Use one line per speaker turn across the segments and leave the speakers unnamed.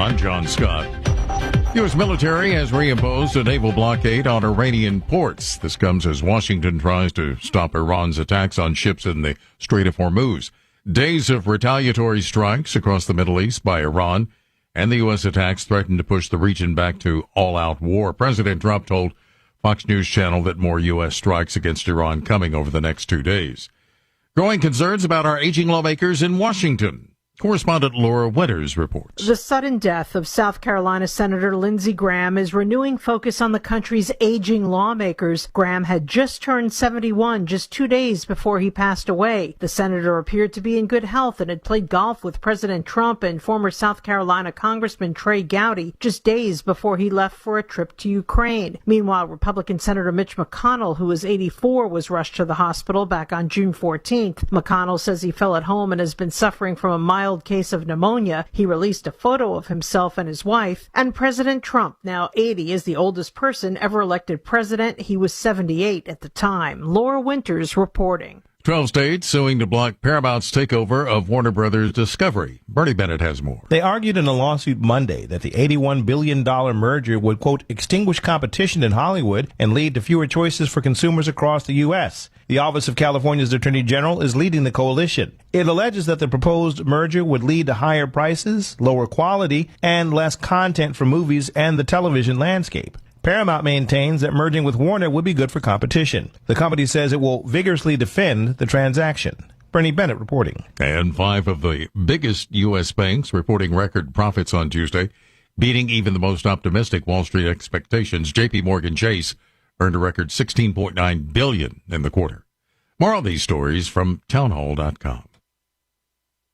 I'm John Scott. U.S. military has reimposed a naval blockade on Iranian ports. This comes as Washington tries to stop Iran's attacks on ships in the Strait of Hormuz. Days of retaliatory strikes across the Middle East by Iran and the U.S. attacks threaten to push the region back to all-out war. President Trump told Fox News Channel that more U.S. strikes against Iran coming over the next 2 days. Growing concerns about our aging lawmakers in Washington. Correspondent Laura Wetters reports.
The sudden death of South Carolina Senator Lindsey Graham is renewing focus on the country's aging lawmakers. Graham had just turned 71 just 2 days before he passed away. The senator appeared to be in good health and had played golf with President Trump and former South Carolina Congressman Trey Gowdy just days before he left for a trip to Ukraine. Meanwhile, Republican Senator Mitch McConnell, who was 84, was rushed to the hospital back on June 14th. McConnell says he fell at home and has been suffering from a mild case of pneumonia. He released a photo of himself and his wife. And President Trump, now 80, is the oldest person ever elected president. He was 78 at the time. Laura Winters reporting.
12 states suing to block Paramount's takeover of Warner Brothers Discovery. Bernie Bennett has more.
They argued in a lawsuit Monday that the $81 billion merger would, quote, extinguish competition in Hollywood and lead to fewer choices for consumers across the U.S. The Office of California's Attorney General is leading the coalition. It alleges that the proposed merger would lead to higher prices, lower quality, and less content for movies and the television landscape. Paramount maintains that merging with Warner would be good for competition. The company says it will vigorously defend the transaction. Bernie Bennett reporting.
And 5 of the biggest U.S. banks reporting record profits on Tuesday, beating even the most optimistic Wall Street expectations. J.P. Morgan Chase earned a record $16.9 billion in the quarter. More on these stories from townhall.com.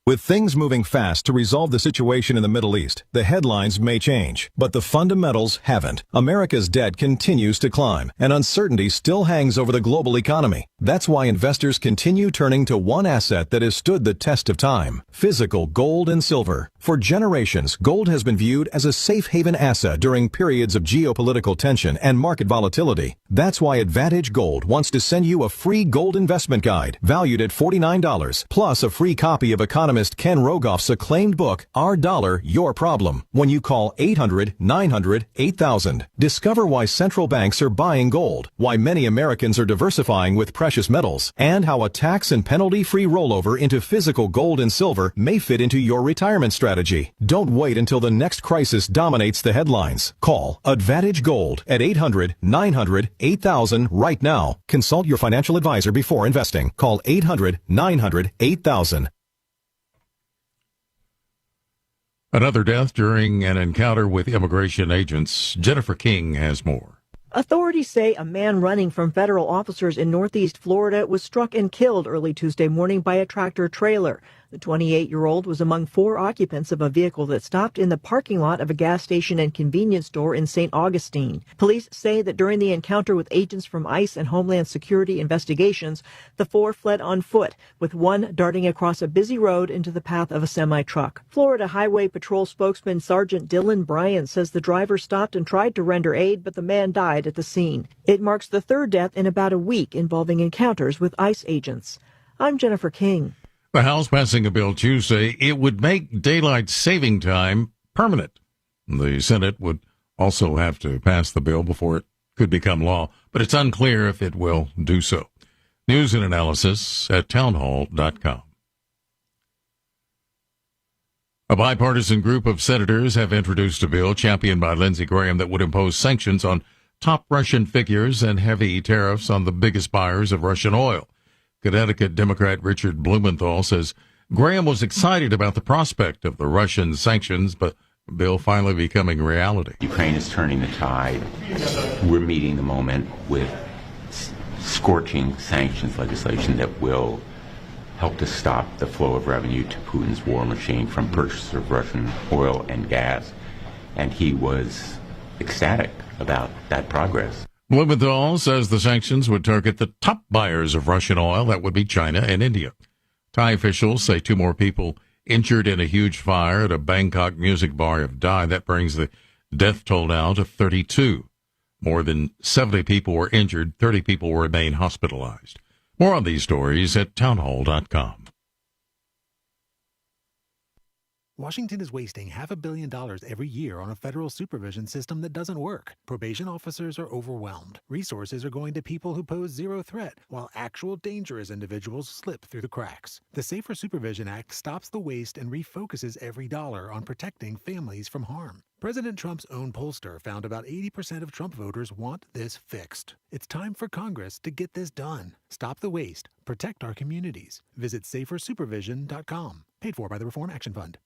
With things moving fast to resolve the situation in the Middle East, the headlines may change, but the fundamentals haven't. America's debt continues to climb, and uncertainty still hangs over the global economy. That's why investors continue turning to one asset that has stood the test of time: physical gold and silver. For generations, gold has been viewed as a safe haven asset during periods of geopolitical tension and market volatility. That's why Advantage Gold wants to send you a free gold investment guide valued at $49, plus a free copy of economist Ken Rogoff's acclaimed book, Our Dollar, Your Problem, when you call 800-900-8000. Discover why central banks are buying gold, why many Americans are diversifying with precious metals, and how a tax and penalty-free rollover into physical gold and silver may fit into your retirement strategy. Don't wait until the next crisis dominates the headlines. Call Advantage Gold at 800-900-8000 right now. Consult your financial advisor before investing. Call 800-900-8000.
Another death during an encounter with immigration agents. Jennifer King has more.
Authorities say a man running from federal officers in Northeast Florida was struck and killed early Tuesday morning by a tractor-trailer. The 28-year-old was among 4 occupants of a vehicle that stopped in the parking lot of a gas station and convenience store in St. Augustine. Police say that during the encounter with agents from ICE and Homeland Security investigations, the 4 fled on foot, with one darting across a busy road into the path of a semi-truck. Florida Highway Patrol spokesman Sergeant Dylan Bryan says the driver stopped and tried to render aid, but the man died at the scene. It marks the 3rd death in about a week involving encounters with ICE agents. I'm Jennifer King.
The House passing a bill Tuesday. It would make daylight saving time permanent. The Senate would also have to pass the bill before it could become law, but it's unclear if it will do so. News and analysis at townhall.com. A bipartisan group of senators have introduced a bill championed by Lindsey Graham that would impose sanctions on top Russian figures and heavy tariffs on the biggest buyers of Russian oil. Connecticut Democrat Richard Blumenthal says Graham was excited about the prospect of the Russian sanctions, but the bill finally becoming reality.
Ukraine is turning the tide. We're meeting the moment with scorching sanctions legislation that will help to stop the flow of revenue to Putin's war machine from purchase of Russian oil and gas. And he was ecstatic about that progress.
Blumenthal says the sanctions would target the top buyers of Russian oil. That would be China and India. Thai officials say 2 more people injured in a huge fire at a Bangkok music bar have died. That brings the death toll now to 32. More than 70 people were injured. 30 people remain hospitalized. More on these stories at townhall.com.
Washington is wasting $500 million every year on a federal supervision system that doesn't work. Probation officers are overwhelmed. Resources are going to people who pose zero threat, while actual dangerous individuals slip through the cracks. The Safer Supervision Act stops the waste and refocuses every dollar on protecting families from harm. President Trump's own pollster found about 80% of Trump voters want this fixed. It's time for Congress to get this done. Stop the waste. Protect our communities. Visit safersupervision.com. Paid for by the Reform Action Fund.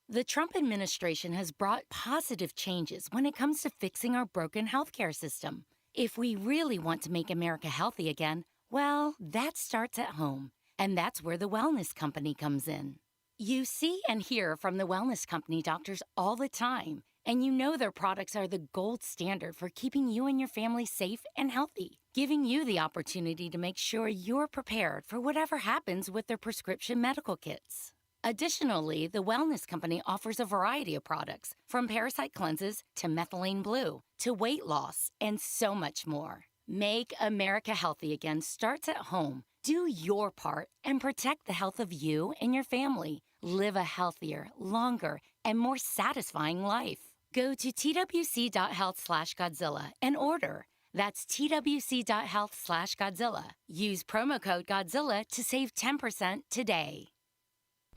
The Trump administration has brought positive changes when it comes to fixing our broken healthcare system. If we really want to make America healthy again, well, that starts at home. And that's where the Wellness Company comes in. You see and hear from the Wellness Company doctors all the time, and you know their products are the gold standard for keeping you and your family safe and healthy, giving you the opportunity to make sure you're prepared for whatever happens with their prescription medical kits. Additionally, the Wellness Company offers a variety of products, from parasite cleanses to methylene blue to weight loss and so much more. Make America healthy again starts at home. Do your part and protect the health of you and your family. Live a healthier, longer, and more satisfying life. Go to twc.health/Godzilla and order. That's twc.health/Godzilla. Use promo code Godzilla to save 10% today.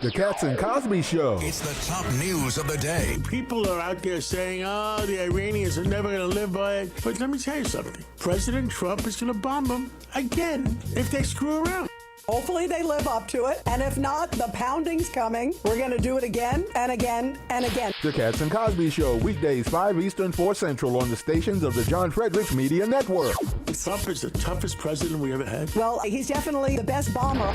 The Cats and Cosby Show.
It's the top news of the day.
People are out there saying, oh, the Iranians are never going to live by it. But let me tell you something. President Trump is going to bomb them again if they screw around.
Hopefully they live up to it. And if not, the pounding's coming. We're going to do it again and again and again.
The Cats and Cosby Show, weekdays 5 Eastern, 4 Central on the stations of the John Fredericks Media Network.
Trump is the toughest president we ever had.
Well, he's definitely the best bomber.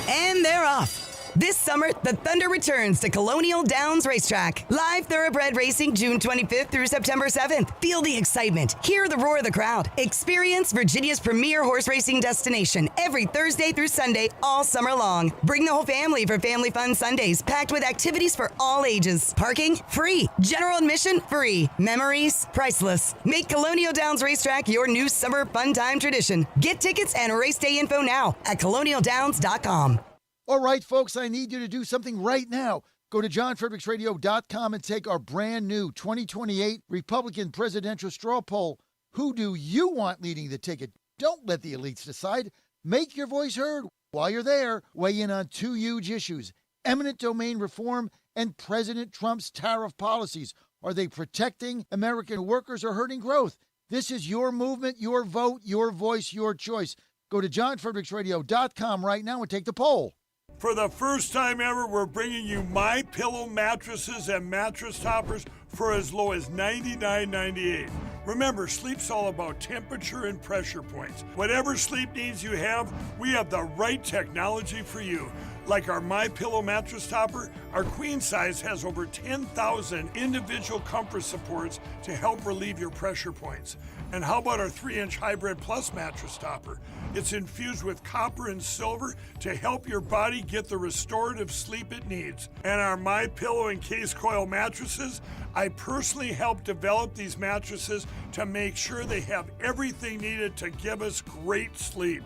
And they're off. This summer, the Thunder returns to Colonial Downs Racetrack. Live thoroughbred racing June 25th through September 7th. Feel the excitement. Hear the roar of the crowd. Experience Virginia's premier horse racing destination every Thursday through Sunday all summer long. Bring the whole family for Family Fun Sundays, packed with activities for all ages. Parking? Free. General admission? Free. Memories? Priceless. Make Colonial Downs Racetrack your new summer fun time tradition. Get tickets and race day info now at colonialdowns.com.
All right, folks, I need you to do something right now. Go to johnfredericksradio.com and take our brand new 2028 Republican presidential straw poll. Who do you want leading the ticket? Don't let the elites decide. Make your voice heard. While you're there, weigh in on two huge issues: eminent domain reform and President Trump's tariff policies. Are they protecting American workers or hurting growth? This is your movement, your vote, your voice, your choice. Go to johnfredericksradio.com right now and take the poll.
For the first time ever, we're bringing you MyPillow mattresses and mattress toppers for as low as $99.98. Remember, sleep's all about temperature and pressure points. Whatever sleep needs you have, we have the right technology for you. Like our MyPillow mattress topper, our queen size has over 10,000 individual comfort supports to help relieve your pressure points. And how about our 3-inch Hybrid Plus mattress topper? It's infused with copper and silver to help your body get the restorative sleep it needs. And our MyPillow and Case Coil mattresses, I personally helped develop these mattresses to make sure they have everything needed to give us great sleep.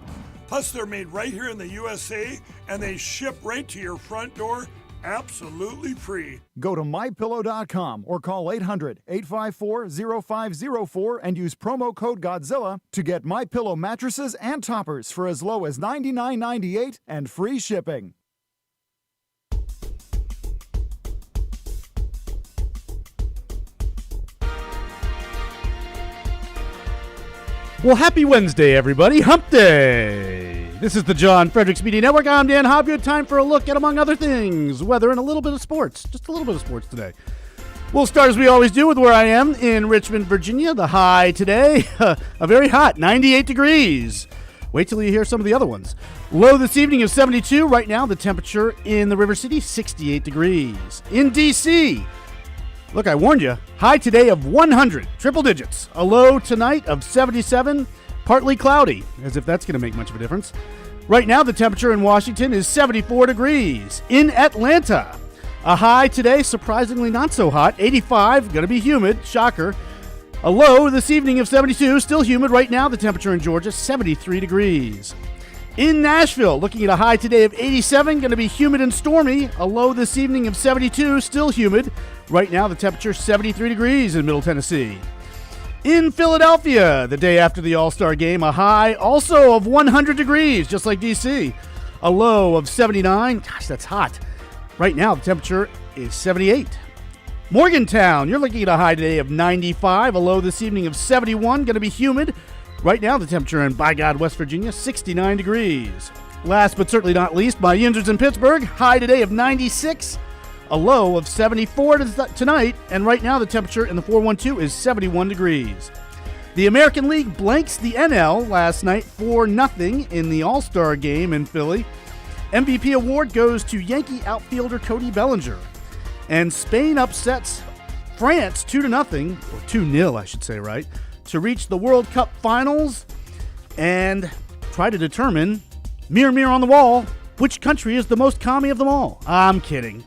Plus, they're made right here in the USA, and they ship right to your front door, absolutely free.
Go to MyPillow.com or call 800-854-0504 and use promo code Godzilla to get MyPillow mattresses and toppers for as low as $99.98 and free shipping.
Well, happy Wednesday, everybody. Hump Day. This is the John Fredericks Media Network. I'm Dan Hobgood. Time for a look at, among other things, weather and a little bit of sports. Just a little bit of sports today. We'll start, as we always do, with where I am in Richmond, Virginia. The high today, a very hot 98 degrees. Wait till you hear some of the other ones. Low this evening of 72. Right now, the temperature in the River City, 68 degrees. In D.C., look, I warned you. High today of 100, triple digits. A low tonight of 77, partly cloudy, as if that's going to make much of a difference. Right now, the temperature in Washington is 74 degrees. In Atlanta, a high today, surprisingly not so hot, 85, going to be humid, shocker. A low this evening of 72, still humid. Right now, the temperature in Georgia, 73 degrees. In Nashville, looking at a high today of 87, going to be humid and stormy. A low this evening of 72, still humid. Right now, the temperature 73 degrees in Middle Tennessee. In Philadelphia, the day after the All-Star game, a high also of 100 degrees, just like D.C. A low of 79. Gosh, that's hot. Right now, the temperature is 78. Morgantown, you're looking at a high today of 95, a low this evening of 71, going to be humid. Right now, the temperature in, by God, West Virginia, 69 degrees. Last but certainly not least, my Yinzers in Pittsburgh, high today of 96, a low of 74 tonight, and right now the temperature in the 412 is 71 degrees. The American League blanks the NL last night 4-0 in the All-Star game in Philly. MVP award goes to Yankee outfielder Cody Bellinger. And Spain upsets France 2-0, or 2-0 I should say, right, to reach the World Cup finals and try to determine, mirror on the wall, which country is the most commie of them all. I'm kidding.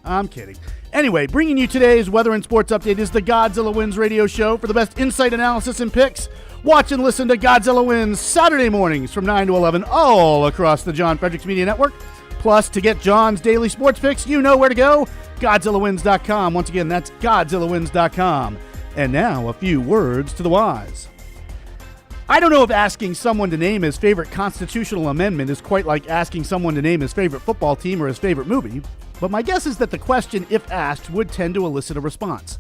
Anyway, bringing you today's weather and sports update is the Godzilla Wins radio show. For the best insight, analysis, and picks, watch and listen to Godzilla Wins Saturday mornings from 9 to 11 all across the John Fredericks Media Network. Plus, to get John's daily sports picks, you know where to go, GodzillaWins.com. Once again, that's GodzillaWins.com. And now, a few words to the wise. I don't know if asking someone to name his favorite constitutional amendment is quite like asking someone to name his favorite football team or his favorite movie, but my guess is that the question, if asked, would tend to elicit a response,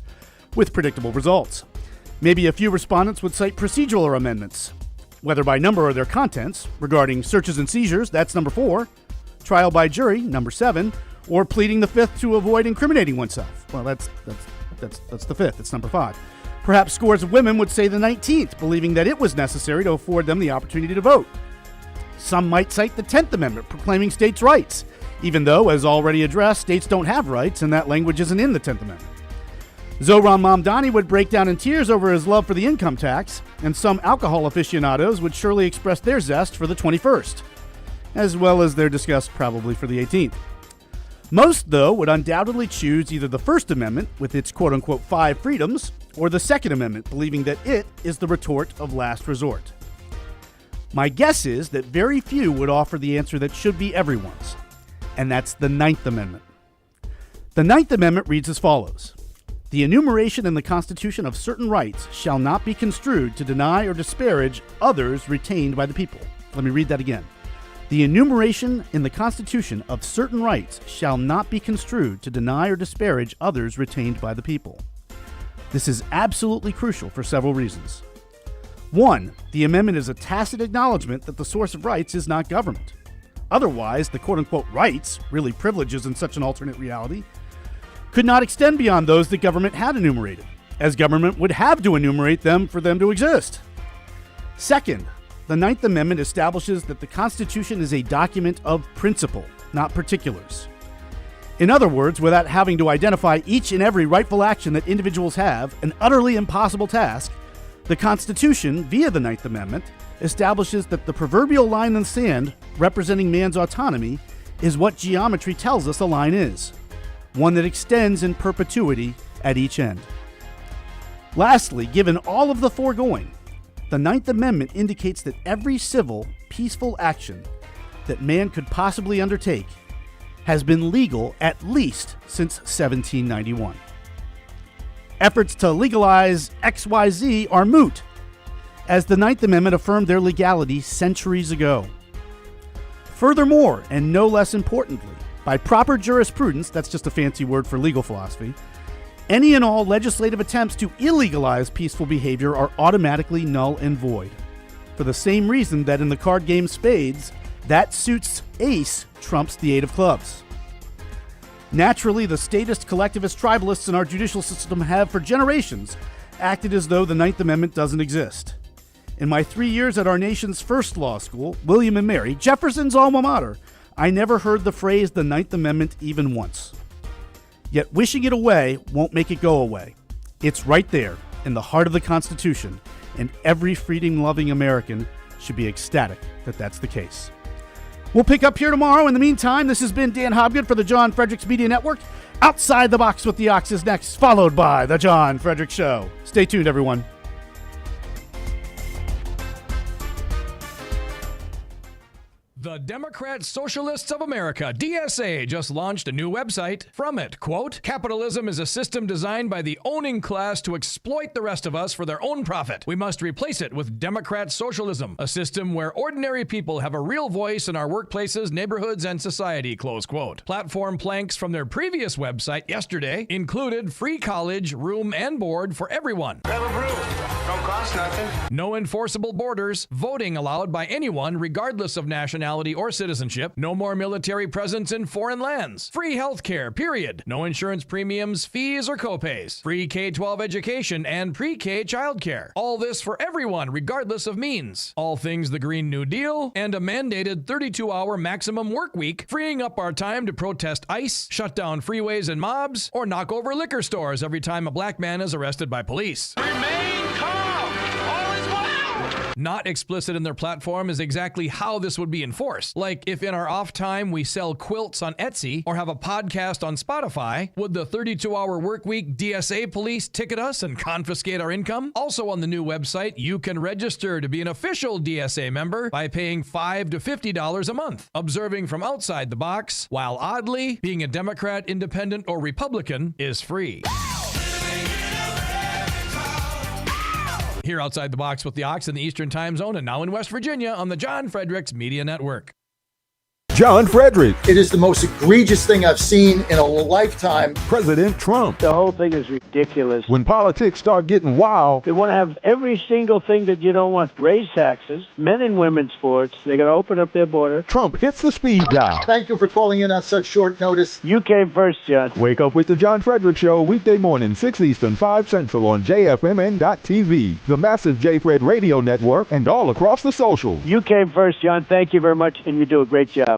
with predictable results. Maybe a few respondents would cite procedural amendments, whether by number or their contents, regarding searches and seizures, that's number 4, trial by jury, number 7, or pleading the 5th to avoid incriminating oneself. Well, that's the 5th, it's number 5. Perhaps scores of women would say the 19th, believing that it was necessary to afford them the opportunity to vote. Some might cite the 10th Amendment, proclaiming states' rights, even though, as already addressed, states don't have rights, and that language isn't in the 10th Amendment. Zohran Mamdani would break down in tears over his love for the income tax, and some alcohol aficionados would surely express their zest for the 21st, as well as their disgust probably for the 18th. Most, though, would undoubtedly choose either the First Amendment, with its quote-unquote 5 freedoms, or the Second Amendment, believing that it is the retort of last resort. My guess is that very few would offer the answer that should be everyone's, and that's the 9th Amendment. The 9th Amendment reads as follows: The enumeration in the Constitution of certain rights shall not be construed to deny or disparage others retained by the people. Let me read that again. The enumeration in the Constitution of certain rights shall not be construed to deny or disparage others retained by the people. This is absolutely crucial for several reasons. 1. The amendment is a tacit acknowledgement that the source of rights is not government. Otherwise, the quote-unquote rights, really privileges in such an alternate reality, could not extend beyond those that government had enumerated, as government would have to enumerate them for them to exist. Second, the 9th Amendment establishes that the Constitution is a document of principle, not particulars. In other words, without having to identify each and every rightful action that individuals have, an utterly impossible task, the Constitution, via the 9th Amendment, establishes that the proverbial line in the sand representing man's autonomy is what geometry tells us a line is, one that extends in perpetuity at each end. Lastly, given all of the foregoing, the 9th Amendment indicates that every civil, peaceful action that man could possibly undertake has been legal at least since 1791. Efforts to legalize XYZ are moot, as the 9th Amendment affirmed their legality centuries ago. Furthermore, and no less importantly, by proper jurisprudence, that's just a fancy word for legal philosophy, any and all legislative attempts to illegalize peaceful behavior are automatically null and void. For the same reason that in the card game Spades, that suits ace trumps the 8 of clubs. Naturally, the statist, collectivist, tribalists in our judicial system have for generations acted as though the 9th Amendment doesn't exist. In my 3 years at our nation's first law school, William and Mary, Jefferson's alma mater, I never heard the phrase the 9th Amendment even once. Yet wishing it away won't make it go away. It's right there in the heart of the Constitution, and every freedom-loving American should be ecstatic that that's the case. We'll pick up here tomorrow. In the meantime, this has been Dan Hobgood for the John Fredericks Media Network. Outside the Box with the Ox is next, followed by The John Fredericks Show. Stay tuned, everyone.
The
The Democrat Socialists of America, DSA, just launched a new website. From it, quote, "Capitalism is a system designed by the owning class to exploit the rest of us for their own profit. We must replace it with Democrat socialism, a system where ordinary people have a real voice in our workplaces, neighborhoods, and society," close quote. Platform planks from their previous website yesterday included free college, room, and board for everyone.
Don't cost nothing.
No enforceable borders, voting allowed by anyone regardless of nationality or citizenship, no more military presence in foreign lands, free health care, period, no insurance premiums, fees, or copays, free K-12 education and pre-K childcare. All this for everyone regardless of means. All things the Green New Deal, and a mandated 32-hour maximum work week, freeing up our time to protest ICE, shut down freeways and mobs, or knock over liquor stores every time a black man is arrested by police.
Remain calm. All is well.
Not explicit in their platform is exactly how this would be enforced. Like if in our off time we sell quilts on Etsy or have a podcast on Spotify, would the 32-hour work week DSA police ticket us and confiscate our income? Also on the new website, you can register to be an official DSA member by paying $5 to $50 a month, observing from outside the box, while oddly, being a Democrat, Independent, or Republican is free. Here outside the box with the Ox in the Eastern Time Zone and now in West Virginia on the John Fredericks Media Network.
John Fredericks.
It is the most egregious thing I've seen in a lifetime.
President Trump.
The whole thing is ridiculous.
When politics start getting wild.
They want to have every single thing that you don't want. Raise taxes, men and women's sports. They're going to open up their border.
Trump hits the speed dial.
Thank you for calling in on such short notice.
You came first, John.
Wake up with the John Fredericks Show weekday morning, 6 Eastern, 5 Central on JFMN.TV, the massive J-Fred radio network, and all across the social.
You came first, John. Thank you very much, and you do a great job.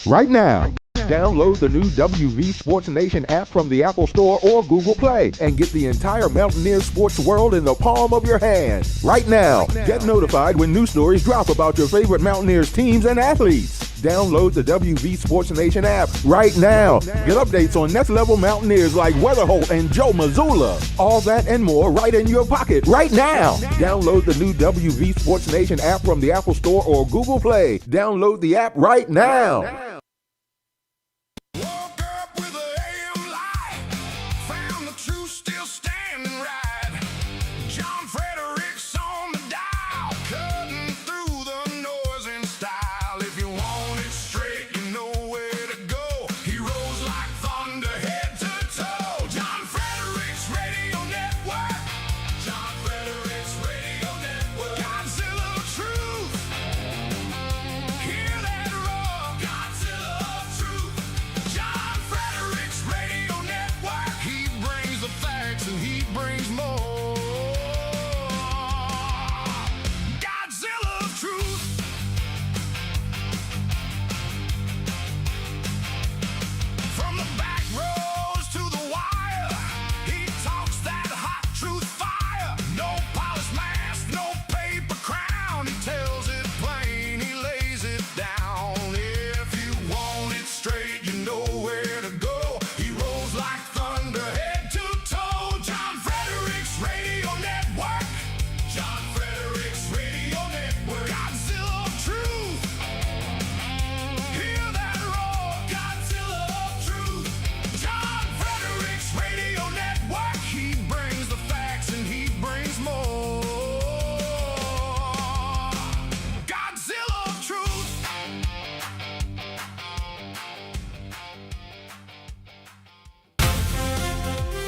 Right now, download the new WV Sports Nation app from the Apple Store or Google Play and get the entire Mountaineer sports world in the palm of your hand. Right now, get notified when new stories drop about your favorite Mountaineers teams and athletes. Download the WV Sports Nation app right now. Get updates on next level Mountaineers like Weatherholt and Joe Mazzulla. All that and more right in your pocket right now. Download the new WV Sports Nation app from the Apple Store or Google Play. Download the app right now.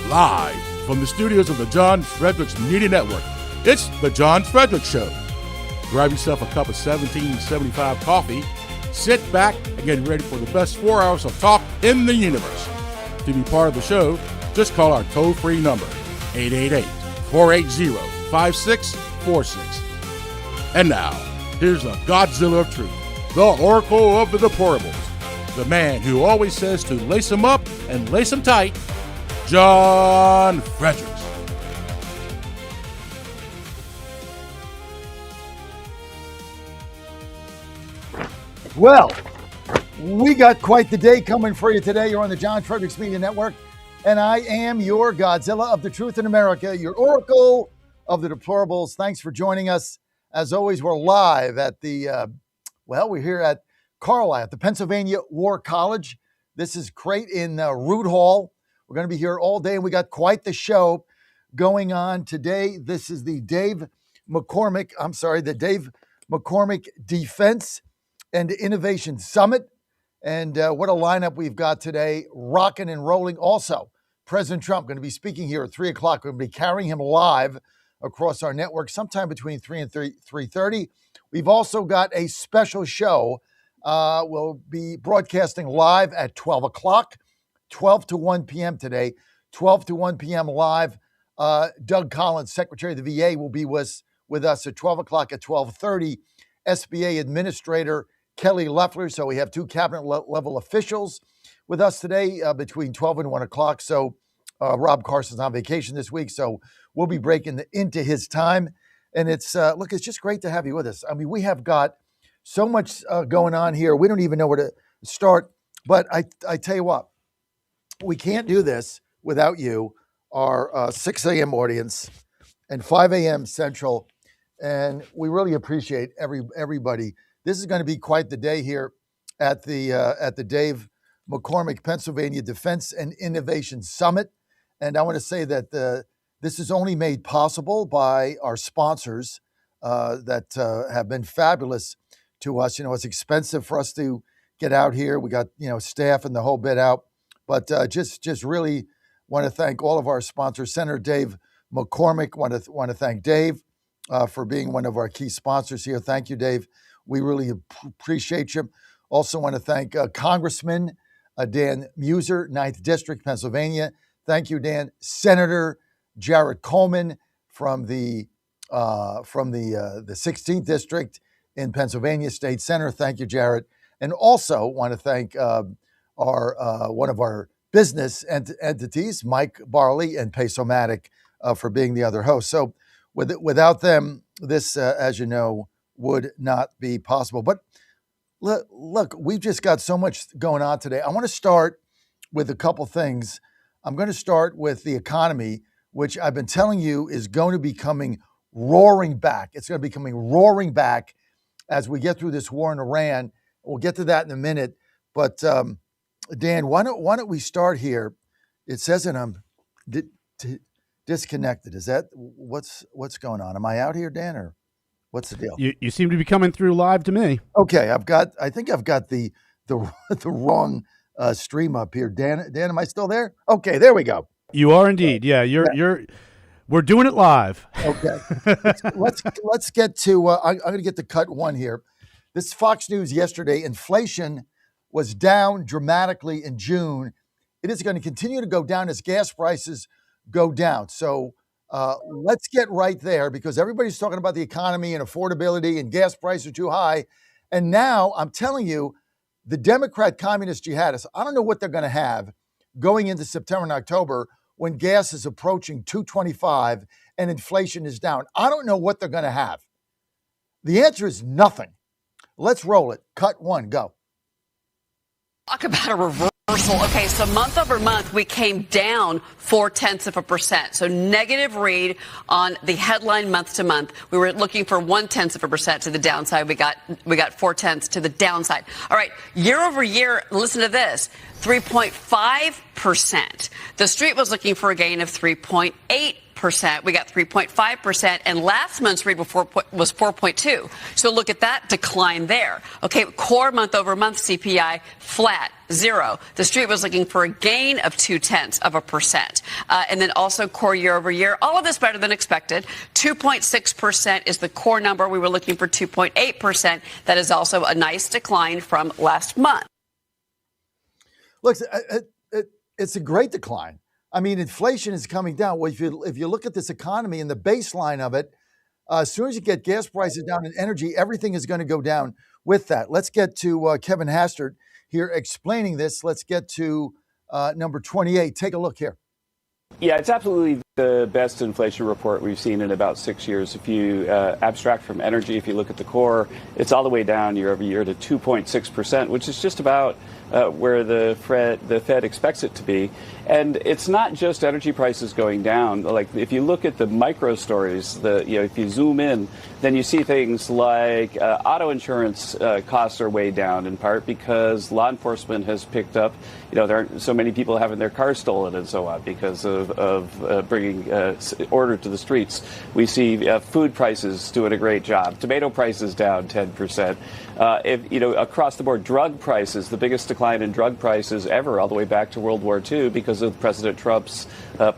Live from the studios of the John Fredericks Media Network, it's the John Fredericks Show. Grab yourself a cup of 1775 coffee, sit back, and get ready for the best 4 hours of talk in the universe. To be part of the show, just call our toll-free number, 888-480-5646. And now, here's the Godzilla of Truth, the Oracle of the Deplorables, the man who always says to lace them up and lace them tight, John Fredericks.
Well, we got quite the day coming for you today. You're on the John Fredericks Media Network, and I am your Godzilla of the Truth in America, your Oracle of the Deplorables. Thanks for joining us. As always, we're live at the, we're here at Carlisle at the Pennsylvania War College. This is great in Root Hall. We're going to be here all day, and we got quite the show going on today. This is the Dave McCormick Defense and Innovation Summit. And what a lineup we've got today, rocking and rolling. Also, President Trump going to be speaking here at 3 o'clock. We're going to be carrying him live across our network sometime between 3 and 3:30. We've also got a special show. We'll be broadcasting live at 12 o'clock, 12 to 1 p.m. today, 12 to 1 p.m. live. Doug Collins, Secretary of the VA, will be with us at 12 o'clock. At 12:30, SBA Administrator Kelly Loeffler. So we have two cabinet level officials with us today between 12 and 1 o'clock. So Rob Carson's on vacation this week, so we'll be breaking into his time. And it's just great to have you with us. I mean, we have got so much going on here. We don't even know where to start. But I tell you what, we can't do this without you, our 6 a.m. audience and 5 a.m. Central. And we really appreciate everybody. This is going to be quite the day here at the Dave McCormick Pennsylvania Defense and Innovation Summit. And I want to say that this is only made possible by our sponsors that have been fabulous to us. You know, it's expensive for us to get out here. We got, staff and the whole bit out. But just really want to thank all of our sponsors. Senator Dave McCormick, want to thank Dave for being one of our key sponsors here. Thank you, Dave. We really appreciate you. Also want to thank Congressman Dan Muser, 9th District, Pennsylvania. Thank you, Dan. Senator Jared Coleman from the 16th District in Pennsylvania, State Senator. Thank you, Jared. And also want to thank our one of our business entities, Mike Barley and Pace-O-Matic, for being the other host. So without them, this, as you know, would not be possible. But look, we've just got so much going on today. I want to start with a couple things. I'm going to start with the economy, which I've been telling you is going to be coming roaring back. It's going to be coming roaring back as we get through this war in Iran. We'll get to that in a minute. But Dan, why don't we start here? It says that I'm disconnected. Is that what's going on? Am I out here, Dan, or what's the deal?
You seem to be coming through live to me.
Okay, I think I've got the wrong stream up here. Dan, am I still there? Okay, there we go.
You are indeed. Yeah, we're doing it live.
Okay. let's get to I'm going to get to cut one here. This is Fox News yesterday. Inflation was down dramatically in June. It is going to continue to go down as gas prices go down. So let's get right there, because everybody's talking about the economy and affordability and gas prices are too high. And now I'm telling you, the Democrat communist jihadists, I don't know what they're going to have going into September and October when gas is approaching $2.25 and inflation is down. I don't know what they're going to have. The answer is nothing. Let's roll it. Cut one, go.
Talk about a reversal. Okay, so month over month, we came down 0.4%. So negative read on the headline month to month. We were looking for 0.1% to the downside. We got 0.4 to the downside. All right, year over year, listen to this, 3.5%. The street was looking for a gain of 3.8%. We got 3.5%, and last month's read was 4.2. So look at that decline there. Okay, core month over month CPI flat, 0. The street was looking for a gain of 0.2%. And then also core year over year, all of this better than expected. 2.6% is the core number. We were looking for 2.8%. That is also a nice decline from last month.
Look, it's a great decline. I mean, inflation is coming down. Well, if you look at this economy and the baseline of it, as soon as you get gas prices down and energy, everything is going to go down with that. Let's get to Kevin Hastert here explaining this. Let's get to number 28. Take a look here.
Yeah, it's absolutely
The best inflation report we've seen in about 6 years. If you abstract from energy, if you look at the core, it's all the way down year over year to 2.6%, which is just about where the Fed expects it to be. And it's not just energy prices going down. Like if you look at the micro stories, if you zoom in, then you see things like auto insurance costs are way down, in part because law enforcement has picked up. There aren't so many people having their cars stolen and so on because of bringing order to the streets. We see food prices doing a great job. Tomato prices down 10%. Across the board, drug prices, the biggest decline in drug prices ever, all the way back to World War II, because of President Trump's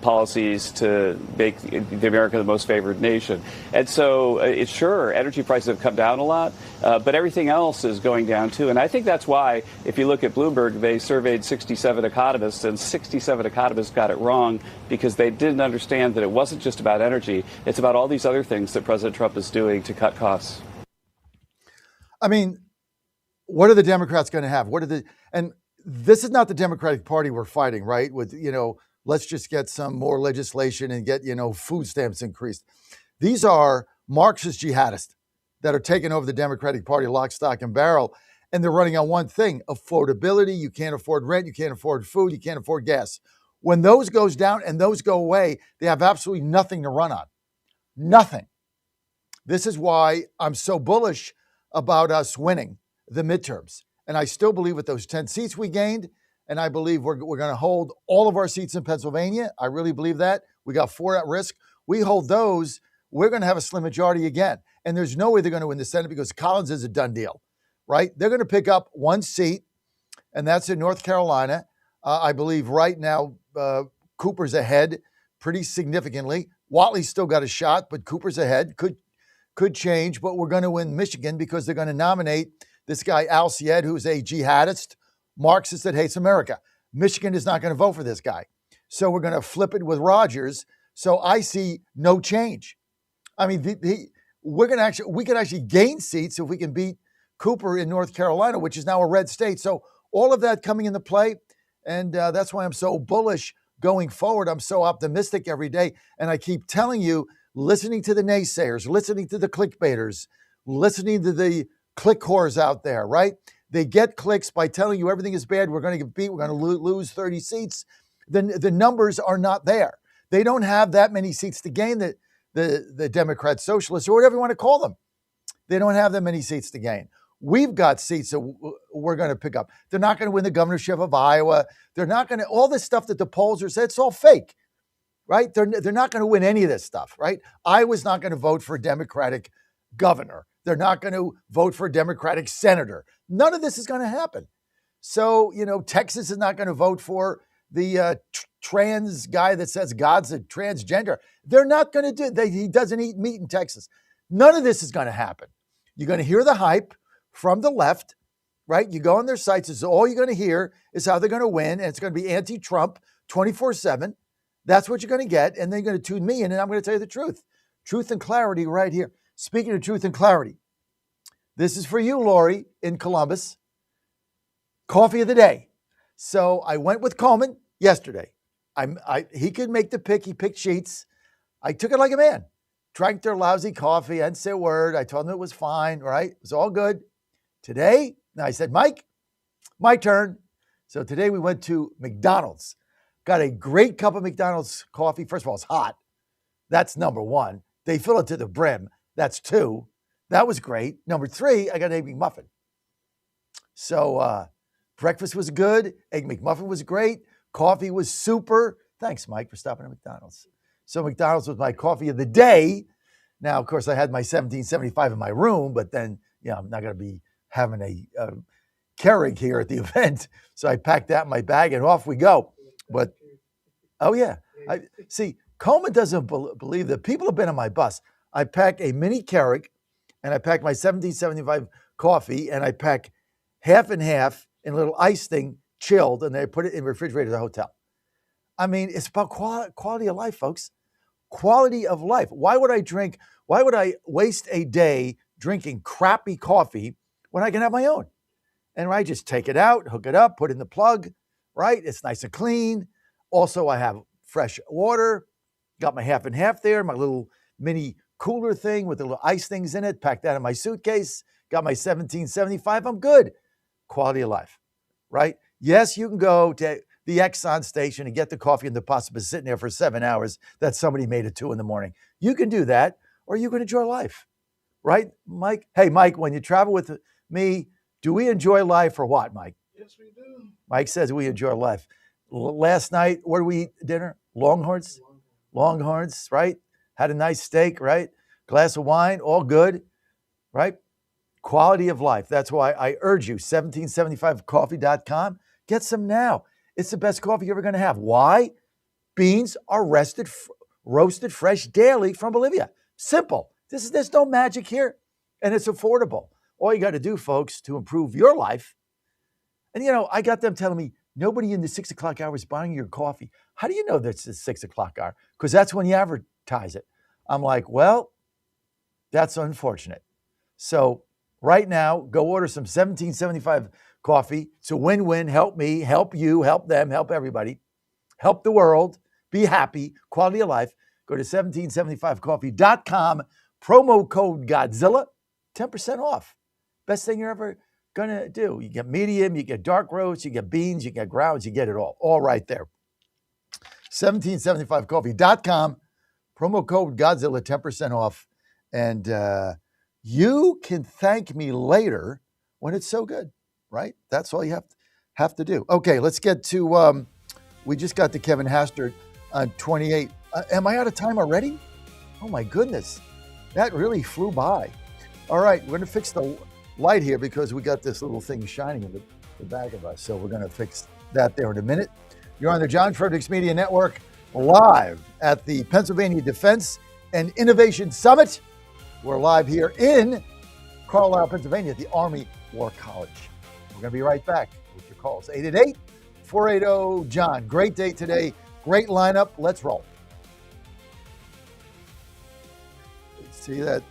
policies to make the America the most favored nation. And so it's sure energy prices have come down a lot, but everything else is going down too. And I think that's why, if you look at Bloomberg, they surveyed 67 economists, and 67 economists got it wrong because they didn't understand that it wasn't just about energy. It's about all these other things that President Trump is doing to cut costs.
I mean, what are the Democrats going to have? And this is not the Democratic Party we're fighting, right? With, let's just get some more legislation and get, food stamps increased. These are Marxist jihadists that are taking over the Democratic Party lock, stock, and barrel. And they're running on one thing: affordability. You can't afford rent. You can't afford food. You can't afford gas. When those goes down and those go away, they have absolutely nothing to run on. Nothing. This is why I'm so bullish about us winning the midterms. And I still believe with those 10 seats we gained, and I believe we're going to hold all of our seats in Pennsylvania. I really believe that. We got 4 at risk. We hold those, we're going to have a slim majority again. And there's no way they're going to win the Senate because Collins is a done deal, right? They're going to pick up 1 seat, and that's in North Carolina. I believe right now Cooper's ahead pretty significantly. Whatley's still got a shot, but Cooper's ahead. Could change, but we're going to win Michigan because they're going to nominate this guy, Al Syed, who's a jihadist, Marxist that hates America. Michigan is not going to vote for this guy. So we're going to flip it with Rogers. So I see no change. I mean, we can actually gain seats if we can beat Cooper in North Carolina, which is now a red state. So all of that coming into play. And that's why I'm so bullish going forward. I'm so optimistic every day. And I keep telling you, listening to the naysayers, listening to the clickbaiters, listening to the click whores out there, right? They get clicks by telling you everything is bad. We're going to get beat. We're going to lose 30 seats. The numbers are not there. They don't have that many seats to gain, the Democrats, socialists, or whatever you want to call them. They don't have that many seats to gain. We've got seats that we're going to pick up. They're not going to win the governorship of Iowa. They're not going to, all this stuff that the polls are saying, it's all fake. Right? They're not going to win any of this stuff, right? Iowa's not going to vote for a Democratic governor. They're not going to vote for a Democratic senator. None of this is going to happen. So, Texas is not going to vote for the trans guy that says God's a transgender. They're not going to do. He doesn't eat meat in Texas. None of this is going to happen. You're going to hear the hype from the left, right? You go on their sites. It's all you're going to hear is how they're going to win, and it's going to be anti-Trump 24/7. That's what you're going to get, and then you're going to tune me in, and I'm going to tell you the truth. Truth and clarity right here. Speaking of truth and clarity, this is for you, Lori, in Columbus. Coffee of the day. So I went with Coleman yesterday. He could make the pick. He picked Sheets. I took it like a man. Drank their lousy coffee. I didn't say a word. I told them it was fine, right? It was all good. Today, I said, Mike, my turn. So today we went to McDonald's. Got a great cup of McDonald's coffee. First of all, it's hot. That's number 1. They fill it to the brim. That's 2. That was great. Number 3, I got an Egg McMuffin. So breakfast was good. Egg McMuffin was great. Coffee was super. Thanks, Mike, for stopping at McDonald's. So McDonald's was my coffee of the day. Now, of course, I had my 1775 in my room, but then, I'm not going to be having a Keurig here at the event. So I packed that in my bag and off we go. But, oh yeah, see, Coleman doesn't believe that. People have been on my bus. I pack a mini Keurig, and I pack my 1775 coffee, and I pack half and half in a little ice thing, chilled, and they put it in the refrigerator at the hotel. I mean, it's about quality of life, folks. Quality of life. Why would I waste a day drinking crappy coffee when I can have my own? And I just take it out, hook it up, put in the plug, right? It's nice and clean. Also, I have fresh water, Got my half and half there, my little mini cooler thing with the little ice things in it. Packed that in my suitcase. Got my 1775. I'm good. Quality of life, right? Yes, you can go to the Exxon station and get the coffee and the pasta been sitting there for 7 hours that somebody made at 2 a.m. You can do that, or you can enjoy life, right, Mike? Hey, Mike, when you travel with me, do we enjoy life or what, Mike?
Yes, we do.
Mike says we enjoy life. Last night, where did we eat dinner? Longhorns, right? Had a nice steak, right? Glass of wine, all good, right? Quality of life. That's why I urge you, 1775coffee.com. Get some now. It's the best coffee you're ever going to have. Why? Beans are roasted fresh daily from Bolivia. Simple. There's no magic here, and it's affordable. All you got to do, folks, to improve your life. And, I got them telling me, nobody in the 6 o'clock hour is buying your coffee. How do you know that's the 6 o'clock hour? Because that's when you advertise it. I'm like, well, that's unfortunate. So right now, go order some 1775 coffee. It's a win-win. Help me, help you, help them, help everybody. Help the world. Be happy. Quality of life. Go to 1775coffee.com. Promo code Godzilla. 10% off. Best thing you're ever going to do. You get medium, you get dark roast, you get beans, you get grounds, you get it all. All right there. 1775coffee.com. Promo code Godzilla. 10% off. And you can thank me later when it's so good, right? That's all you have to do. Okay, let's get to, we just got to Kevin Hastert on 28. Am I out of time already? Oh my goodness. That really flew by. All right, we're going to fix the light here because we got this little thing shining in the back of us. So we're going to fix that there in a minute. You're on the John Fredericks Media Network, live at the Pennsylvania Defense and Innovation Summit. We're live here in Carlisle, Pennsylvania at the Army War College. We're going to be right back with your calls. 888-480-JOHN. Great day today. Great lineup. Let's roll. See that?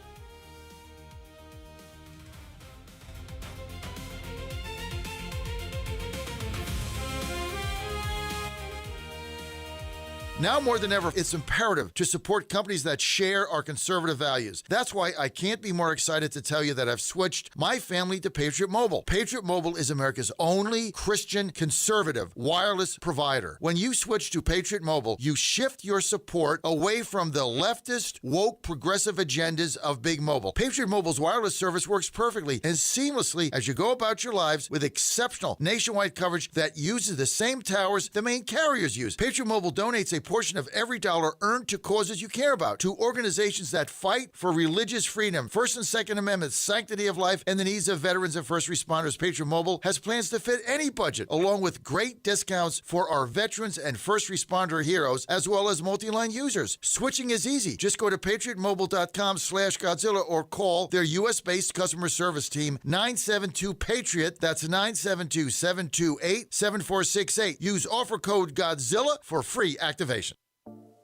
Now more than ever, it's imperative to support companies that share our conservative values. That's why I can't be more excited to tell you that I've switched my family to Patriot Mobile. Patriot Mobile is America's only Christian conservative wireless provider. When you switch to Patriot Mobile, you shift your support away from the leftist, woke, progressive agendas of Big Mobile. Patriot Mobile's wireless service works perfectly and seamlessly as you go about your lives with exceptional nationwide coverage that uses the same towers the main carriers use. Patriot Mobile donates a portion of every dollar earned to causes you care about, to organizations that fight for religious freedom, First and Second Amendment, sanctity of life, and the needs of veterans and first responders. Patriot Mobile has plans to fit any budget, along with great discounts for our veterans and first responder heroes, as well as multi-line users. Switching is easy. Just go to patriotmobile.com/Godzilla or call their U.S.-based customer service team, 972-PATRIOT. That's 972-728-7468. Use offer code Godzilla for free activation.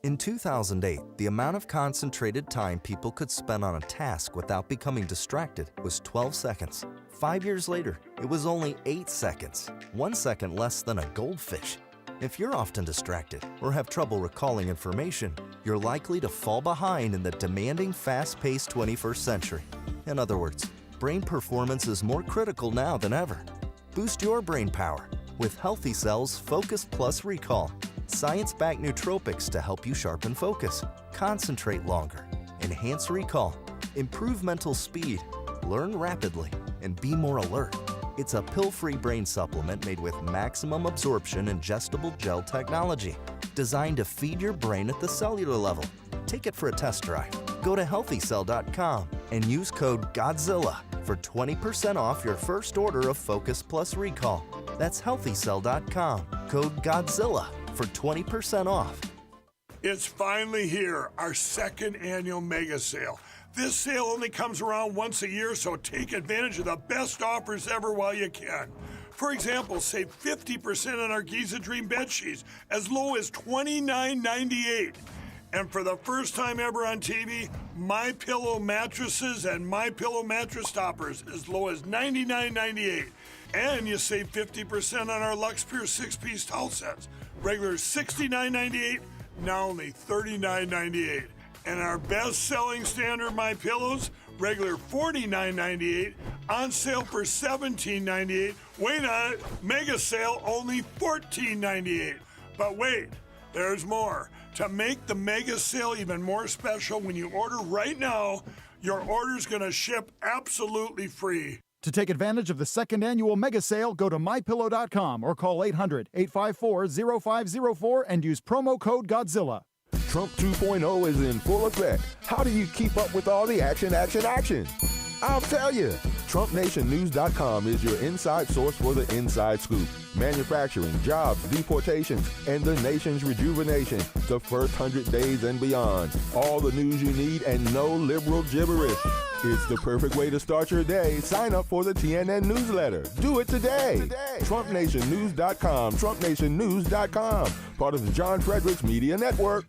In 2008, the amount of concentrated time people could spend on a task without becoming distracted was 12 seconds. 5 years later, it was only 8 seconds, 1 second less than a goldfish. If you're often distracted or have trouble recalling information, you're likely to fall behind in the demanding, fast-paced 21st century. In other words, brain performance is more critical now than ever. Boost your brain power with Healthy Cell's Focus Plus Recall. Science-backed nootropics to help you sharpen focus, concentrate longer, enhance recall, improve mental speed, learn rapidly, and be more alert. It's a pill-free brain supplement made with maximum absorption ingestible gel technology, designed to feed your brain at the cellular level. Take it for a test drive. Go to healthycell.com and use code GODZILLA for 20% off your first order of Focus Plus Recall. That's healthycell.com, code GODZILLA for 20% off.
It's finally here, our second annual mega sale. This sale only comes around once a year, so take advantage of the best offers ever while you can. For example, save 50% on our Giza Dream bed sheets, as low as $29.98. And for the first time ever on TV, MyPillow mattresses and MyPillow mattress toppers, as low as $99.98. And you save 50% on our Lux Pure 6-piece towel sets. Regular $69.98, now only $39.98. And our best-selling standard My Pillows, regular $49.98, on sale for $17.98. Wait on it, mega sale only $14.98. But wait, there's more. To make the mega sale even more special, when you order right now, your order's gonna ship absolutely free.
To take advantage of the second annual mega sale, go to mypillow.com or call 800-854-0504 and use promo code Godzilla.
Trump 2.0 is in full effect. How do you keep up with all the action? I'll tell you. TrumpNationNews.com is your inside source for the inside scoop. Manufacturing, jobs, deportations, and the nation's rejuvenation. The first 100 days and beyond. All the news you need and no liberal gibberish. It's the perfect way to start your day. Sign up for the TNN newsletter. Do it today. TrumpNationNews.com. TrumpNationNews.com. Part of the John Fredericks Media Network.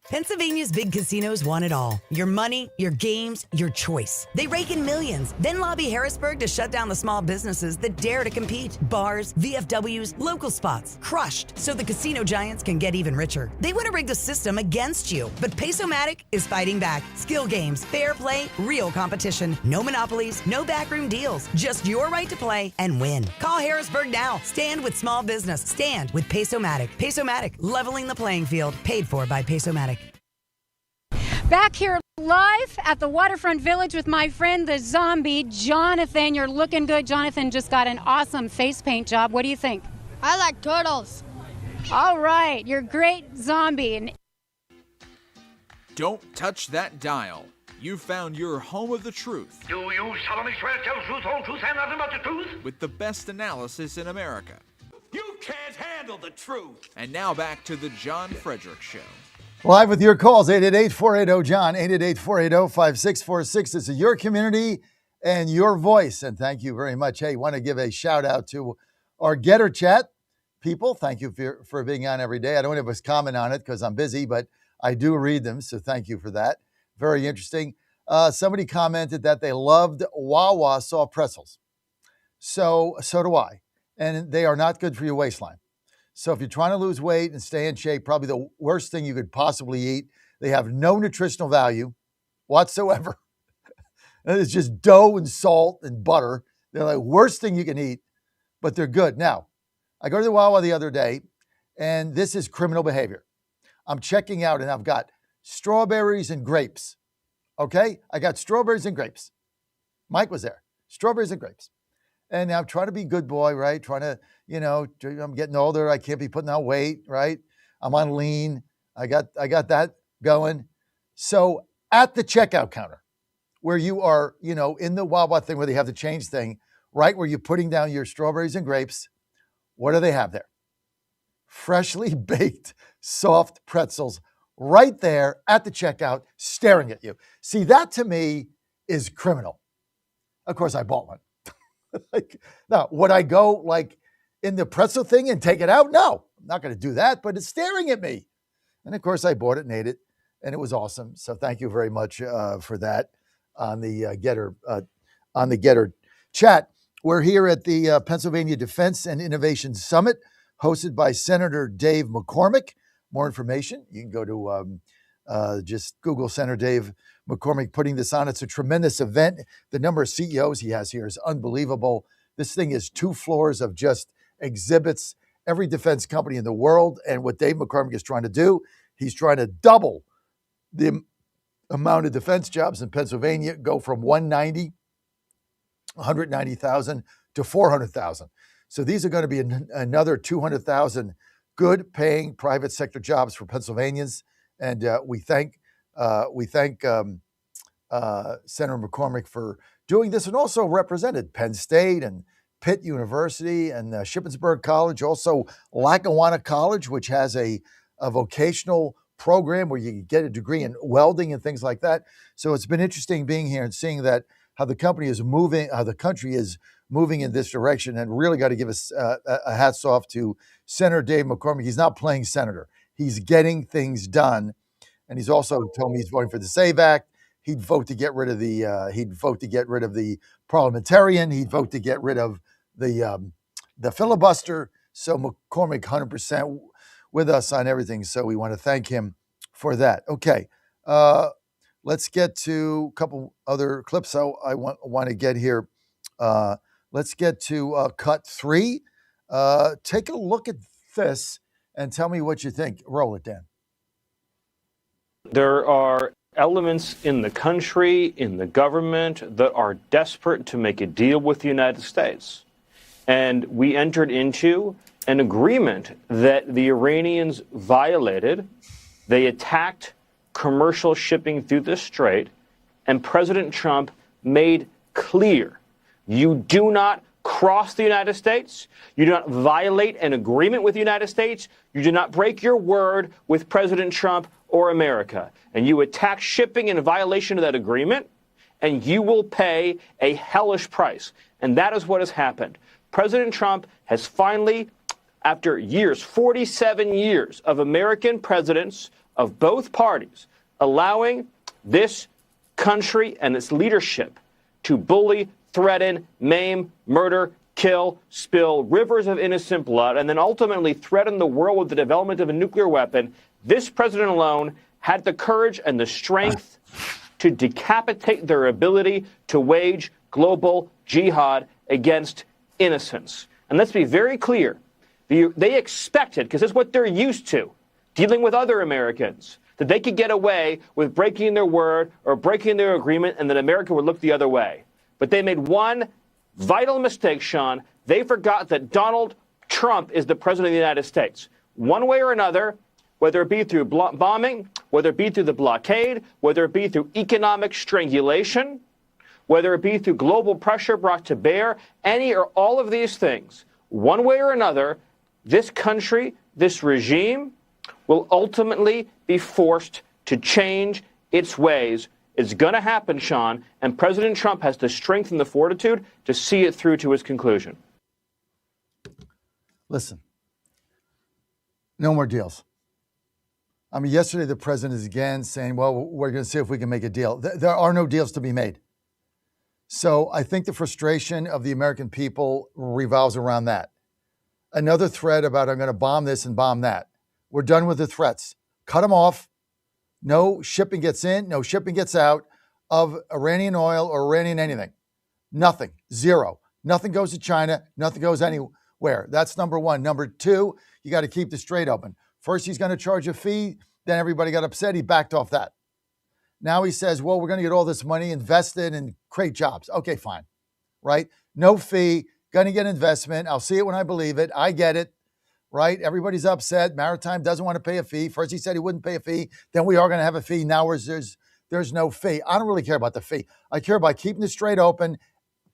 Pennsylvania's big casinos want it all. Your money, your games, your choice. They rake in millions, then lobby Harrisburg to shut down the small businesses that dare to compete. Bars, VFWs, local spots, crushed so the casino giants can get even richer. They want to rig the system against you, but Pesomatic is fighting back. Skill games, fair play, real competition. No monopolies, no backroom deals. Just your right to play and win. Call Harrisburg now. Stand with small business. Stand with Pesomatic. Pesomatic, leveling the playing field. Paid for by Pesomatic.
Back here live at the Waterfront Village with my friend, the zombie, Jonathan. You're looking good. Jonathan just got an awesome face paint job. What do you think?
I like turtles.
All right, you're great zombie. And
don't touch that dial. You found your home of the truth.
Do you solemnly swear to tell the truth, whole truth, and nothing but the truth?
With the best analysis in America.
You can't handle the truth.
And now back to the John Fredericks Show.
Live with your calls, 888-480-JOHN, 888-480-5646. This is your community and your voice. And thank you very much. Hey, want to give a shout out to our Getter Chat people. Thank you for being on every day. I don't have a comment on it because I'm busy, but I do read them. So thank you for that. Very interesting. Somebody commented that they loved Wawa soft pretzels. So do I. And they are not good for your waistline. So if you're trying to lose weight and stay in shape, probably the worst thing you could possibly eat. They have no nutritional value whatsoever. It's just dough and salt and butter. They're like worst thing you can eat, but they're good. Now, I go to the Wawa the other day, and this is criminal behavior. I'm checking out, and I've got strawberries and grapes. Okay? I got strawberries and grapes. Mike was there. Strawberries and grapes. And now I'm trying to be a good boy, right? Trying to, I'm getting older. I can't be putting on weight, right? I'm on lean. I got that going. So at the checkout counter, where you are, in the Wawa thing where they have the change thing, right where you're putting down your strawberries and grapes, what do they have there? Freshly baked soft pretzels right there at the checkout, staring at you. See, that to me is criminal. Of course, I bought one. Now, would I go in the pretzel thing and take it out? No, I'm not going to do that, but it's staring at me. And of course, I bought it and ate it, and it was awesome. So thank you very much for that on the Getter chat. We're here at the Pennsylvania Defense and Innovation Summit, hosted by Senator Dave McCormick. More information, you can go to just Google Senator Dave McCormick putting this on. It's a tremendous event. The number of CEOs he has here is unbelievable. This thing is 2 floors of just exhibits, every defense company in the world. And what Dave McCormick is trying to do, he's trying to double the amount of defense jobs in Pennsylvania, go from 190,000 to 400,000. So these are going to be another 200,000 good paying private sector jobs for Pennsylvanians. And we thank Senator McCormick for doing this, and also represented Penn State and Pitt University and Shippensburg College, also Lackawanna College, which has a vocational program where you can get a degree in welding and things like that. So it's been interesting being here and seeing that how the country is moving in this direction, and really got to give us a hats off to Senator Dave McCormick. He's not playing senator. He's getting things done. And he's also told me he's voting for the SAVE Act. He'd vote to get rid of the parliamentarian. He'd vote to get rid of the filibuster. So McCormick 100% with us on everything. So we want to thank him for that. Okay. Let's get to a couple other clips I want to get here. Let's get to cut 3. Take a look at this and tell me what you think. Roll it, Dan.
There are elements in the country, in the government, that are desperate to make a deal with the United States. And we entered into an agreement that the Iranians violated. They attacked commercial shipping through the strait, and President Trump made clear, you do not cross the United States, you do not violate an agreement with the United States, you do not break your word with President Trump or America, and you attack shipping in violation of that agreement, and you will pay a hellish price. And that is what has happened. President Trump has finally, after years, 47 years of American presidents of both parties, allowing this country and its leadership to bully, threaten, maim, murder, kill, spill rivers of innocent blood, and then ultimately threaten the world with the development of a nuclear weapon. This president alone had the courage and the strength to decapitate their ability to wage global jihad against innocents. And let's be very clear. They expected, because it's what they're used to, dealing with other Americans, that they could get away with breaking their word or breaking their agreement and that America would look the other way. But they made one vital mistake, Sean. They forgot that Donald Trump is the president of the United States. One way or another, whether it be through bombing, whether it be through the blockade, whether it be through economic strangulation, whether it be through global pressure brought to bear, any or all of these things, one way or another, this country, this regime, will ultimately be forced to change its ways. It's going to happen, Sean, and President Trump has the strength and the fortitude to see it through to its conclusion.
Listen, no more deals. I mean, yesterday the president is again saying, well, we're going to see if we can make a deal. There are no deals to be made. So I think the frustration of the American people revolves around that. Another threat about I'm going to bomb this and bomb that. We're done with the threats. Cut them off. No shipping gets in, no shipping gets out of Iranian oil or Iranian anything. Nothing. Zero. Nothing goes to China. Nothing goes anywhere. That's number one. Number two, you got to keep the strait open. First, he's going to charge a fee. Then everybody got upset. He backed off that. Now he says, well, we're going to get all this money invested and create jobs. Okay, fine. Right? No fee. Going to get investment. I'll see it when I believe it. I get it. Right? Everybody's upset. Maritime doesn't want to pay a fee. First he said he wouldn't pay a fee. Then we are going to have a fee. Now there's no fee. I don't really care about the fee. I care about keeping the strait open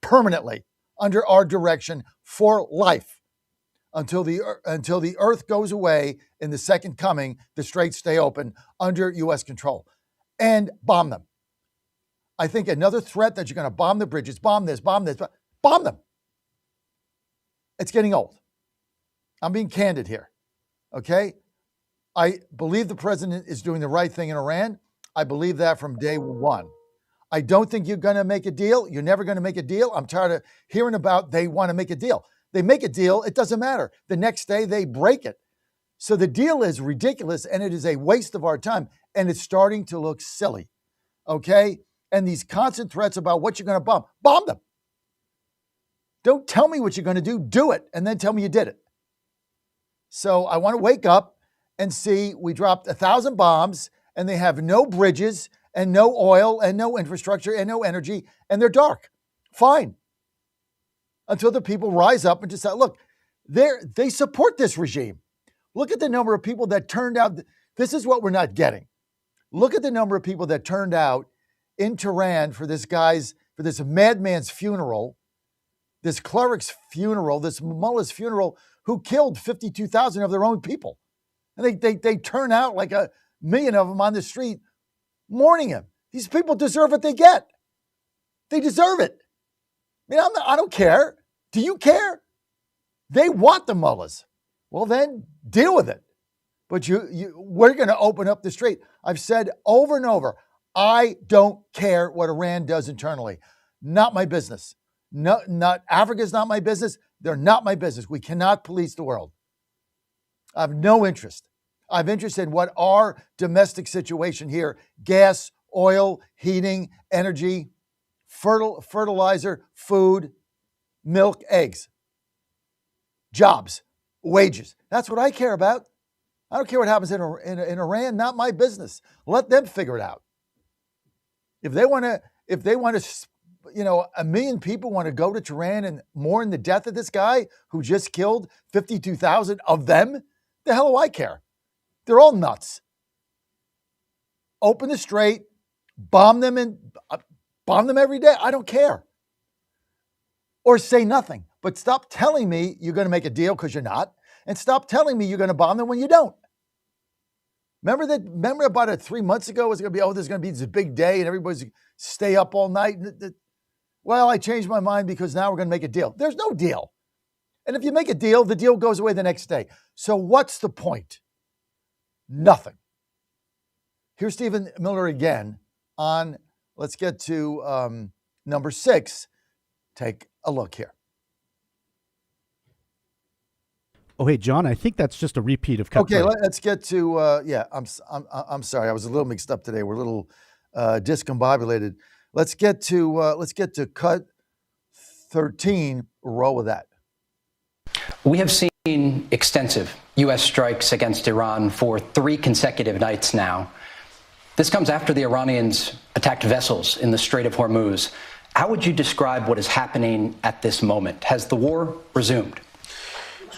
permanently under our direction for life. Until the earth goes away in the second coming, the straits stay open under U.S. control. And bomb them. I think another threat that you're going to bomb the bridges, bomb this, bomb them. It's getting old. I'm being candid here, okay? I believe the president is doing the right thing in Iran. I believe that from day one. I don't think you're going to make a deal. You're never going to make a deal. I'm tired of hearing about they want to make a deal. They make a deal, it doesn't matter. The next day they break it. So the deal is ridiculous and it is a waste of our time and it's starting to look silly, okay? And these constant threats about what you're going to bomb them. Don't tell me what you're going to do it, and then tell me you did it. So I want to wake up and see we dropped 1,000 bombs and they have no bridges and no oil and no infrastructure and no energy and they're dark. Fine. Until the people rise up and decide, look, they support this regime. Look at the number of people that turned out. This is what we're not getting. Look at the number of people that turned out in Tehran for this madman's funeral, this cleric's funeral, this mullah's funeral, who killed 52,000 of their own people. And they turn out like 1 million of them on the street mourning him. These people deserve what they get. They deserve it. I mean, I don't care. Do you care? They want the mullahs. Well, then deal with it. But we're going to open up the strait. I've said over and over, I don't care what Iran does internally. Not my business. Not Africa's not my business. They're not my business. We cannot police the world. I have no interest. I have interest in what our domestic situation here, gas, oil, heating, energy, fertilizer, food, milk, eggs, jobs, wages. That's what I care about. I don't care what happens in Iran, not my business. Let them figure it out. If they want to, you know, 1 million people want to go to Tehran and mourn the death of this guy who just killed 52,000 of them, the hell do I care? They're all nuts. Open the strait, bomb them every day. I don't care. Or say nothing. But stop telling me you're going to make a deal because you're not, and stop telling me you're going to bomb them when you don't. Remember about 3 months ago, it was going to be, there's going to be this big day and everybody's going to stay up all night. Well, I changed my mind because now we're going to make a deal. There's no deal. And if you make a deal, the deal goes away the next day. So what's the point? Nothing. Here's Stephen Miller again on, let's get to number 6. Take a look here.
Oh, hey, John, I think that's just a repeat of cut.
Okay, let's get to, I'm sorry. I was a little mixed up today. We're a little discombobulated. Let's get to cut 13. Roll with that.
We have seen extensive U.S. strikes against Iran for 3 consecutive nights now. This comes after the Iranians attacked vessels in the Strait of Hormuz. How would you describe what is happening at this moment? Has the war resumed?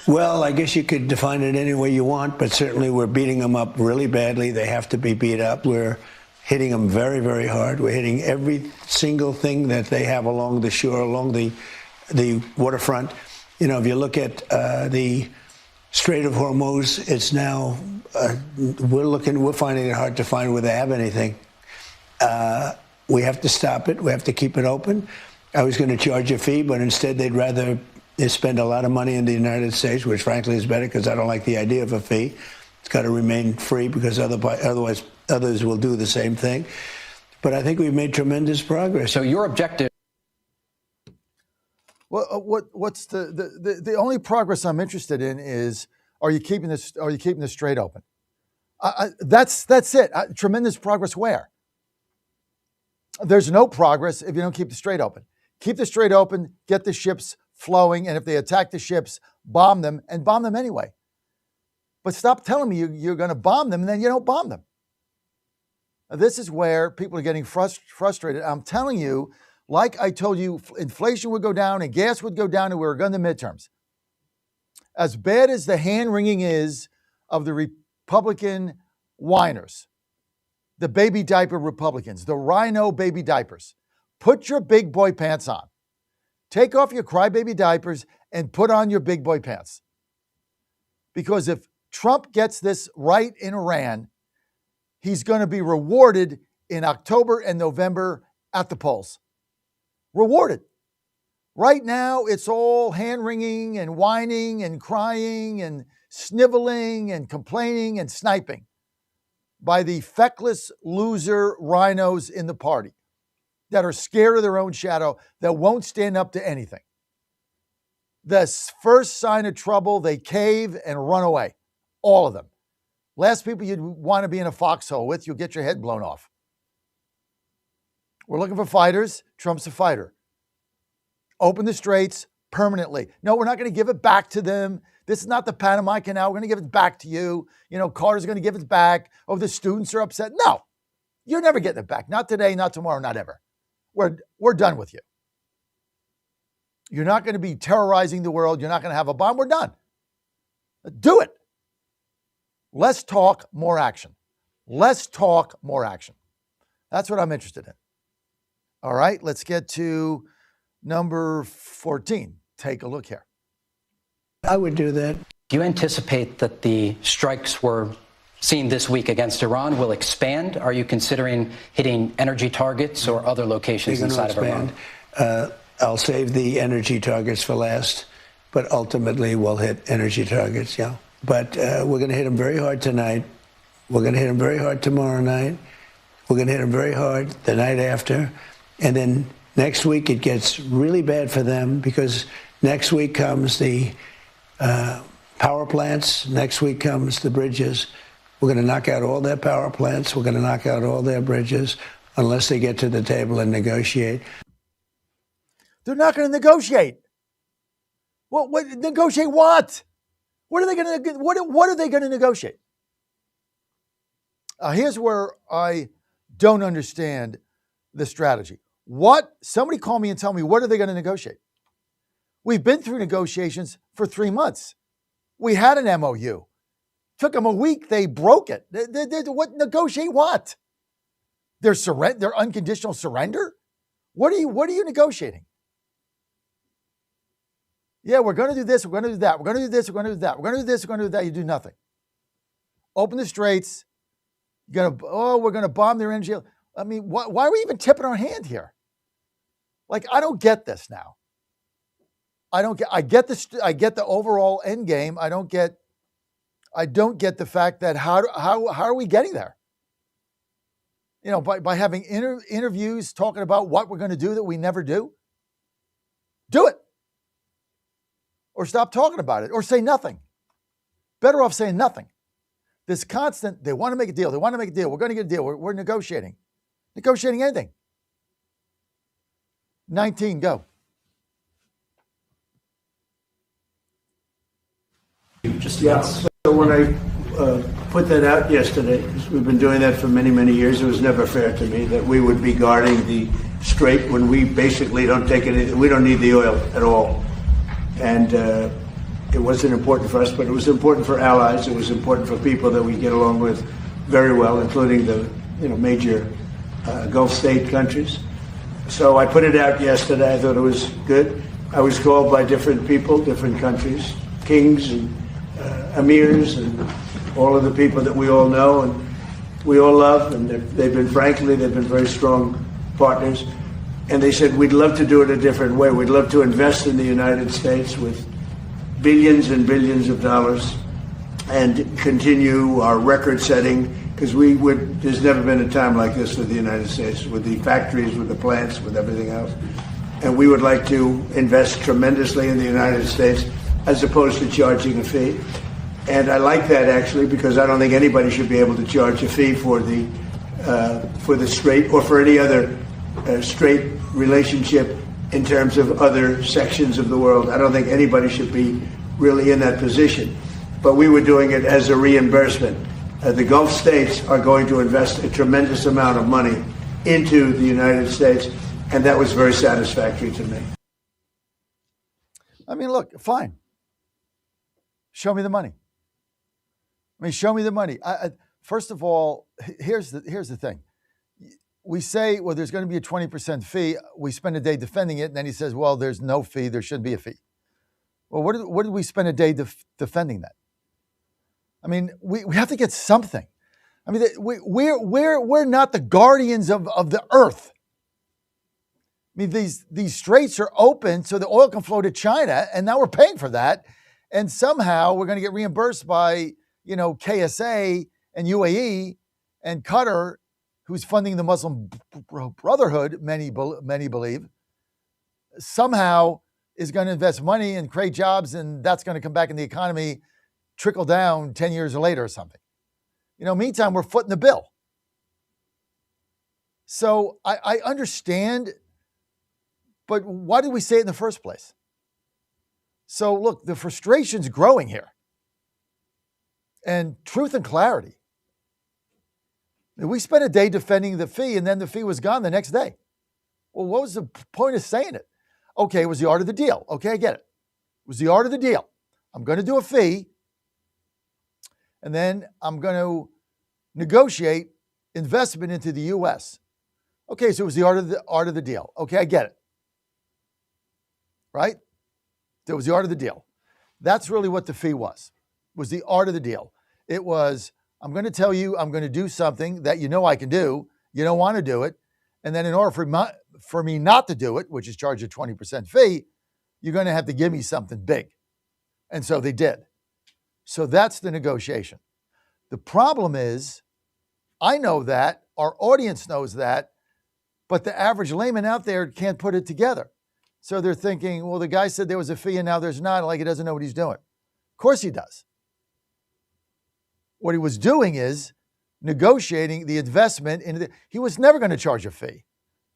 Well, I guess you could define it any way you want, but certainly we're beating them up really badly. They have to be beat up. We're hitting them very, very hard. We're hitting every single thing that they have along the shore, along the waterfront. You know, if you look at the Strait of Hormuz, it's now, we're finding it hard to find where they have anything. We have to stop it. We have to keep it open. I was going to charge a fee, but instead they'd rather spend a lot of money in the United States, which frankly is better because I don't like the idea of a fee. It's got to remain free because otherwise others will do the same thing. But I think we've made tremendous progress.
So your objective?
Well, what's the only progress I'm interested in is are you keeping the strait open? That's it. Tremendous progress where? There's no progress if you don't keep the strait open. Keep the strait open, get the ships flowing, and if they attack the ships, bomb them, and bomb them anyway. But stop telling me you're going to bomb them, and then you don't bomb them. This is where people are getting frustrated. I'm telling you, like I told you, inflation would go down and gas would go down and we were going to midterms. As bad as the hand-wringing is of the Republican whiners, the baby diaper Republicans, the rhino baby diapers, put your big boy pants on. Take off your crybaby diapers and put on your big boy pants. Because if Trump gets this right in Iran, he's going to be rewarded in October and November at the polls. Rewarded. Right now, it's all hand-wringing and whining and crying and sniveling and complaining and sniping by the feckless loser rhinos in the party that are scared of their own shadow, that won't stand up to anything. The first sign of trouble, they cave and run away. All of them. Last people you'd want to be in a foxhole with, you'll get your head blown off. We're looking for fighters. Trump's a fighter. Open the straits permanently. No, we're not going to give it back to them. This is not the Panama Canal. We're going to give it back to you. You know, Carter's going to give it back. Oh, the students are upset. No, you're never getting it back. Not today, not tomorrow, not ever. We're done with you. You're not going to be terrorizing the world. You're not going to have a bomb. We're done. Do it. Less talk, more action. Less talk, more action. That's what I'm interested in. All right, let's get to number 14. Take a look here.
I would do that.
Do you anticipate that the strikes we're seeing this week against Iran will expand? Are you considering hitting energy targets or other locations inside of Iran?
I'll save the energy targets for last, but ultimately we'll hit energy targets, yeah. But we're going to hit them very hard tonight. We're going to hit them very hard tomorrow night. We're going to hit them very hard the night after. And then next week it gets really bad for them because next week comes the Power plants, next week comes the bridges. We're going to knock out all their power plants. We're going to knock out all their bridges unless they get to the table and negotiate.
They're not going to negotiate. What negotiate what? What are they going to what are they going to negotiate? Here's where I don't understand the strategy. Somebody call me and tell me, what are they going to negotiate? We've been through negotiations for 3 months. We had an MOU. Took them a week. They broke it. What negotiate what? Their unconditional surrender? What are you negotiating? Yeah, we're going to do this. We're going to do that. We're going to do this. We're going to do that. We're going to do this. We're going to do that. You do nothing. Open the straits. We're going to bomb their energy. I mean, why are we even tipping our hand here? Like, I don't get this now. I get the overall end game. I don't get the fact that how are we getting there? You know, by having interviews talking about what we're going to do that we never do. Do it. Or stop talking about it, or say nothing. Better off saying nothing. This constant, they want to make a deal. They want to make a deal. We're going to get a deal. We're negotiating. Negotiating anything. 19, go.
So when I put that out yesterday, because we've been doing that for many, many years, it was never fair to me that we would be guarding the strait when we basically don't take anything. We don't need the oil at all. And it wasn't important for us, but it was important for allies. It was important for people that we get along with very well, including the major Gulf state countries. So I put it out yesterday. I thought it was good. I was called by different people, different countries, kings and emirs and all of the people that we all know and we all love. And they've been very strong partners. And they said, we'd love to do it a different way. We'd love to invest in the United States with billions and billions of dollars and continue our record setting, because there's never been a time like this with the United States, with the factories, with the plants, with everything else. And we would like to invest tremendously in the United States as opposed to charging a fee. And I like that, actually, because I don't think anybody should be able to charge a fee for the strait or for any other straight relationship in terms of other sections of the world. I don't think anybody should be really in that position. But we were doing it as a reimbursement. The Gulf states are going to invest a tremendous amount of money into the United States, and that was very satisfactory to me.
I mean, look, fine. Show me the money. Show me the money. First of all, here's the thing. We say, well, there's going to be a 20% fee. We spend a day defending it, and then he says, well, there's no fee. There should be a fee. Well, what did we spend a day defending that? I mean, we have to get something. I mean, we're not the guardians of the earth. I mean, these straits are open so the oil can flow to China, and now we're paying for that. And somehow we're going to get reimbursed by, KSA and UAE and Qatar, who's funding the Muslim Brotherhood, many believe, somehow is going to invest money and create jobs, and that's going to come back in the economy, trickle down 10 years later or something. Meantime, we're footing the bill. So I understand, but why did we say it in the first place? So look, the frustration's growing here. And truth and clarity. We spent a day defending the fee, and then the fee was gone the next day. Well, what was the point of saying it? Okay, it was the art of the deal. Okay, I get it. It was the art of the deal. I'm going to do a fee, and then I'm going to negotiate investment into the U.S. Okay, so it was the art of the deal. Okay, I get it. Right? That was the art of the deal. That's really what the fee was the art of the deal. It was, I'm going to tell you I'm going to do something that I can do. You don't want to do it. And then in order for me not to do it, which is charge a 20% fee, you're going to have to give me something big. And so they did. So that's the negotiation. The problem is, I know that, our audience knows that, but the average layman out there can't put it together. So they're thinking, well, the guy said there was a fee and now there's not, like he doesn't know what he's doing. course he does. What he was doing is negotiating the investment he was never going to charge a fee,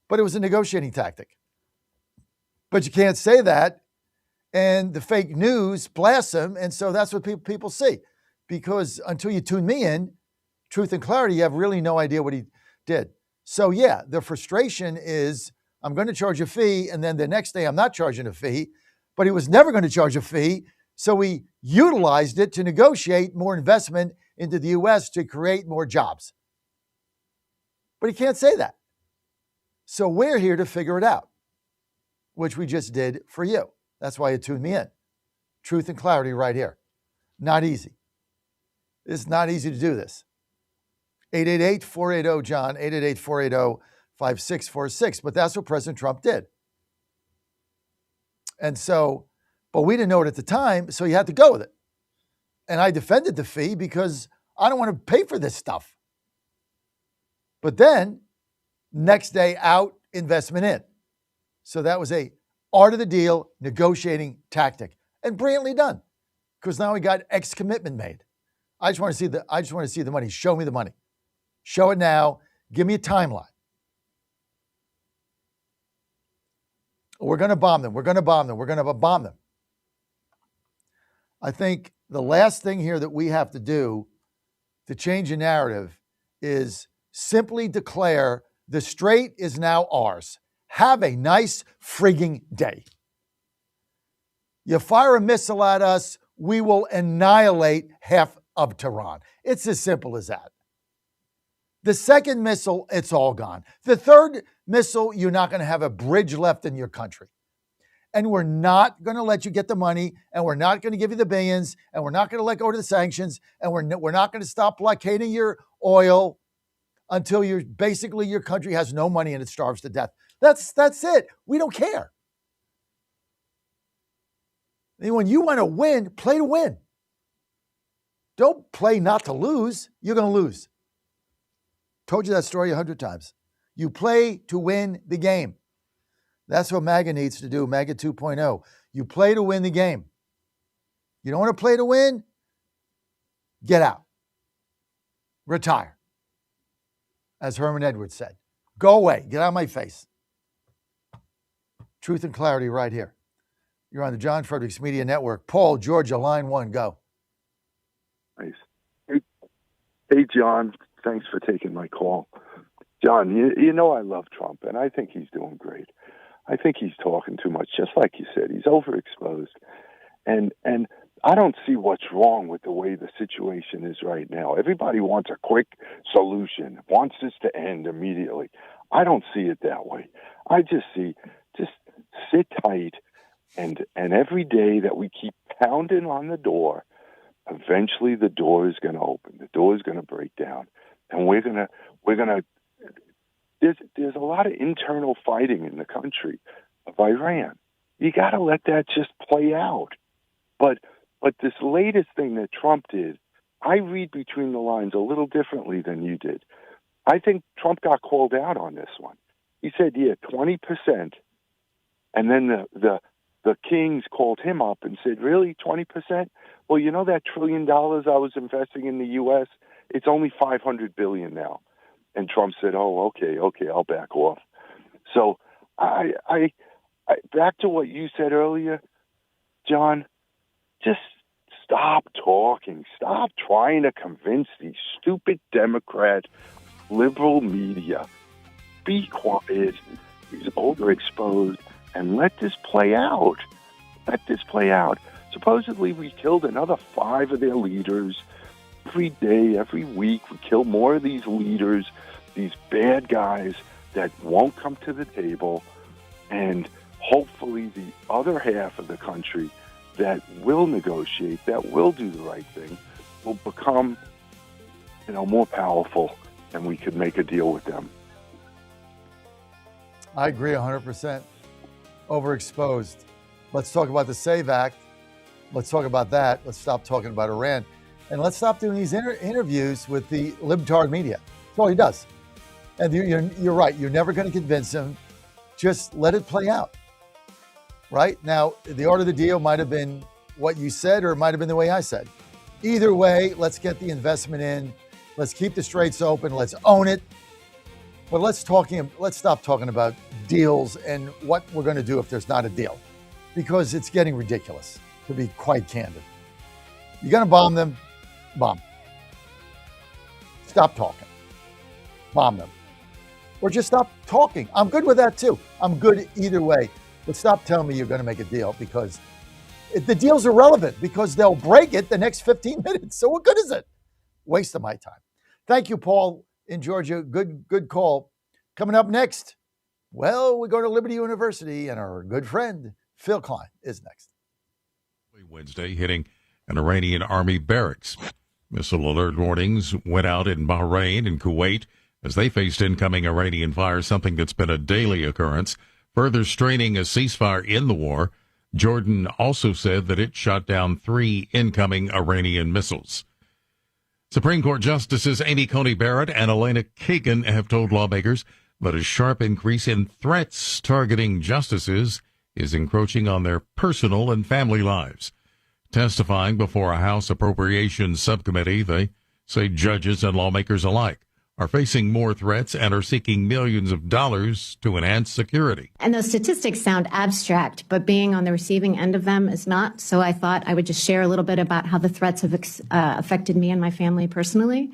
but it was a negotiating tactic. But you can't say that, and the fake news blasts him, and so that's what people see. Because until you tune me in, truth and clarity, you have really no idea what he did. So yeah, the frustration is I'm going to charge a fee, and then the next day I'm not charging a fee, but he was never going to charge a fee, so he utilized it to negotiate more investment into the U.S. to create more jobs. But he can't say that. So we're here to figure it out, which we just did for you. That's why you tuned me in. Truth and clarity right here. Not easy. It's not easy to do this. 888-480-JOHN, 888-480-5646. But that's what President Trump did. And so, but we didn't know it at the time, so you had to go with it. And I defended the fee because I don't want to pay for this stuff. But then, next day out, investment in. So that was a art of the deal negotiating tactic, and brilliantly done, because now we got X commitment made. I just want to see the money. Show me the money. Show it now. Give me a timeline. We're going to bomb them. We're going to bomb them. We're going to bomb them. I think the last thing here that we have to do to change the narrative is simply declare the strait is now ours. Have a nice frigging day. You fire a missile at us, we will annihilate half of Tehran. It's as simple as that. The second missile, it's all gone. The third missile, you're not going to have a bridge left in your country. And we're not going to let you get the money, and we're not going to give you the billions, and we're not going to let go of the sanctions, and we're not going to stop blockading your oil until your country has no money and it starves to death. That's it. We don't care. And when you want to win, play to win. Don't play not to lose. You're going to lose. Told you that story 100 times. You play to win the game. That's what MAGA needs to do, MAGA 2.0. You play to win the game. You don't want to play to win? Get out. Retire. As Herman Edwards said. Go away. Get out of my face. Truth and clarity right here. You're on the John Fredericks Media Network. Paul, Georgia, line 1, go.
Nice. Hey, John, thanks for taking my call. John, you know I love Trump, and I think he's doing great. I think he's talking too much, just like you said. He's overexposed. And I don't see what's wrong with the way the situation is right now. Everybody wants a quick solution, wants this to end immediately. I don't see it that way. I just see, just sit tight, and every day that we keep pounding on the door, eventually the door is going to open. The door is going to break down, and we're going to. There's a lot of internal fighting in the country of Iran. You got to let that just play out. But this latest thing that Trump did, I read between the lines a little differently than you did. I think Trump got called out on this one. He said, 20%. And then the Kings called him up and said, really, 20%? Well, you know that $1 trillion I was investing in the U.S., it's only $500 billion now. And Trump said, oh, okay, I'll back off. So I back to what you said earlier, John, just stop talking. Stop trying to convince these stupid Democrat liberal media. Be quiet. He's overexposed, and let this play out. Let this play out. Supposedly we killed another 5 of their leaders. Every day, every week, we kill more of these leaders, these bad guys that won't come to the table, and hopefully the other half of the country that will negotiate, that will do the right thing, will become, more powerful, and we could make a deal with them.
I agree 100%. Overexposed. Let's talk about the SAVE Act. Let's talk about that. Let's stop talking about Iran. And let's stop doing these interviews with the libtard media. That's all he does. And you're right. You're never going to convince him. Just let it play out. Right? Now, the art of the deal might have been what you said, or it might have been the way I said. Either way, let's get the investment in. Let's keep the straits open. Let's own it. But let's stop talking about deals and what we're going to do if there's not a deal, because it's getting ridiculous, to be quite candid. You're going to bomb them? Bomb. Stop talking. Bomb them. Or just stop talking. I'm good with that too. I'm good either way. But stop telling me you're going to make a deal, because the deal's irrelevant, because they'll break it the next 15 minutes. So what good is it? Waste of my time. Thank you, Paul in Georgia. Good call. Coming up next, well, we go to Liberty University, and our good friend Phil Klein is next.
Wednesday, hitting an Iranian army barracks. Missile alert warnings went out in Bahrain and Kuwait as they faced incoming Iranian fire, something that's been a daily occurrence, further straining a ceasefire in the war. Jordan also said that it shot down 3 incoming Iranian missiles. Supreme Court Justices Amy Coney Barrett and Elena Kagan have told lawmakers that a sharp increase in threats targeting justices is encroaching on their personal and family lives. Testifying before a House Appropriations Subcommittee, they say judges and lawmakers alike are facing more threats and are seeking millions of dollars to enhance security.
And those statistics sound abstract, but being on the receiving end of them is not. So I thought I would just share a little bit about how the threats have affected me and my family personally.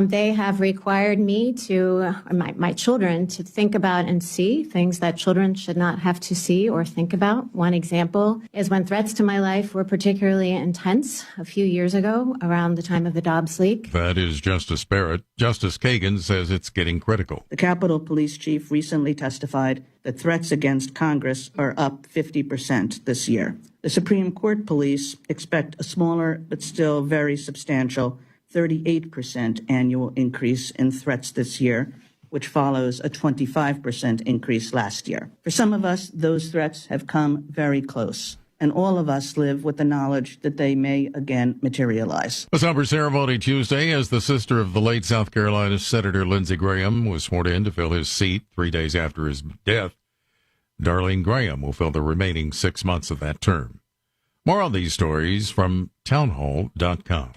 They have required me to, my children, to think about and see things that children should not have to see or think about. One example is when threats to my life were particularly intense a few years ago around the time of the Dobbs leak.
That is Justice Barrett. Justice Kagan says it's getting critical.
The Capitol Police Chief recently testified that threats against Congress are up 50% this year. The Supreme Court police expect a smaller but still very substantial 38% annual increase in threats this year, which follows a 25% increase last year. For some of us, those threats have come very close, and all of us live with the knowledge that they may again materialize.
A somber ceremony Tuesday as the sister of the late South Carolina Senator Lindsey Graham was sworn in to fill his seat 3 days after his death. Darlene Graham will fill the remaining 6 months of that term. More on these stories from townhall.com.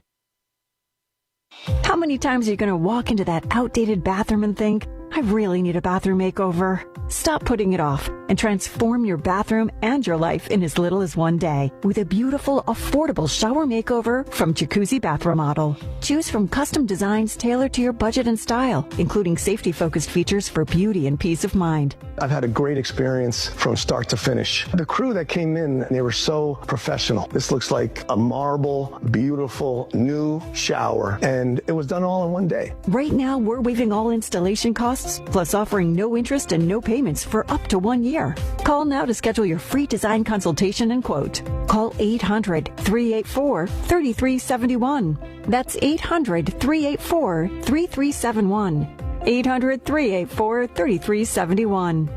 How many times are you going to walk into that outdated bathroom and think, I really need a bathroom makeover? Stop putting it off and transform your bathroom and your life in as little as 1 day with a beautiful, affordable shower makeover from Jacuzzi Bath Remodel. Choose from custom designs tailored to your budget and style, including safety-focused features for beauty and peace of mind.
I've had a great experience from start to finish. The crew that came in, they were so professional. This looks like a marble, beautiful, new shower, and it was done all in 1 day.
Right now, we're waiving all installation costs, plus offering no interest and no payments for up to 1 year. Call now to schedule your free design consultation and quote. Call 800-384-3371. That's 800-384-3371. 800-384-3371.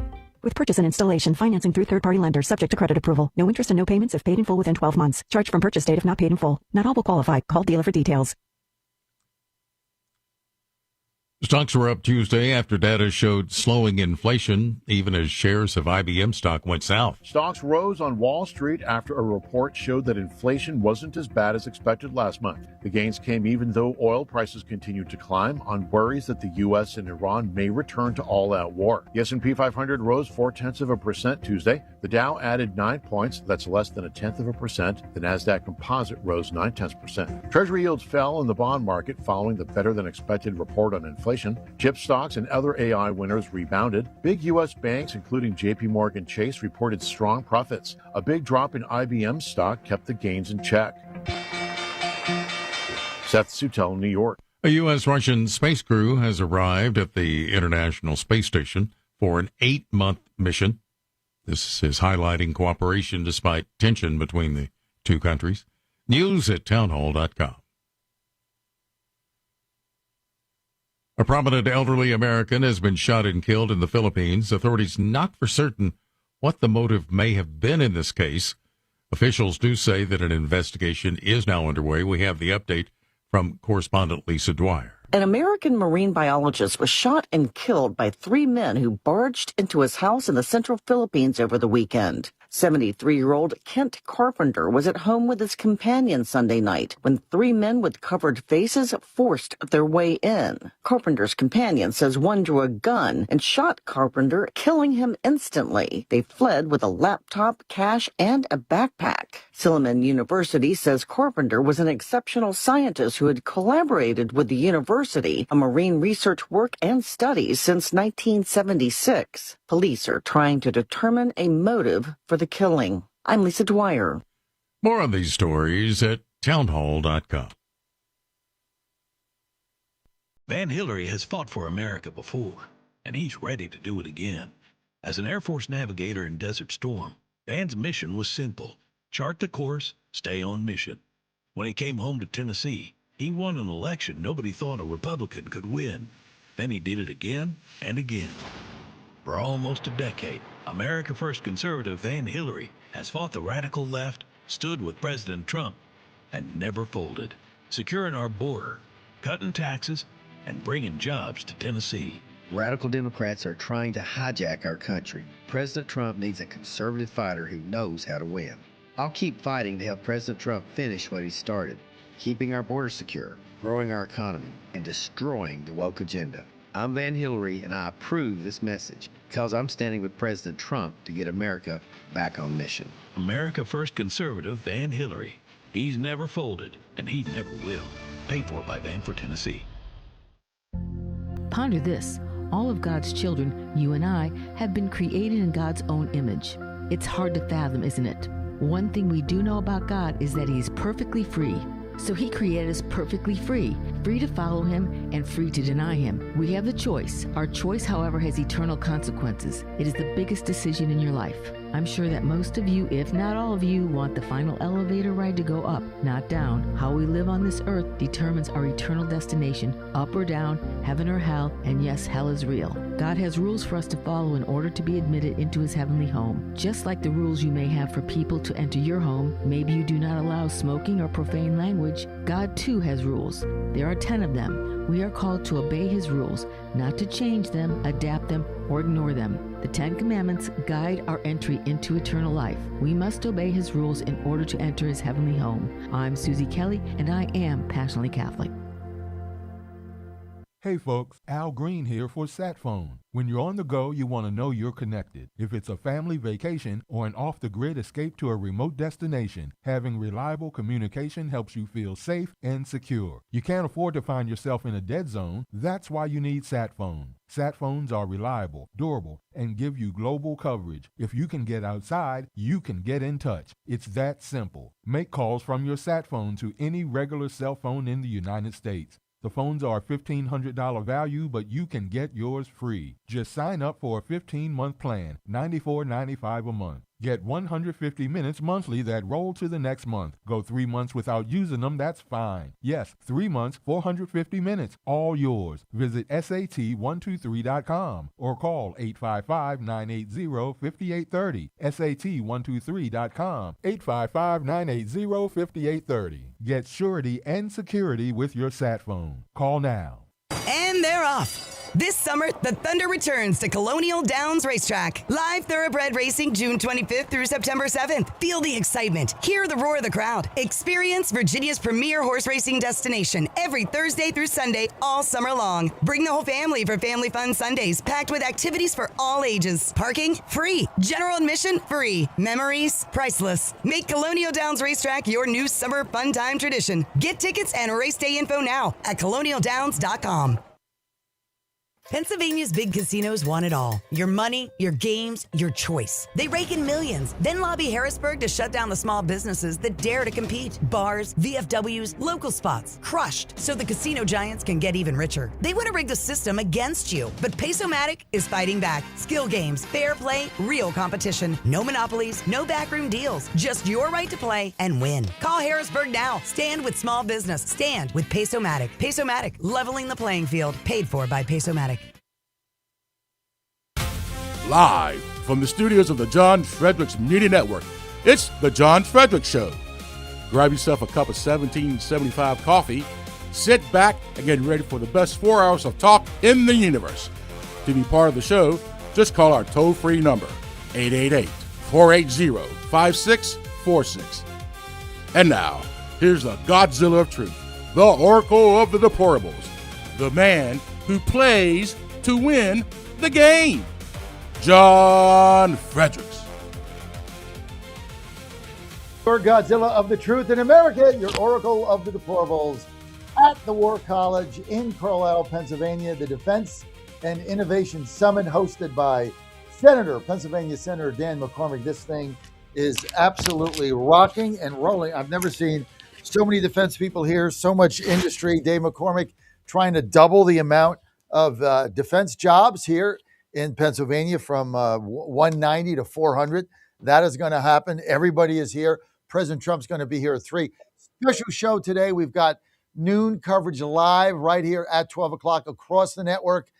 With purchase and installation, financing through third-party lenders, subject to credit approval. No interest and no payments if paid in full within 12 months. Charge from purchase date if not paid in full. Not all will qualify. Call dealer for details.
Stocks were up Tuesday after data showed slowing inflation, even as shares of IBM stock went south.
Stocks rose on Wall Street after a report showed that inflation wasn't as bad as expected last month. The gains came even though oil prices continued to climb on worries that the U.S. and Iran may return to all-out war. The S&P 500 rose 0.4% Tuesday. The Dow added 9 points, that's less than 0.1%. The Nasdaq Composite rose 0.9%. Treasury yields fell in the bond market following the better-than-expected report on inflation. Chip stocks and other AI winners rebounded. Big U.S. banks, including J.P. Morgan Chase, reported strong profits. A big drop in IBM stock kept the gains in check. Seth Sutel, New York.
A U.S.-Russian space crew has arrived at the International Space Station for an 8-month mission. This is highlighting cooperation despite tension between the two countries. News at townhall.com. A prominent elderly American has been shot and killed in the Philippines. Authorities not for certain what the motive may have been in this case. Officials do say that an investigation is now underway. We have the update from correspondent Lisa Dwyer.
An American marine biologist was shot and killed by 3 men who barged into his house in the central Philippines over the weekend. 73-year-old Kent Carpenter was at home with his companion Sunday night when 3 men with covered faces forced their way in. Carpenter's companion says one drew a gun and shot Carpenter, killing him instantly. They fled with a laptop, cash, and a backpack. Silliman University says Carpenter was an exceptional scientist who had collaborated with the university on marine research work and studies since 1976. Police are trying to determine a motive for the killing. I'm Lisa Dwyer.
More on these stories at townhall.com.
Van Hillary has fought for America before, and he's ready to do it again. As an Air Force navigator in Desert Storm, Van's mission was simple: chart the course, stay on mission. When he came home to Tennessee, he won an election nobody thought a Republican could win. Then he did it again and again. For almost a decade, America First conservative Van Hillary has fought the radical left, stood with President Trump, and never folded, securing our border, cutting taxes, and bringing jobs to Tennessee.
Radical Democrats are trying to hijack our country. President Trump needs a conservative fighter who knows how to win. I'll keep fighting to help President Trump finish what he started, keeping our border secure, growing our economy, and destroying the woke agenda. I'm Van Hillary, and I approve this message because I'm standing with President Trump to get America back on mission.
America First conservative Van Hillary. He's never folded, and he never will. Paid for by Van for Tennessee.
Ponder this. All of God's children, you and I, have been created in God's own image. It's hard to fathom, isn't it? One thing we do know about God is that He's perfectly free. So He created us perfectly free to follow Him and free to deny Him. We have the choice. Our choice, however, has eternal consequences. It is the biggest decision in your life. I'm sure that most of you, if not all of you, want the final elevator ride to go up, not down. How we live on this earth determines our eternal destination, up or down, heaven or hell, and yes, hell is real. God has rules for us to follow in order to be admitted into His heavenly home. Just like the rules you may have for people to enter your home, maybe you do not allow smoking or profane language, God too has rules. There are 10 of them. We are called to obey His rules, not to change them, adapt them, or ignore them. The 10 Commandments guide our entry into eternal life. We must obey His rules in order to enter His heavenly home. I'm Susie Kelly, and I am passionately Catholic.
Hey folks, Al Green here for SatPhone. When you're on the go, you want to know you're connected. If it's a family vacation or an off-the-grid escape to a remote destination, having reliable communication helps you feel safe and secure. You can't afford to find yourself in a dead zone. That's why you need SatPhone. SatPhones are reliable, durable, and give you global coverage. If you can get outside, you can get in touch. It's that simple. Make calls from your SatPhone to any regular cell phone in the United States. The phones are $1,500 value, but you can get yours free. Just sign up for a 15-month plan, $94.95 a month. Get 150 minutes monthly that roll to the next month. Go 3 months without using them, that's fine. Yes, 3 months, 450 minutes, all yours. Visit SAT123.com or call 855-980-5830. SAT123.com, 855-980-5830. Get surety and security with your SatPhone. Call now.
And they're off. This summer, the Thunder returns to Colonial Downs Racetrack. Live thoroughbred racing June 25th through September 7th. Feel the excitement. Hear the roar of the crowd. Experience Virginia's premier horse racing destination every Thursday through Sunday all summer long. Bring the whole family for Family Fun Sundays, packed with activities for all ages. Parking? Free. General admission? Free. Memories? Priceless. Make Colonial Downs Racetrack your new summer fun time tradition. Get tickets and race day info now at colonialdowns.com. Pennsylvania's big casinos want it all. Your money, your games, your choice. They rake in millions, then lobby Harrisburg to shut down the small businesses that dare to compete. Bars, VFWs, local spots, crushed so the casino giants can get even richer. They want to rig the system against you, but Pesomatic is fighting back. Skill games, fair play, real competition. No monopolies, no backroom deals. Just your right to play and win. Call Harrisburg now. Stand with small business. Stand with Pesomatic. Pesomatic, leveling the playing field. Paid for by Pesomatic.
Live from the studios of the John Fredericks Media Network, it's The John Fredericks Show. Grab yourself a cup of 1775 coffee, sit back, and get ready for the best 4 hours of talk in the universe. To be part of the show, just call our toll-free number, 480-5646. And now, here's the Godzilla of truth, the Oracle of the Deplorables, the man who plays to win the game, John Fredericks.
Your Godzilla of the Truth in America, your Oracle of the Deplorables at the War College in Carlisle, Pennsylvania, the Defense and Innovation Summit hosted by Pennsylvania Senator Dan McCormick. This thing is absolutely rocking and rolling. I've never seen so many defense people here, so much industry. Dave McCormick trying to double the amount of defense jobs here in Pennsylvania from 190 to 400. That is going to happen. Everybody is here. President Trump's going to be here at 3. Special show today. We've got noon coverage live right here at 12 o'clock across the network.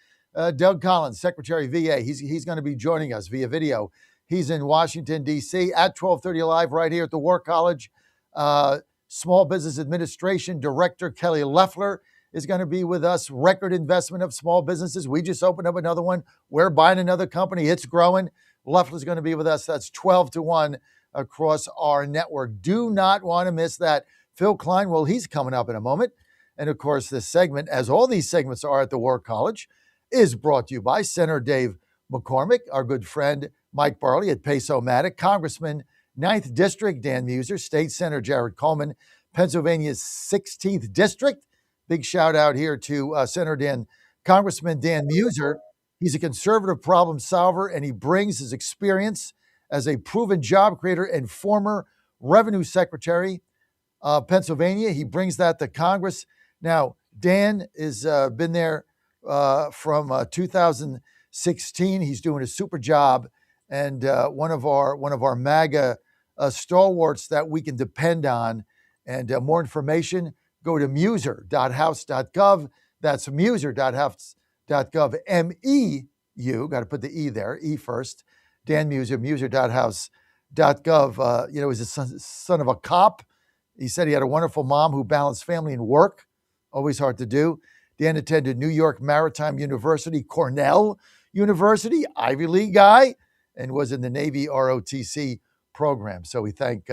Doug Collins, Secretary of VA, he's going to be joining us via video. He's in Washington, D.C. at 12:30 live right here at the War College. Small Business Administration Director Kelly Loeffler is going to be with us. Record investment of small businesses. We just opened up another one. We're buying another company. It's growing. Loeffler's going to be with us. That's 12-1 across our network. Do not want to miss that. Phil Klein, well, he's coming up in a moment. And, of course, this segment, as all these segments are at the War College, is brought to you by Senator Dave McCormick, our good friend Mike Barley at Pace-O-Matic, Congressman 9th District Dan Muser, State Senator Jared Coleman, Pennsylvania's 16th District. Big shout out here to Congressman Dan Muser. He's a conservative problem solver, and he brings his experience as a proven job creator and former revenue secretary of Pennsylvania. He brings that to Congress. Now, Dan has been there from 2016. He's doing a super job, and one of our MAGA stalwarts that we can depend on. And more information, go to muser.house.gov. That's muser.house.gov. M-E-U, got to put the E there, E first. Dan Muser, muser.house.gov. He's a son of a cop. He said he had a wonderful mom who balanced family and work. Always hard to do. Dan attended New York Maritime University, Cornell University, Ivy League guy, and was in the Navy ROTC program. So we thank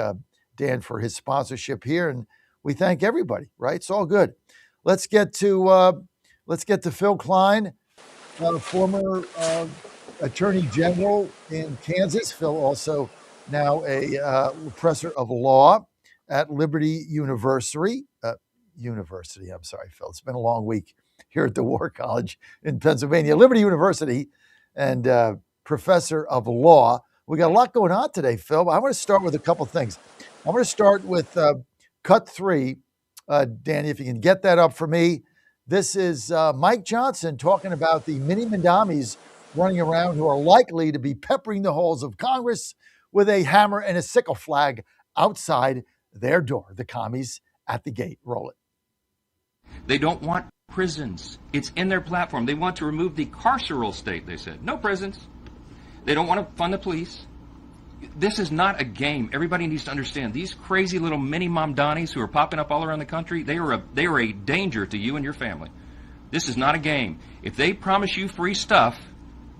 Dan for his sponsorship here, and we thank everybody, right? It's all good. Let's get to Phil Klein, former Attorney General in Kansas. Phil also now a professor of law at Liberty University. I'm sorry, Phil. It's been a long week here at the War College in Pennsylvania. Liberty University and professor of law. We got a lot going on today, Phil, but I want to start with a couple things. I'm going to start with cut 3. Danny, if you can get that up for me. This is Mike Johnson talking about the mini Mandamis running around who are likely to be peppering the halls of Congress with a hammer and a sickle flag outside their door. The commies at the gate. Roll it.
They don't want prisons. It's in their platform. They want to remove the carceral state, they said. No prisons. They don't want to fund the police. This is not a game. Everybody needs to understand. These crazy little mini Mamdanis who are popping up all around the country, they are a danger to you and your family. This is not a game. If they promise you free stuff,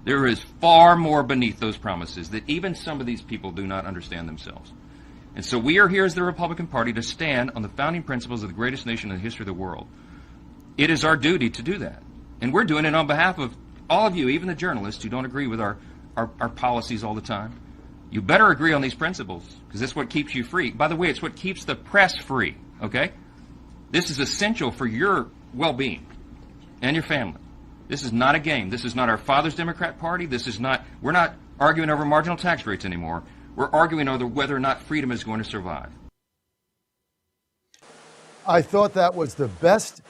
there is far more beneath those promises that even some of these people do not understand themselves. And so we are here as the Republican Party to stand on the founding principles of the greatest nation in the history of the world. It is our duty to do that. And we're doing it on behalf of all of you, even the journalists who don't agree with our policies all the time. You better agree on these principles, because this is what keeps you free. By the way, it's what keeps the press free, okay? This is essential for your well-being and your family. This is not a game. This is not our father's Democrat Party. We're not arguing over marginal tax rates anymore. We're arguing over whether or not freedom is going to survive.
I thought that was the best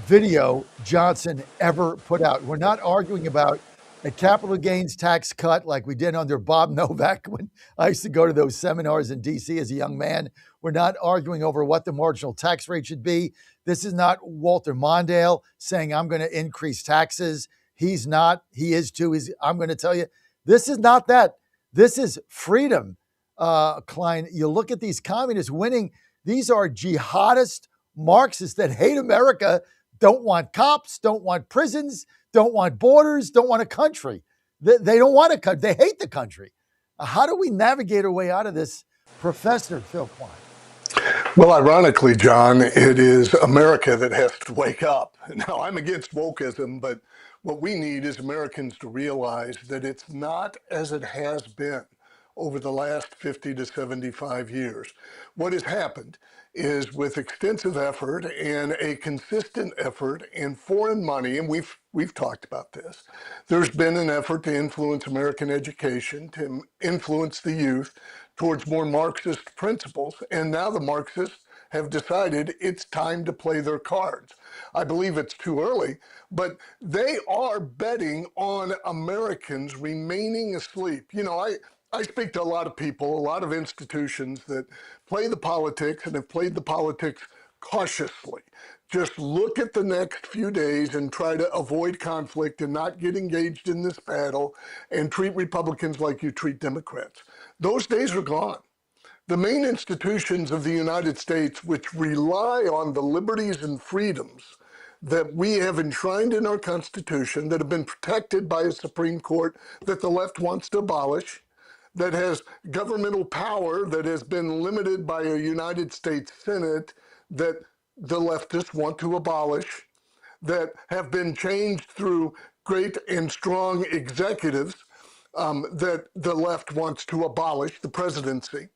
video Johnson ever put out. We're not arguing about a capital gains tax cut like we did under Bob Novak when I used to go to those seminars in D.C. as a young man. We're not arguing over what the marginal tax rate should be. This is not Walter Mondale saying, I'm going to increase taxes. He's not. He is too. I'm going to tell you, this is not that. This is freedom, Klein. You look at these communists winning. These are jihadist Marxists that hate America, don't want cops, don't want prisons, don't want borders, don't want a country. They don't want a country. They hate the country. How do we navigate our way out of this, Professor Phil Klein?
Well, ironically, John, it is America that has to wake up. Now, I'm against wokeism, but what we need is Americans to realize that it's not as it has been over the last 50 to 75 years. What has happened is with extensive effort and a consistent effort in foreign money, and we've talked about this, there's been an effort to influence American education, to influence the youth towards more Marxist principles, and now the Marxists have decided it's time to play their cards. I believe it's too early, but they are betting on Americans remaining asleep. You know, I speak to a lot of people, a lot of institutions that play the politics and have played the politics cautiously. Just look at the next few days and try to avoid conflict and not get engaged in this battle and treat Republicans like you treat Democrats. Those days are gone. The main institutions of the United States, which rely on the liberties and freedoms that we have enshrined in our Constitution, that have been protected by a Supreme Court that the left wants to abolish, that has governmental power that has been limited by a United States Senate that the leftists want to abolish, that have been changed through great and strong executives that the left wants to abolish, the presidency,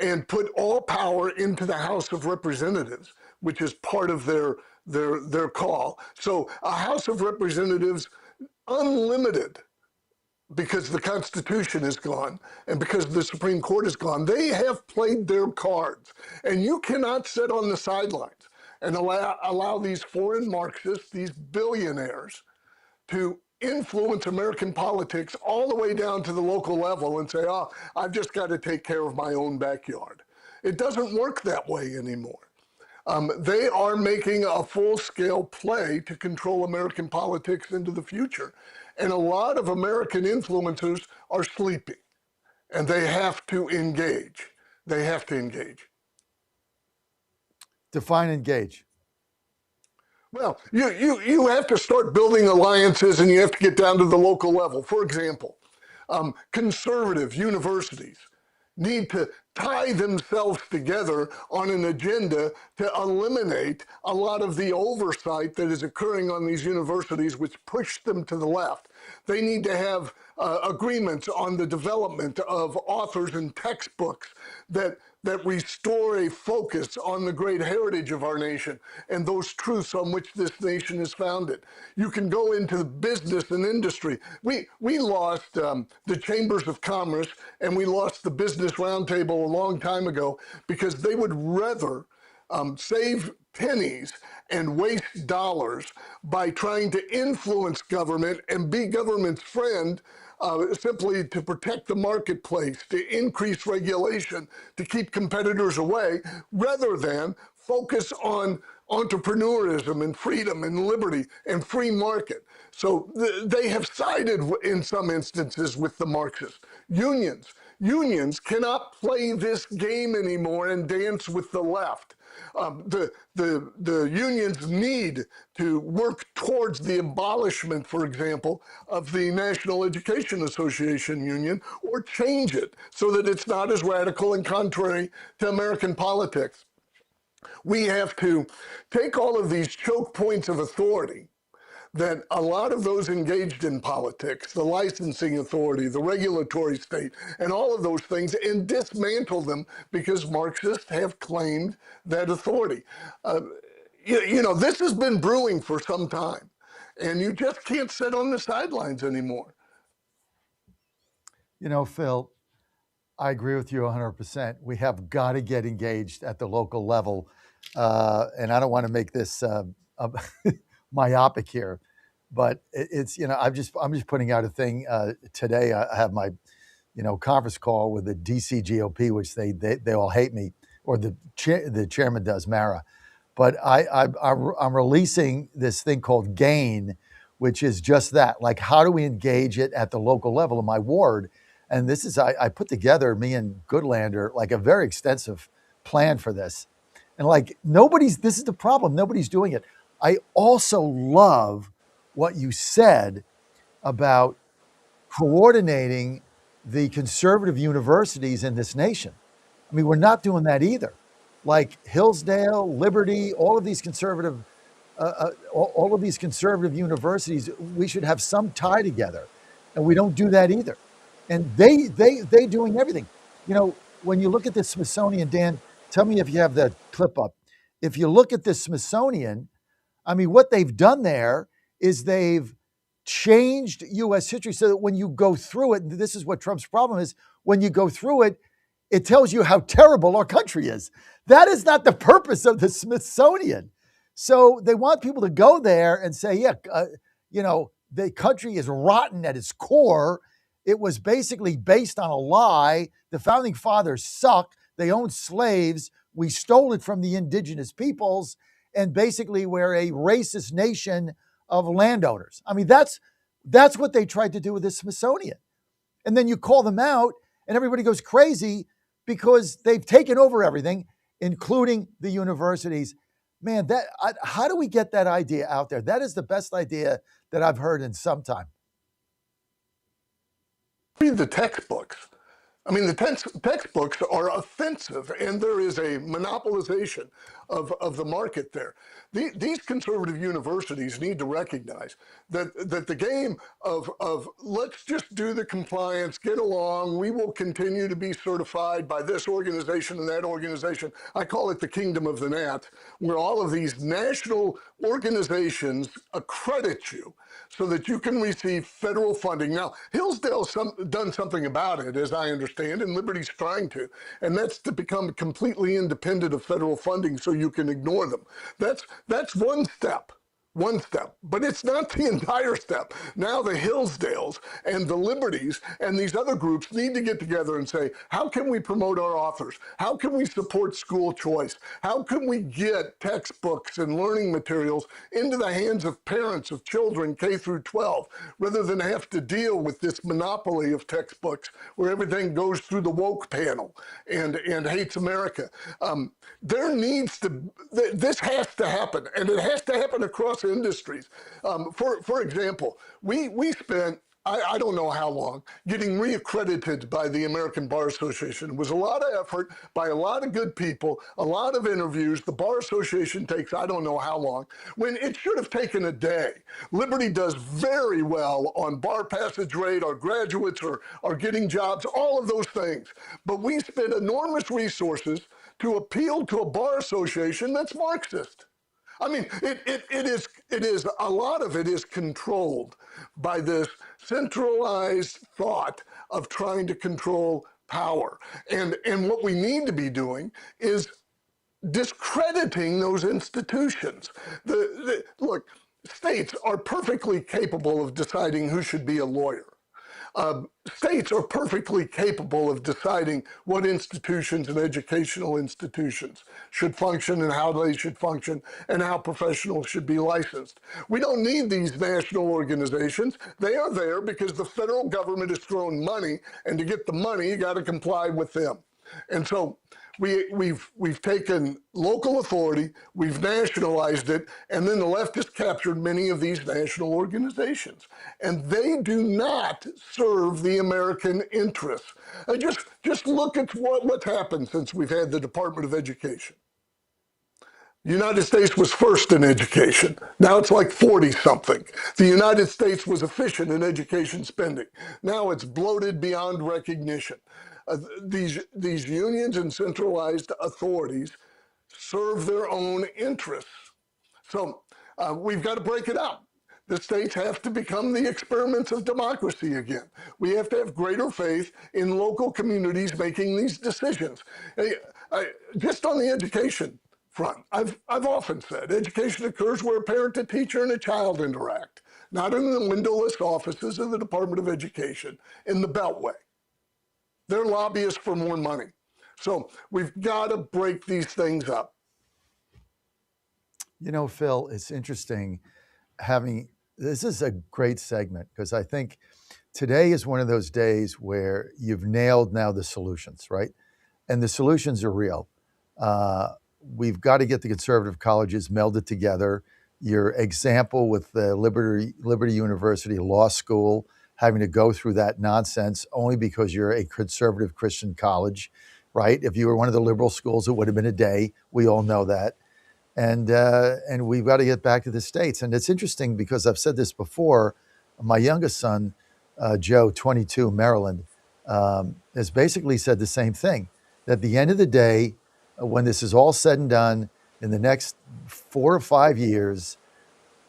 and put all power into the House of Representatives, which is part of their call. So a House of Representatives unlimited, because the Constitution is gone and because the Supreme Court is gone. They have played their cards, and you cannot sit on the sidelines and allow these foreign Marxists, these billionaires, to influence American politics all the way down to the local level and say, oh, I've just got to take care of my own backyard. It doesn't work that way anymore. They are making a full-scale play to control American politics into the future. And a lot of American influencers are sleeping, and they have to engage. They have to engage.
Define engage.
Well, you have to start building alliances, and you have to get down to the local level. For example, conservative universities need to tie themselves together on an agenda to eliminate a lot of the oversight that is occurring on these universities, which push them to the left. They need to have agreements on the development of authors and textbooks that restore a focus on the great heritage of our nation and those truths on which this nation is founded. You can go into the business and industry. We lost the chambers of commerce, and we lost the business roundtable a long time ago because they would rather save pennies and waste dollars by trying to influence government and be government's friend simply to protect the marketplace, to increase regulation, to keep competitors away, rather than focus on entrepreneurism and freedom and liberty and free market. So they have sided in some instances with the Marxists. Unions cannot play this game anymore and dance with the left. The unions need to work towards the abolishment, for example, of the National Education Association union, or change it so that it's not as radical and contrary to American politics. We have to take all of these choke points of authority that a lot of those engaged in politics, the licensing authority, the regulatory state, and all of those things, and dismantle them because Marxists have claimed that authority. You know, this has been brewing for some time, and you just can't sit on the sidelines anymore.
You know, Phil, I agree with you 100%. We have got to get engaged at the local level. And I don't want to make this myopic here, but it's, you know, I'm just putting out a thing today. I have my, conference call with the DC GOP, which they all hate me, or the chairman does, Mara. But I'm releasing this thing called GAIN, which is just that. Like, how do we engage it at the local level in my ward? And this is, I put together, me and Goodlander, like a very extensive plan for this. And like this is the problem. Nobody's doing it. I also love what you said about coordinating the conservative universities in this nation. I mean, we're not doing that either. Like Hillsdale, Liberty, all of these conservative universities, we should have some tie together, and we don't do that either. And they doing everything. You know, when you look at the Smithsonian, Dan, tell me if you have that clip up. If you look at the Smithsonian, I mean, what they've done there is they've changed U.S. history so that when you go through it, and this is what Trump's problem is, when you go through it, it tells you how terrible our country is. That is not the purpose of the Smithsonian. So they want people to go there and say, yeah, the country is rotten at its core. It was basically based on a lie. The founding fathers suck. They owned slaves. We stole it from the indigenous peoples. And basically we're a racist nation of landowners. I mean, that's what they tried to do with the Smithsonian. And then you call them out and everybody goes crazy because they've taken over everything, including the universities. Man, how do we get that idea out there? That is the best idea that I've heard in some time.
Read the textbooks. I mean, the textbooks are offensive, and there is a monopolization of the market there. These conservative universities need to recognize that the game of let's just do the compliance, get along, we will continue to be certified by this organization and that organization. I call it the kingdom of the gnat, where all of these national organizations accredit you so that you can receive federal funding. Now, Hillsdale's done something about it, as I understand, and Liberty's trying to, and that's to become completely independent of federal funding so you can ignore them. That's one step. But it's not the entire step. Now the Hillsdales and the Liberties and these other groups need to get together and say, how can we promote our authors? How can we support school choice? How can we get textbooks and learning materials into the hands of parents of children K through 12, rather than have to deal with this monopoly of textbooks where everything goes through the woke panel and hates America? This has to happen, and it has to happen across industries. For example, we spent, I don't know how long, getting reaccredited by the American Bar Association. It was a lot of effort by a lot of good people, a lot of interviews. The Bar Association takes I don't know how long, when it should have taken a day. Liberty does very well on bar passage rate. Our graduates are getting jobs, all of those things. But we spent enormous resources to appeal to a bar association that's Marxist. I mean, it is a lot of it is controlled by this centralized thought of trying to control power. And what we need to be doing is discrediting those institutions. Look, states are perfectly capable of deciding who should be a lawyer. States are perfectly capable of deciding what institutions and educational institutions should function and how they should function and how professionals should be licensed. We don't need these national organizations. They are there because the federal government has thrown money, and to get the money, you got to comply with them. And so we've taken local authority, we've nationalized it, and then the left has captured many of these national organizations. And they do not serve the American interests. Just look at what's happened since we've had the Department of Education. The United States was first in education. Now it's like 40-something. The United States was efficient in education spending. Now it's bloated beyond recognition. These unions and centralized authorities serve their own interests. So we've got to break it up. The states have to become the experiments of democracy again. We have to have greater faith in local communities making these decisions. Just on the education front, I've often said education occurs where a parent, a teacher, and a child interact, not in the windowless offices of the Department of Education in the Beltway. They're lobbyists for more money. So we've got to break these things up.
You know, Phil, it's interesting this is a great segment because I think today is one of those days where you've nailed now the solutions, right? And the solutions are real. We've got to get the conservative colleges melded together. Your example with the Liberty University Law School
having to go through that nonsense only because you're a conservative Christian college, right? If you were one of the liberal schools, it would have been a day. We all know that. And we've got to get back to the States. And it's interesting because I've said this before. My youngest son, Joe, 22, Maryland, has basically said the same thing. That at the end of the day, when this is all said and done, in the next 4 or 5 years,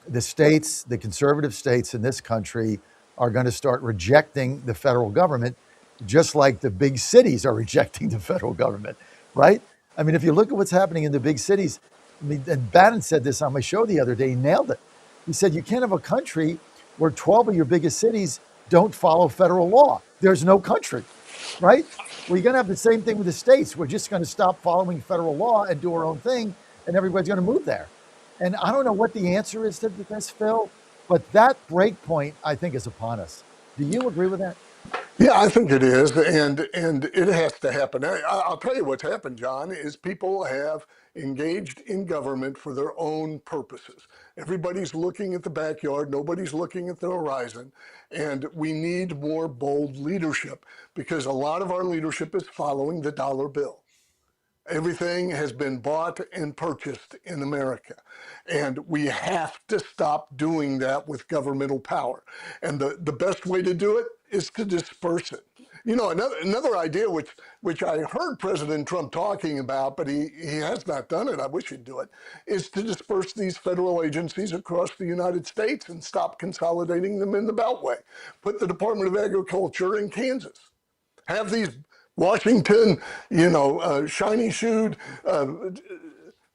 the states, the conservative states in this country, are going to start rejecting the federal government, just like the big cities are rejecting the federal government, right? I mean, if you look at what's happening in the big cities, I mean, and Bannon said this on my show the other day, he nailed it. He said, you can't have a country where 12 of your biggest cities don't follow federal law. There's no country, right? Well, you're going to have the same thing with the states. We're just going to stop following federal law and do our own thing, and everybody's going to move there. And I don't know what the answer is to this, Phil, but that break point, I think, is upon us. Do you agree with that?
Yeah, I think it is, and it has to happen. I'll tell you what's happened, John, is people have engaged in government for their own purposes. Everybody's looking at the backyard, nobody's looking at the horizon, and we need more bold leadership because a lot of our leadership is following the dollar bill. Everything has been bought and purchased in America. And we have to stop doing that with governmental power. And the best way to do it is to disperse it. You know, another idea which I heard President Trump talking about, but he has not done it, I wish he'd do it, is to disperse these federal agencies across the United States and stop consolidating them in the Beltway. Put the Department of Agriculture in Kansas. Have these Washington, shiny-shoed,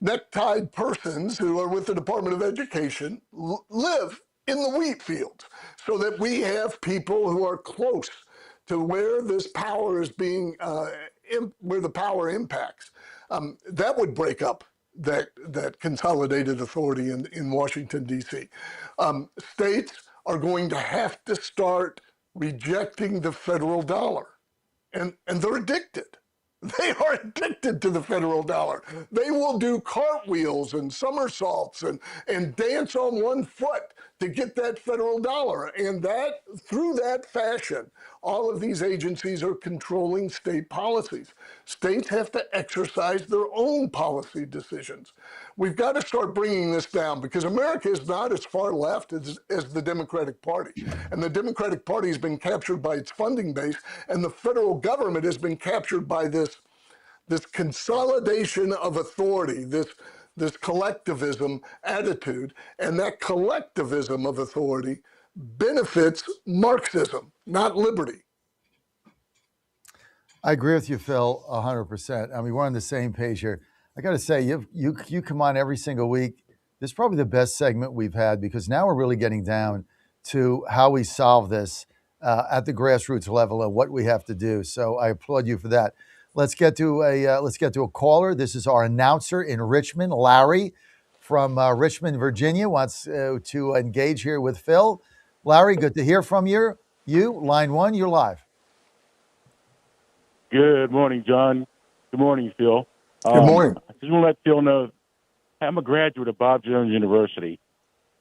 necktied persons who are with the Department of Education live in the wheat fields so that we have people who are close to where this power is being, where the power impacts. That would break up that consolidated authority in Washington, D.C. States are going to have to start rejecting the federal dollar. And they're addicted. They are addicted to the federal dollar. They will do cartwheels and somersaults and dance on one foot to get that federal dollar. And that, through that fashion, all of these agencies are controlling state policies. States have to exercise their own policy decisions. We've got to start bringing this down because America is not as far left as the Democratic Party. And the Democratic Party has been captured by its funding base, and the federal government has been captured by this consolidation of authority, this collectivism attitude, and that collectivism of authority benefits Marxism, not liberty.
I agree with you, Phil, 100%. I mean, we're on the same page here. I got to say, you come on every single week. This is probably the best segment we've had because now we're really getting down to how we solve this at the grassroots level and what we have to do. So I applaud you for that. Let's get to a caller. This is our announcer in Richmond, Larry from Richmond, Virginia, wants to engage here with Phil. Larry, good to hear from you. Line one, you're live.
Good morning, John. Good morning, Phil.
Good morning.
I just want to let Phil know I'm a graduate of Bob Jones University,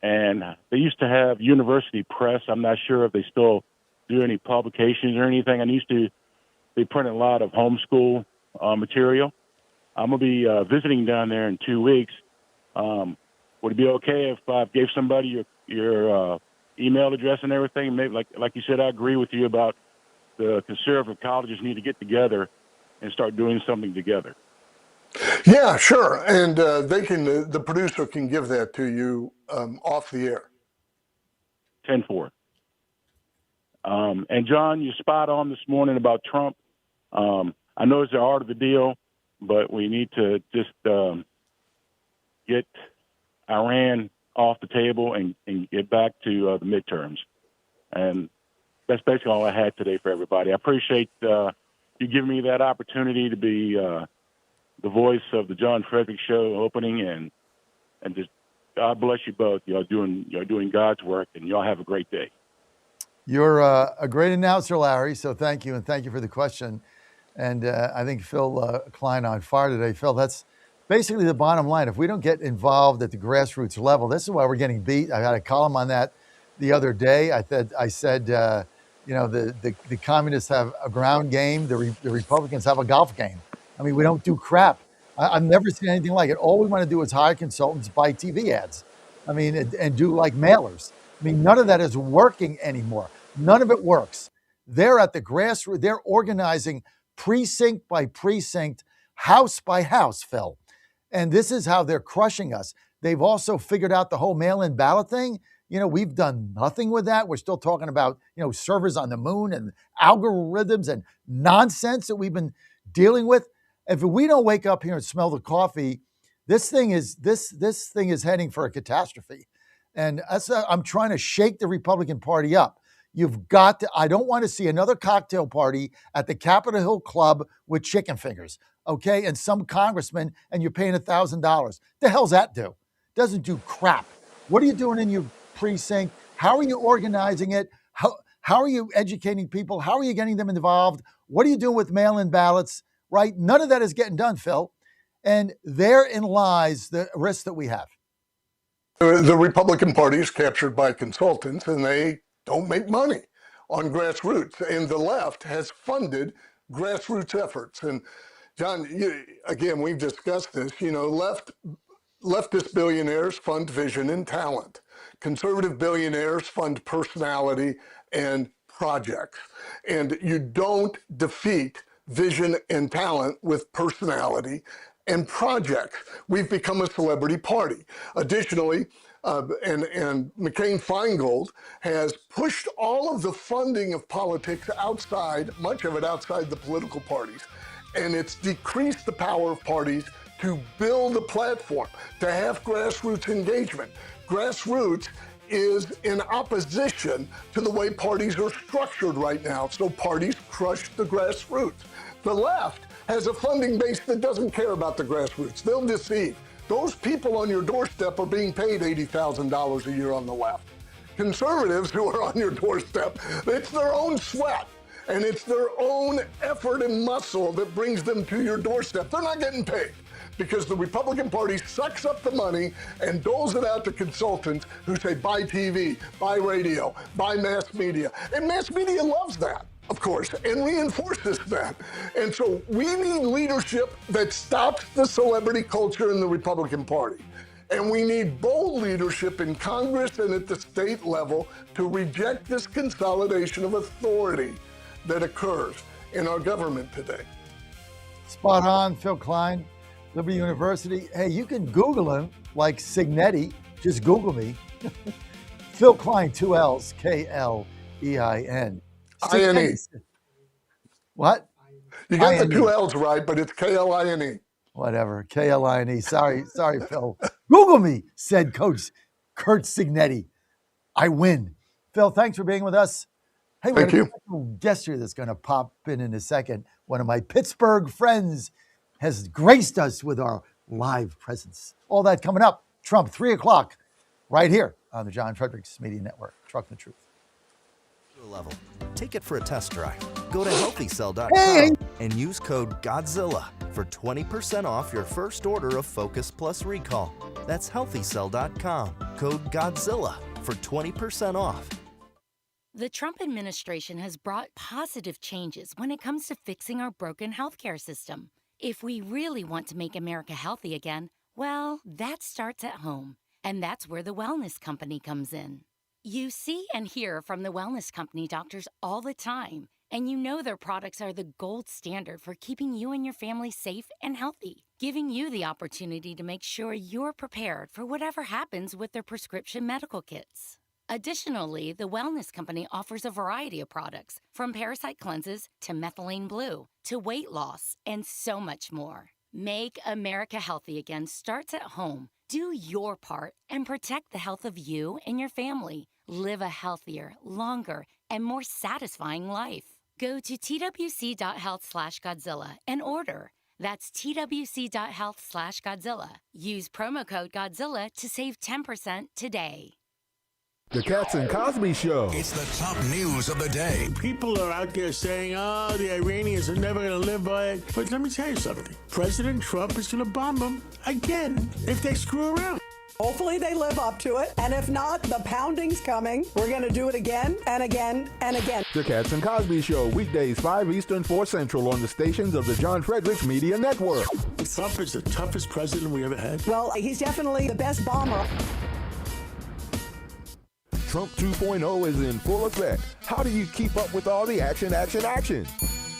and they used to have University Press. I'm not sure if they still do any publications or anything. They print a lot of homeschool material. I'm going to be visiting down there in 2 weeks. Would it be okay if I gave somebody your email address and everything? Maybe, like you said, I agree with you about the conservative colleges need to get together and start doing something together.
Yeah, sure. And the producer can give that to you off the air.
10-4. And John, you're spot on this morning about Trump. I know it's the art of the deal, but we need to just get Iran off the table and get back to the midterms. And that's basically all I had today for everybody. I appreciate you giving me that opportunity to be the voice of the John Fredericks Show opening, and just God bless you both. You're doing God's work, and y'all have a great day.
You're a great announcer, Larry, so thank you, and thank you for the question. And I think Phil Klein on fire today. Phil, that's basically the bottom line. If we don't get involved at the grassroots level, this is why we're getting beat. I had a column on that the other day. I said the communists have a ground game. The Republicans have a golf game. I mean, we don't do crap. I've never seen anything like it. All we want to do is hire consultants, buy TV ads. I mean, and do like mailers. I mean, none of that is working anymore. None of it works. They're at the grassroots. They're organizing precinct by precinct, house by house, Phil. And this is how they're crushing us. They've also figured out the whole mail-in ballot thing. We've done nothing with that. We're still talking about, servers on the moon and algorithms and nonsense that we've been dealing with. If we don't wake up here and smell the coffee, this thing is heading for a catastrophe. And I'm trying to shake the Republican Party up. You've got to, I don't want to see another cocktail party at the Capitol Hill Club with chicken fingers, okay? And some congressman, and you're paying $1,000. The hell's that do? Doesn't do crap. What are you doing in your precinct? How are you organizing it? How are you educating people? How are you getting them involved? What are you doing with mail-in ballots, right? None of that is getting done, Phil. And therein lies the risk that we have.
The Republican Party is captured by consultants, and they don't make money on grassroots. And the left has funded grassroots efforts. And John, again, we've discussed this, leftist billionaires fund vision and talent. Conservative billionaires fund personality and projects. And you don't defeat vision and talent with personality and projects. We've become a celebrity party. Additionally, and McCain-Feingold has pushed all of the funding of politics outside, much of it outside the political parties. And it's decreased the power of parties to build a platform, to have grassroots engagement. Grassroots is in opposition to the way parties are structured right now, so parties crush the grassroots. The left has a funding base that doesn't care about the grassroots. They'll deceive. Those people on your doorstep are being paid $80,000 a year on the left. Conservatives who are on your doorstep, it's their own sweat and it's their own effort and muscle that brings them to your doorstep. They're not getting paid because the Republican Party sucks up the money and doles it out to consultants who say, buy TV, buy radio, buy mass media. And mass media loves that, of course, and reinforces that. And so we need leadership that stops the celebrity culture in the Republican Party. And we need bold leadership in Congress and at the state level to reject this consolidation of authority that occurs in our government today.
Spot on, Phil Klein, Liberty University. Hey, you can Google him like Signetti. Just Google me. Phil Klein, 2 L's, K-L-E-I-N.
I-N-E.
What?
You got
I-N-E.
the 2 L's right, but it's K-L-I-N-E.
Whatever, K-L-I-N-E. Sorry, Phil. Google me, said Coach Kurt Signetti. I win. Phil, thanks for being with us. Hey, we have a special guest here that's going to pop in a second. One of my Pittsburgh friends has graced us with our live presence. All that coming up. Trump, 3 o'clock, right here on the John Fredericks Media Network. Truck the Truth.
Level. Take it for a test drive. Go to healthycell.com and use code GODZILLA for 20% off your first order of Focus Plus Recall. That's healthycell.com. Code GODZILLA for 20% off.
The Trump administration has brought positive changes when it comes to fixing our broken healthcare system. If we really want to make America healthy again, well, that starts at home. And that's where the Wellness Company comes in. You see and hear from the Wellness Company doctors all the time, and you know their products are the gold standard for keeping you and your family safe and healthy, giving you the opportunity to make sure you're prepared for whatever happens with their prescription medical kits. Additionally, the Wellness Company offers a variety of products, from parasite cleanses to methylene blue to weight loss and so much more. Make America healthy again starts at home. Do your part and protect the health of you and your family. Live a healthier, longer, and more satisfying life. Go to twc.health/Godzilla and order. That's twc.health/Godzilla. Use promo code Godzilla to save 10% today.
The Cats and Cosby Show.
It's the top news of the day.
People are out there saying, oh, the Iranians are never going to live by it. But let me tell you something. President Trump is going to bomb them again if they screw around.
Hopefully they live up to it. And if not, the pounding's coming. We're going to do it again and again and again.
The Cats and Cosby Show, weekdays 5 Eastern, 4 Central on the stations of the John Fredericks Media Network.
Trump is the toughest president we ever had.
Well, he's definitely the best bomber.
Trump 2.0 is in full effect. How do you keep up with all the action?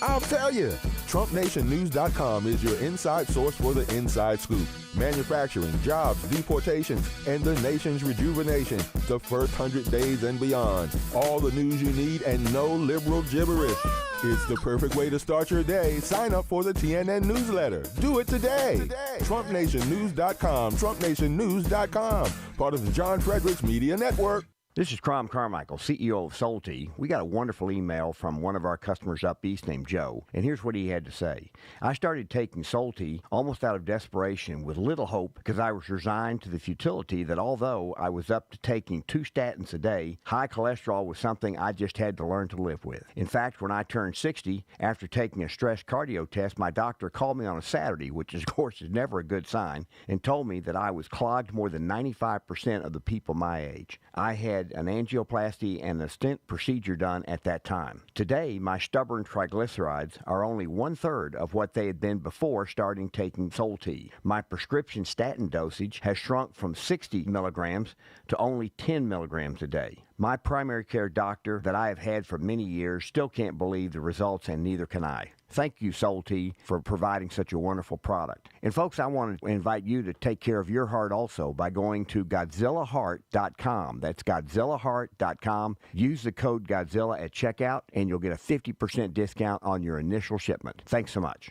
I'll tell you. TrumpNationNews.com is your inside source for the inside scoop. Manufacturing, jobs, deportations, and the nation's rejuvenation. The first 100 days and beyond. All the news you need and no liberal gibberish. It's the perfect way to start your day. Sign up for the TNN newsletter. Do it today. TrumpNationNews.com. TrumpNationNews.com. Part of the John Fredericks Media Network.
This is Crom Carmichael, CEO of Salty. We got a wonderful email from one of our customers up east named Joe, and here's what he had to say. I started taking Salty almost out of desperation with little hope because I was resigned to the futility that although I was up to taking 2 statins a day, high cholesterol was something I just had to learn to live with. In fact, when I turned 60, after taking a stress cardio test, my doctor called me on a Saturday, which of course is never a good sign, and told me that I was clogged more than 95% of the people my age. I had an angioplasty and a stent procedure done at that time. Today, my stubborn triglycerides are only 1/3 of what they had been before starting taking Sol-T. My prescription statin dosage has shrunk from 60 milligrams to only 10 milligrams a day. My primary care doctor that I have had for many years still can't believe the results, and neither can I. Thank you, Sol-T, for providing such a wonderful product. And folks, I want to invite you to take care of your heart also by going to GodzillaHeart.com. That's GodzillaHeart.com. Use the code Godzilla at checkout, and you'll get a 50% discount on your initial shipment. Thanks so much.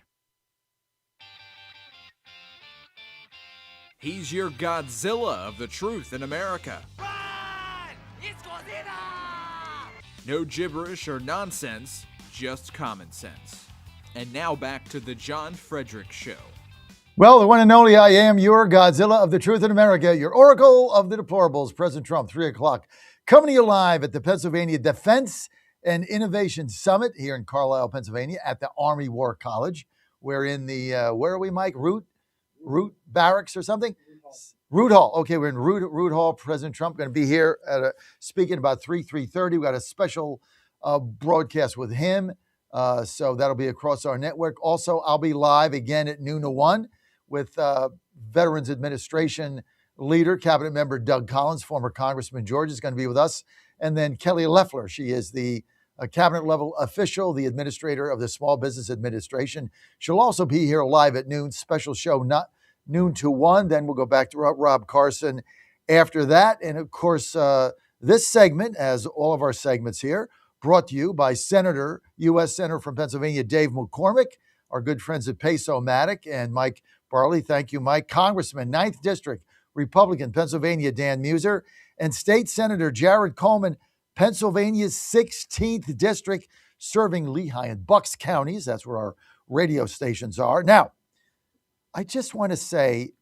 He's your Godzilla of the truth in America.
It's Godzilla!
No gibberish or nonsense, just common sense. And now back to the John Fredericks Show.
Well, the one and only I am your Godzilla of the truth in America, your oracle of the deplorables, President Trump, 3 o'clock. Coming to you live at the Pennsylvania Defense and Innovation Summit here in Carlisle, Pennsylvania at the Army War College. We're in the, where are we, Mike? Root Barracks or something? Root Hall. Okay, we're in Root Hall. President Trump going to be here at speaking about 3:30. We got a special broadcast with him. So that'll be across our network. Also, I'll be live again at noon to 1 with Veterans Administration leader, Cabinet member Doug Collins, former Congressman George, is going to be with us. And then Kelly Loeffler. She is the cabinet level official, the administrator of the Small Business Administration. She'll also be here live at noon. Special show, not noon to 1. Then we'll go back to Rob Carson after that. And of course, this segment, as all of our segments here, brought to you by U.S. Senator from Pennsylvania, Dave McCormick, our good friends at Pace-O-Matic, and Mike Barley. Thank you, Mike. Congressman, 9th District, Republican, Pennsylvania, Dan Muser, and State Senator Jared Coleman, Pennsylvania's 16th District, serving Lehigh and Bucks counties. That's where our radio stations are. Now, I just want to say,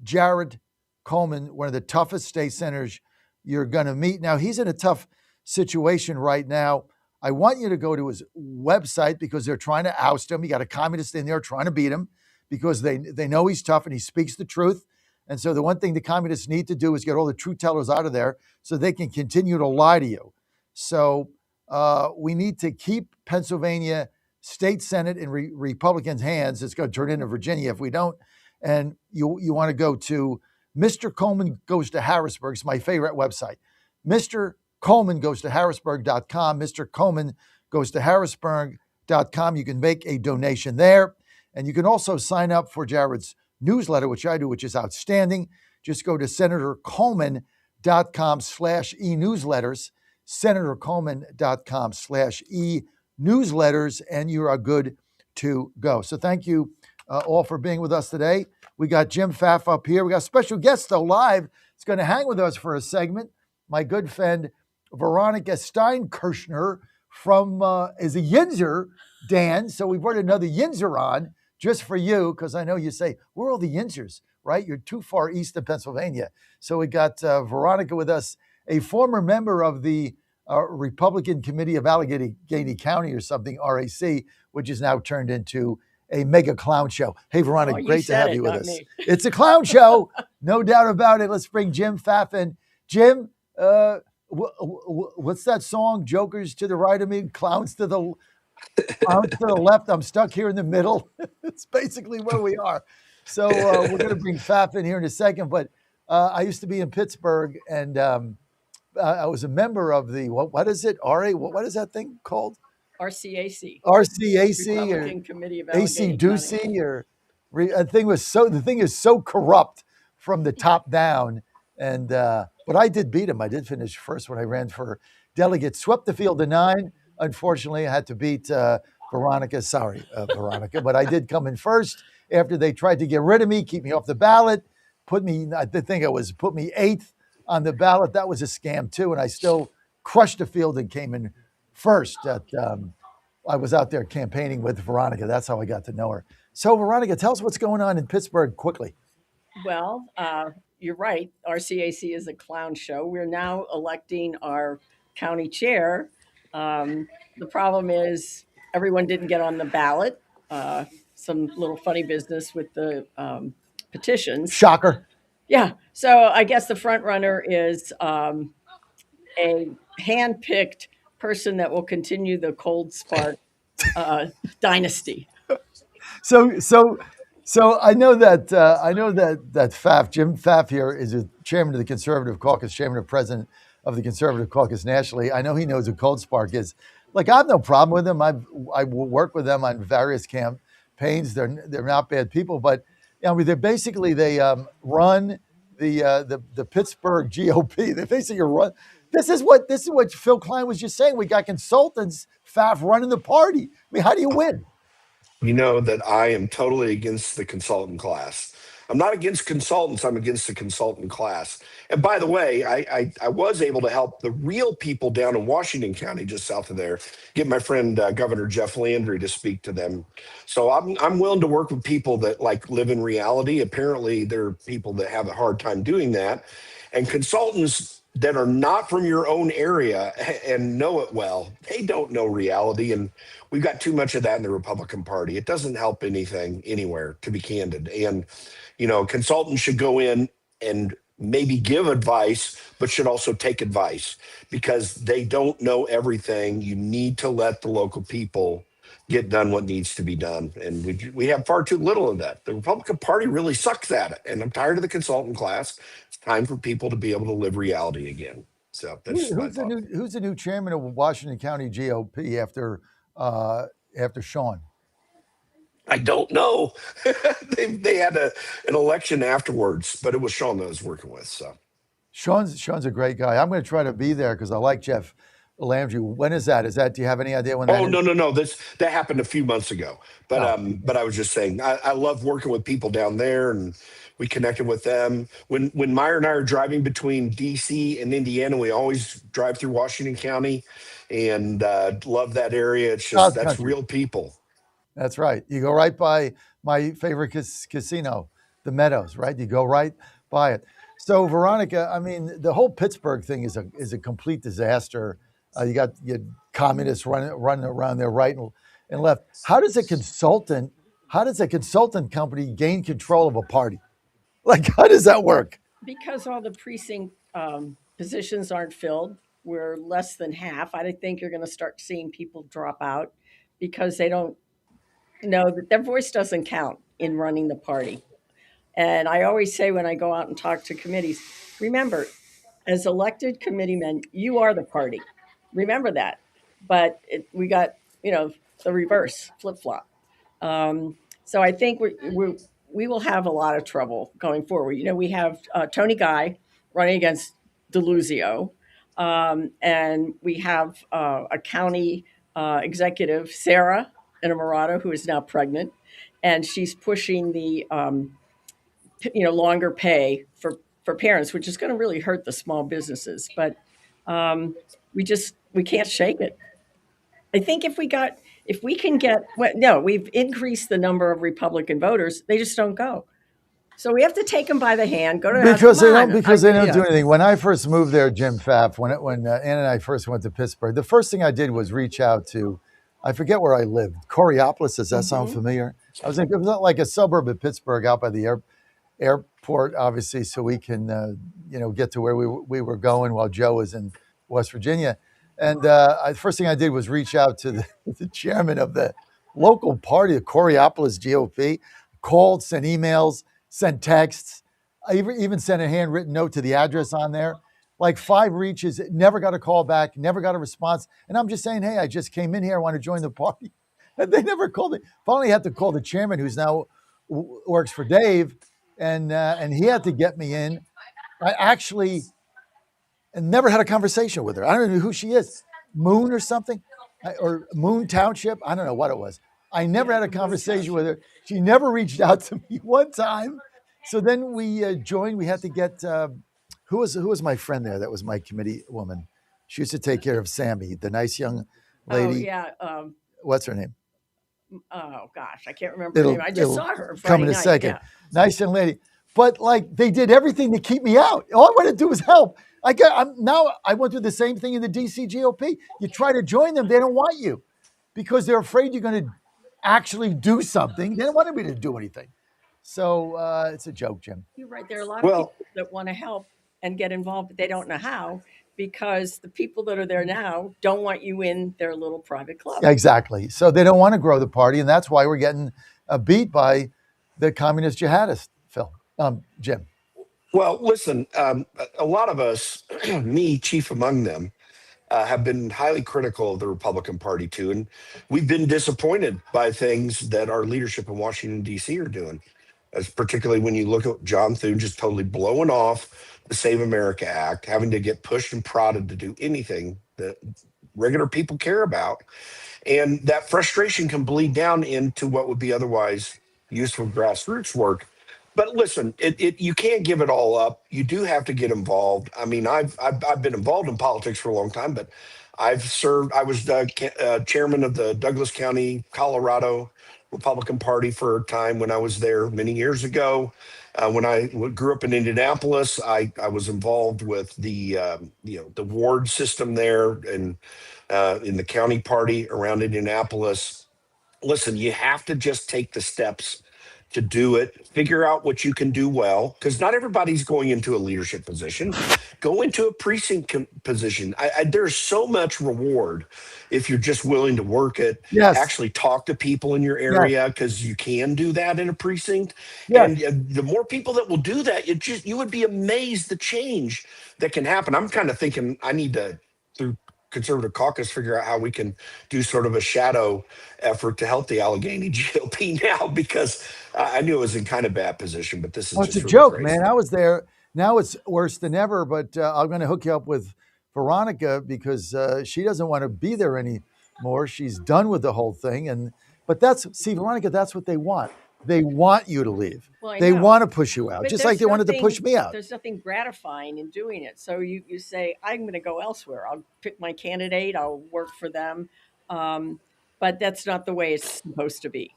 Jared Coleman, one of the toughest state senators you're going to meet. Now, he's in a tough situation right now. I want you to go to his website because they're trying to oust him. You got a communist in there trying to beat him because they know he's tough and he speaks the truth. And so the one thing the communists need to do is get all the truth tellers out of there so they can continue to lie to you. So we need to keep Pennsylvania State Senate in Republicans' hands. It's going to turn into Virginia if we don't. And you want to go to Mr. Coleman Goes to Harrisburg. It's my favorite website. Mr. Coleman goes to Harrisburg.com. Mr. Coleman goes to Harrisburg.com. You can make a donation there. And you can also sign up for Jared's newsletter, which I do, which is outstanding. Just go to senatorcoleman.com/e-newsletters, senatorcoleman.com/e-newsletters, and you are good to go. So thank you all for being with us today. We got Jim Pfaff up here. We got a special guest, though, live. It's going to hang with us for a segment. My good friend, Veronica Steinkirchner is a Yinzer, Dan. So we brought another Yinzer on just for you, because I know you say, where are all the Yinzers, right? You're too far east of Pennsylvania. So we got Veronica with us, a former member of the Republican Committee of Allegheny County or something, RAC, which is now turned into
a mega clown show. Hey, Veronica,
Oh, you
great to
said
have
it,
you with
not
us.
me.
It's a clown show, no doubt about it. Let's bring Jim Pfaff in. Jim, what's that song? Jokers to the right of me, clowns to the left. I'm stuck here in the middle. It's basically where we are. So we're going to bring Pfaff in here in a second. But I used to be in Pittsburgh, and I was a member of the what is it? RA? What is that thing called?
RCAC.
RCAC
Republican
or
Committee of
AC
Allegheny
Ducey
County.
or the thing is so corrupt from the top down. And but I did beat him. I did finish first when I ran for delegate. Swept the field of 9. Unfortunately, I had to beat Veronica. Sorry, Veronica, but I did come in first after they tried to get rid of me, keep me off the ballot, put me 8th on the ballot. That was a scam too, and I still crushed the field and came in first. I was out there campaigning with Veronica. That's how I got to know her. So, Veronica, tell us what's going on in Pittsburgh quickly.
Well, you're right. RCAC is a clown show. We're now electing our county chair. The problem is everyone didn't get on the ballot. Some little funny business with the petitions.
Shocker.
Yeah. So I guess the front runner is a hand-picked person that will continue the Cold Spark dynasty.
So I know that Pfaff, Jim Pfaff here is a chairman of the Conservative Caucus, chairman and president of the Conservative Caucus nationally. I know he knows who Cold Spark is. Like, I have no problem with them. I work with them on various campaigns. They're not bad people, but I mean, they run the Pittsburgh GOP. They basically run. This is what Phil Klein was just saying. We got consultants, Pfaff, running the party. I mean, how do you win?
You know that I am totally against the consultant class. I'm not against consultants. I'm against the consultant class. And by the way, I was able to help the real people down in Washington County, just south of there, get my friend Governor Jeff Landry to speak to them. So I'm willing to work with people that like live in reality. Apparently, there are people that have a hard time doing that, and consultants that are not from your own area and know it well, they don't know reality. And we've got too much of that in the Republican Party. It doesn't help anything anywhere, to be candid. And, you know, consultants should go in and maybe give advice, but should also take advice because they don't know everything. You need to let the local people get done what needs to be done. And we have far too little of that. The Republican Party really sucks at it. And I'm tired of the consultant class. It's time for people to be able to live reality again. So that's
Who's the new chairman of Washington County GOP after Sean?
I don't know. they had an election afterwards, but it was Sean that I was working with. So
Sean's a great guy. I'm going to try to be there because I like Jeff Landry. When is that? Do you have any idea when that is?
No. That happened a few months ago. But I was just saying, I love working with people down there, and we connected with them. When Meyer and I are driving between DC and Indiana, we always drive through Washington County, and love that area. It's just that's real people.
That's right. You go right by my favorite casino, the Meadows, right? You go right by it. So, Veronica, I mean, the whole Pittsburgh thing is a complete disaster. You got communists running around there right and left. How does a consultant company gain control of a party? Like, how does that work?
Because all the precinct positions aren't filled. We're less than half. I think you're going to start seeing people drop out because they don't know that their voice doesn't count in running the party. And I always say when I go out and talk to committees, remember, as elected committeemen, you are the party. Remember that. But we got, the reverse, flip-flop. So I think we will have a lot of trouble going forward. We have Tony Guy running against DeLuzio, and we have a county executive, Sarah Innamorato, who is now pregnant, and she's pushing the longer pay for parents, which is going to really hurt the small businesses. But we can't shake it. I think we've increased the number of Republican voters. They just don't go. So we have to take them by the hand, go to
because they don't do anything. When I first moved there, Jim Pfaff, when Ann and I first went to Pittsburgh, the first thing I did was reach out to I forget where I lived. Coriopolis, does that sound
Mhm.
familiar? I was in, it was like a suburb of Pittsburgh out by the airport, obviously, so we can, get to where we were going while Joe was in West Virginia. And first thing I did was reach out to the chairman of the local party, the Coriopolis GOP, called, sent emails, sent texts. I even sent a handwritten note to the address on there. Like 5 reaches, never got a call back, never got a response. And I'm just saying, hey, I just came in here, I want to join the party. And they never called me. Finally had to call the chairman, who's now works for Dave, and he had to get me in. I actually never had a conversation with her. I don't know who she is, Moon or something, or Moon Township. I don't know what it was. I never had a conversation with her. She never reached out to me one time. So then we joined. We had to get who was my friend there? That was my committee woman. She used to take care of Sammy, the nice young
Oh,
lady.
yeah.
What's her name?
Oh, gosh. I can't remember her name. I just saw her
come
Friday
in a
night.
second.
Yeah.
Nice young lady. But like they did everything to keep me out. All I want to do is help. Now I went through the same thing in the DC GOP. You try to join them, they don't want you because they're afraid you're going to actually do something. They don't want me to do anything. So it's a joke, Jim.
You're right. There are a lot of
Well,
people that want to help and get involved, but they don't know how because the people that are there now don't want you in their little private club.
Yeah, exactly. So they don't want to grow the party, and that's why we're getting beat by the communist jihadists, Jim.
well, listen, a lot of us, me chief among them, have been highly critical of the Republican Party too, and we've been disappointed by things that our leadership in Washington D.C. are doing. As particularly when you look at John Thune just totally blowing off the Save America Act, having to get pushed and prodded to do anything that regular people care about. And that frustration can bleed down into what would be otherwise useful grassroots work. But listen, you can't give it all up. You do have to get involved. I mean, I've been involved in politics for a long time, but I've served. I was chairman of the Douglas County, Colorado Republican Party for a time when I was there many years ago. When I grew up in Indianapolis, I was involved with the ward system there and in the county party around Indianapolis. Listen, you have to just take the steps to do it. Figure out what you can do well, because not everybody's going into a leadership position. Go into a precinct position. There's so much reward if you're just willing to work it.
Yes.
Actually talk to people in your
Yes.
area, because you can do that in a precinct.
Yes.
And the more people that will do that, you would be amazed the change that can happen. I'm kind of thinking I need to, through conservative caucus, figure out how we can do sort of a shadow effort to help the Allegheny GOP now, because I knew it was in kind of bad position, but this is
Oh, it's
just
a
really
joke,
crazy.
man. I was there. Now it's worse than ever, but I'm going to hook you up with Veronica because she doesn't want to be there anymore. She's done with the whole thing. But Veronica, that's what they want. They want you to leave.
Well, I
They
know.
want to push you out,
But
just
there's
like they wanted to push
nothing-
me out.
There's nothing gratifying in doing it. So you say, I'm going to go elsewhere. I'll pick my candidate. I'll work for them. But that's not the way it's supposed to be.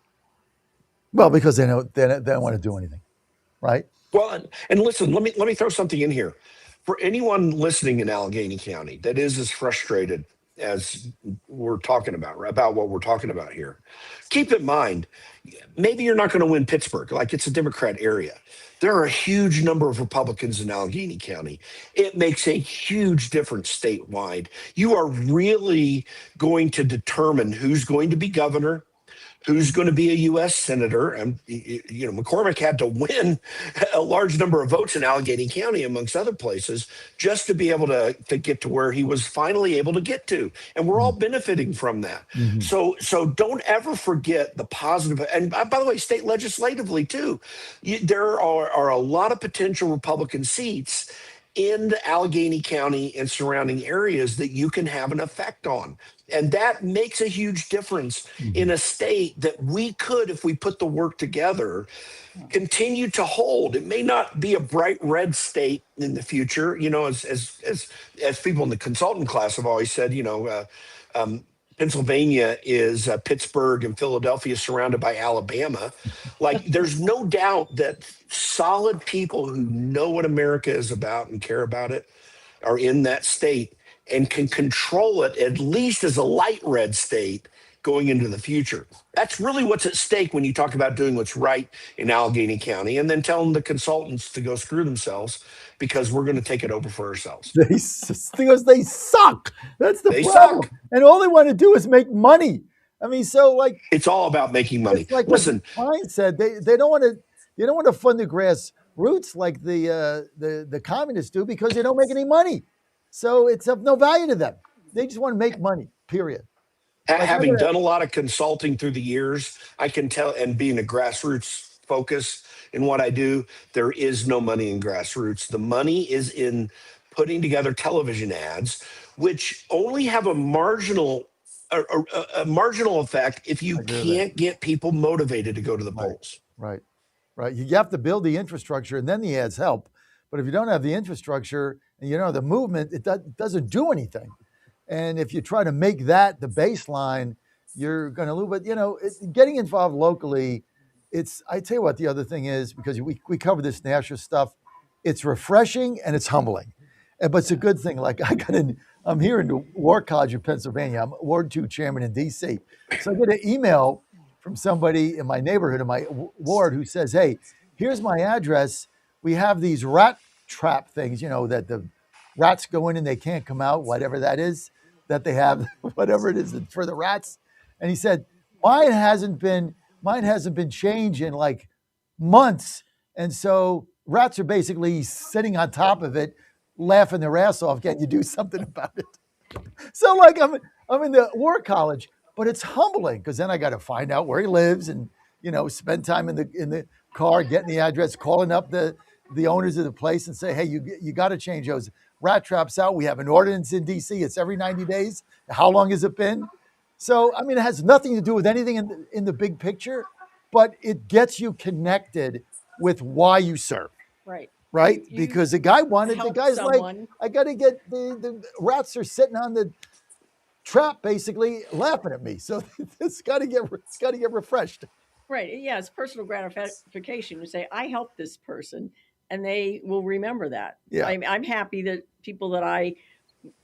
Well, because they don't want to do anything, right?
Well, and listen, let me throw something in here. For anyone listening in Allegheny County that is as frustrated as we're talking about what we're talking about here, keep in mind, maybe you're not going to win Pittsburgh, like it's a Democrat area. There are a huge number of Republicans in Allegheny County. It makes a huge difference statewide. You are really going to determine who's going to be governor, who's going to be a U.S. senator. And, McCormick had to win a large number of votes in Allegheny County, amongst other places, just to be able to get to where he was finally able to get to. And we're all benefiting from that.
Mm-hmm.
So don't ever forget the positive. And by the way, state legislatively, too, there are a lot of potential Republican seats in Allegheny County and surrounding areas that you can have an effect on. And that makes a huge difference in a state that we could, if we put the work together, continue to hold. It may not be a bright red state in the future, as people in the consultant class have always said, Pennsylvania is Pittsburgh and Philadelphia surrounded by Alabama. Like, there's no doubt that solid people who know what America is about and care about it are in that state and can control it, at least as a light red state, going into the future. That's really what's at stake when you talk about doing what's right in Allegheny County and then telling the consultants to go screw themselves because we're going to take it over for ourselves.
Because they suck. That's the
They
problem.
suck.
And all they want to do is make money. I mean, so like
It's all about making money.
it's like
Listen,
what Klein said. They don't want to fund the grassroots like the communists do because they don't make any money. So it's of no value to them. They just want to make money. Period. Like,
having done a lot of consulting through the years, I can tell, and being a grassroots focus in what I do, there is no money in grassroots. The money is in putting together television ads, which only have a marginal effect if you can't get people motivated to go to the polls.
Right. You have to build the infrastructure and then the ads help. But if you don't have the infrastructure and you don't have the movement, it doesn't do anything. And if you try to make that the baseline, you're going to lose. But, getting involved locally, I tell you what, the other thing is, because we cover this national stuff, it's refreshing and it's humbling. But it's a good thing. Like I'm here in War College in Pennsylvania. I'm Ward 2 chairman in D.C. So I get an email from somebody in my neighborhood, in my ward, who says, hey, here's my address. We have these rat trap things, that the rats go in and they can't come out, whatever that is, that they have, whatever it is for the rats. And he said, mine hasn't been changed in like months. And so rats are basically sitting on top of it, laughing their ass off. Can you do something about it? So like I'm in the War College, but it's humbling because then I got to find out where he lives and, spend time in the car, getting the address, calling up the owners of the place and say, hey, you got to change those rat traps out. We have an ordinance in DC. It's every 90 days. How long has it been? So, I mean, it has nothing to do with anything in the big picture, but it gets you connected with why you serve. Right? Because the guy's like, I got to get the rats are sitting on the trap, basically laughing at me. So it's got to get refreshed.
Right. Yeah. It's personal gratification. You say, I helped this person, and they will remember that.
Yeah.
I'm happy that people that I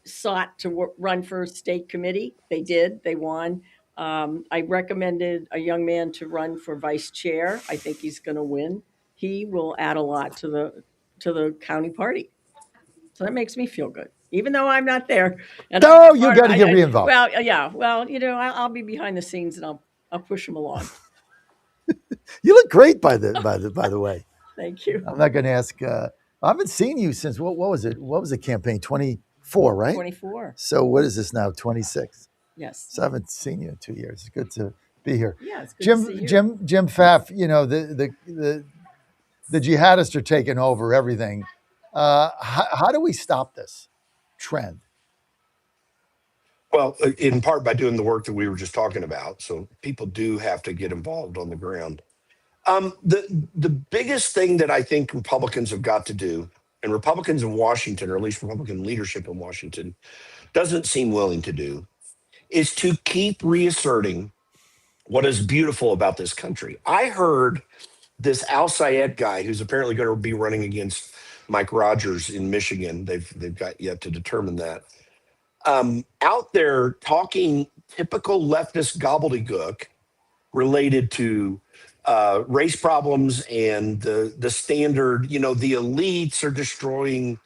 sought to run for state committee, they did. They won. I recommended a young man to run for vice chair. I think he's going to win. He will add a lot to the county party. So that makes me feel good, even though I'm not there. And
you got to get re-involved.
Well, yeah. Well, I'll be behind the scenes and I'll push him along.
You look great, by the way.
Thank you.
I'm not going to ask. I haven't seen you since what was it? What was the campaign? 24, right?
24.
So what is this now? 26.
Yes.
So I haven't seen you in 2 years. It's good to be here.
Yeah, it's good to see you.
Jim Pfaff. The jihadists are taking over everything. How do we stop this trend?
Well, in part by doing the work that we were just talking about. So people do have to get involved on the ground. The biggest thing that I think Republicans have got to do, and Republicans in Washington, or at least Republican leadership in Washington, doesn't seem willing to do, is to keep reasserting what is beautiful about this country. I heard this Al Sayed guy, who's apparently going to be running against Mike Rogers in Michigan. They've got yet to determine that. Out there talking typical leftist gobbledygook related to race problems and the standard, the elites are destroying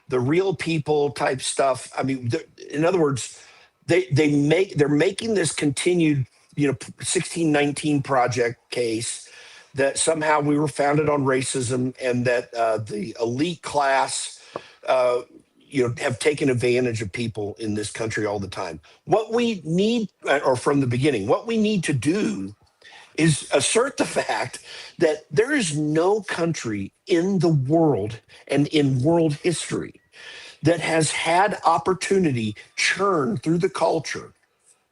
the real people type stuff. I mean, in other words, they're making this continued, 1619 Project case that somehow we were founded on racism and that the elite class, have taken advantage of people in this country all the time. What we need, or from the beginning, what we need to do is assert the fact that there is no country in the world and in world history that has had opportunity churn through the culture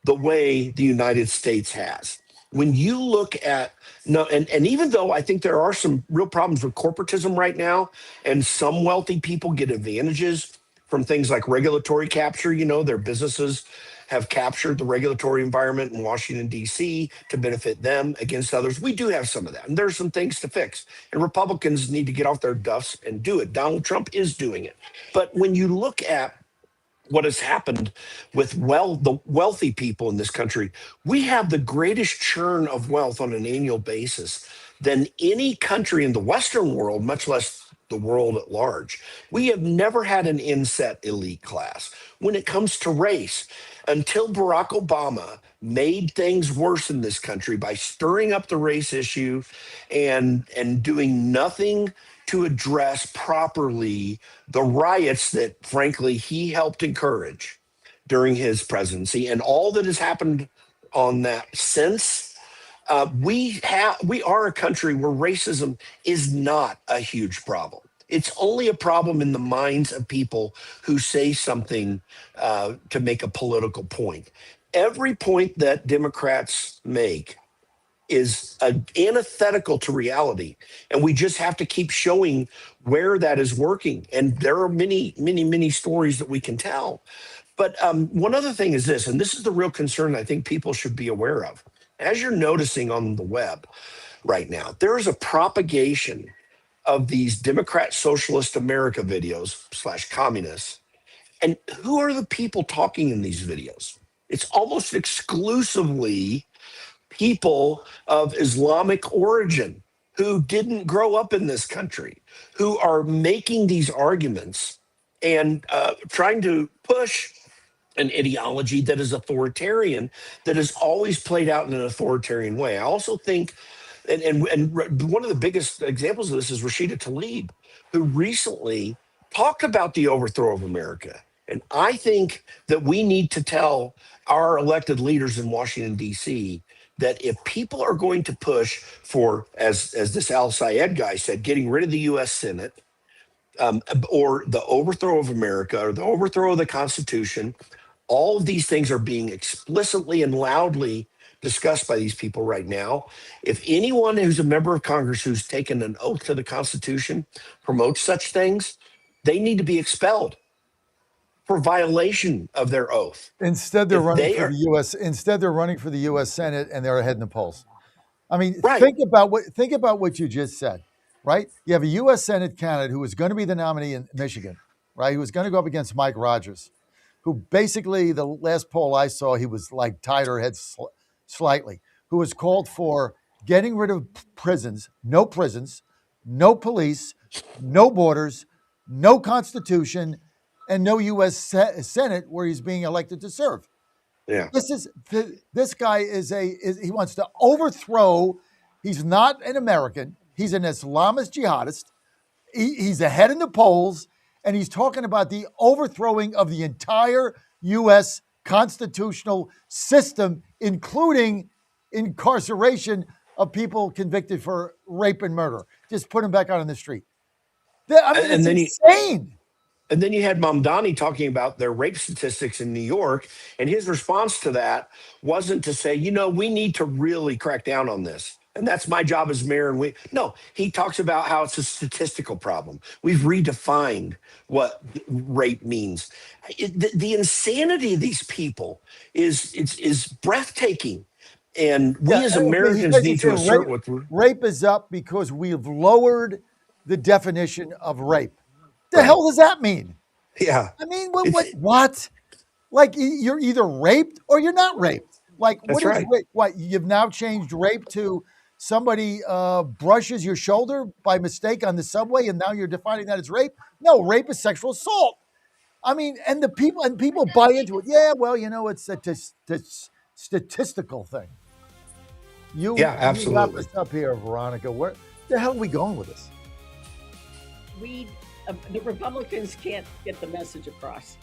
the way the United States has. When you look at, and even though I think there are some real problems with corporatism right now, and some wealthy people get advantages from things like regulatory capture, their businesses have captured the regulatory environment in Washington, D.C. to benefit them against others. We do have some of that, and there's some things to fix. And Republicans need to get off their duffs and do it. Donald Trump is doing it. But when you look at what has happened with the wealthy people in this country. We have the greatest churn of wealth on an annual basis than any country in the Western world, much less the world at large. We have never had an inset elite class. When it comes to race, until Barack Obama made things worse in this country by stirring up the race issue and doing nothing to address properly the riots that, frankly, he helped encourage during his presidency, and all that has happened on that since. We are a country where racism is not a huge problem. It's only a problem in the minds of people who say something to make a political point. Every point that Democrats make is antithetical to reality. And we just have to keep showing where that is working. And there are many, many, many stories that we can tell. But one other thing is this, and this is the real concern I think people should be aware of. As you're noticing on the web right now, there is a propagation of these Democrat Socialist America videos / communists. And who are the people talking in these videos? It's almost exclusively people of Islamic origin who didn't grow up in this country, who are making these arguments and trying to push an ideology that is authoritarian, that has always played out in an authoritarian way. I also think, and one of the biggest examples of this is Rashida Tlaib, who recently talked about the overthrow of America. And I think that we need to tell our elected leaders in Washington, D.C., that if people are going to push for, as this Al Sayed guy said, getting rid of the U.S. Senate, or the overthrow of America, or the overthrow of the Constitution, all of these things are being explicitly and loudly discussed by these people right now. If anyone who's a member of Congress who's taken an oath to the Constitution promotes such things, they need to be expelled for violation of their oath.
Instead, they're running for the U.S. Instead, they're running for the U.S. Senate, and they're ahead in the polls. I mean, think about what you just said, right? You have a U.S. Senate candidate who was going to be the nominee in Michigan, right? Who was going to go up against Mike Rogers, who basically, the last poll I saw, he was like tied her head slightly, who was called for getting rid of prisons, no police, no borders, no Constitution, and no U.S. Senate where he's being elected to serve.
Yeah.
This guy he wants to overthrow. He's not an American. He's an Islamist jihadist. He's ahead in the polls, and he's talking about the overthrowing of the entire U.S. constitutional system, including incarceration of people convicted for rape and murder. Just put them back out on the street. I mean, it's insane.
And then you had Mamdani talking about their rape statistics in New York, and his response to that wasn't to say, we need to really crack down on this. And that's my job as mayor. And no, he talks about how it's a statistical problem. We've redefined what rape means. The insanity of these people is breathtaking. And we as Americans need to assert what
rape is up because we've lowered the definition of rape. The hell does that mean?
Yeah.
I mean, what? Like, you're either raped or you're not raped. Like, what is rape? What, you've now changed rape to somebody brushes your shoulder by mistake on the subway, and now you're defining that as rape? No, rape is sexual assault. I mean, and people buy into it. Yeah, well, it's a statistical thing.
Absolutely.
You wrap this up here, Veronica. Where the hell are we going with this?
The Republicans can't get the message across.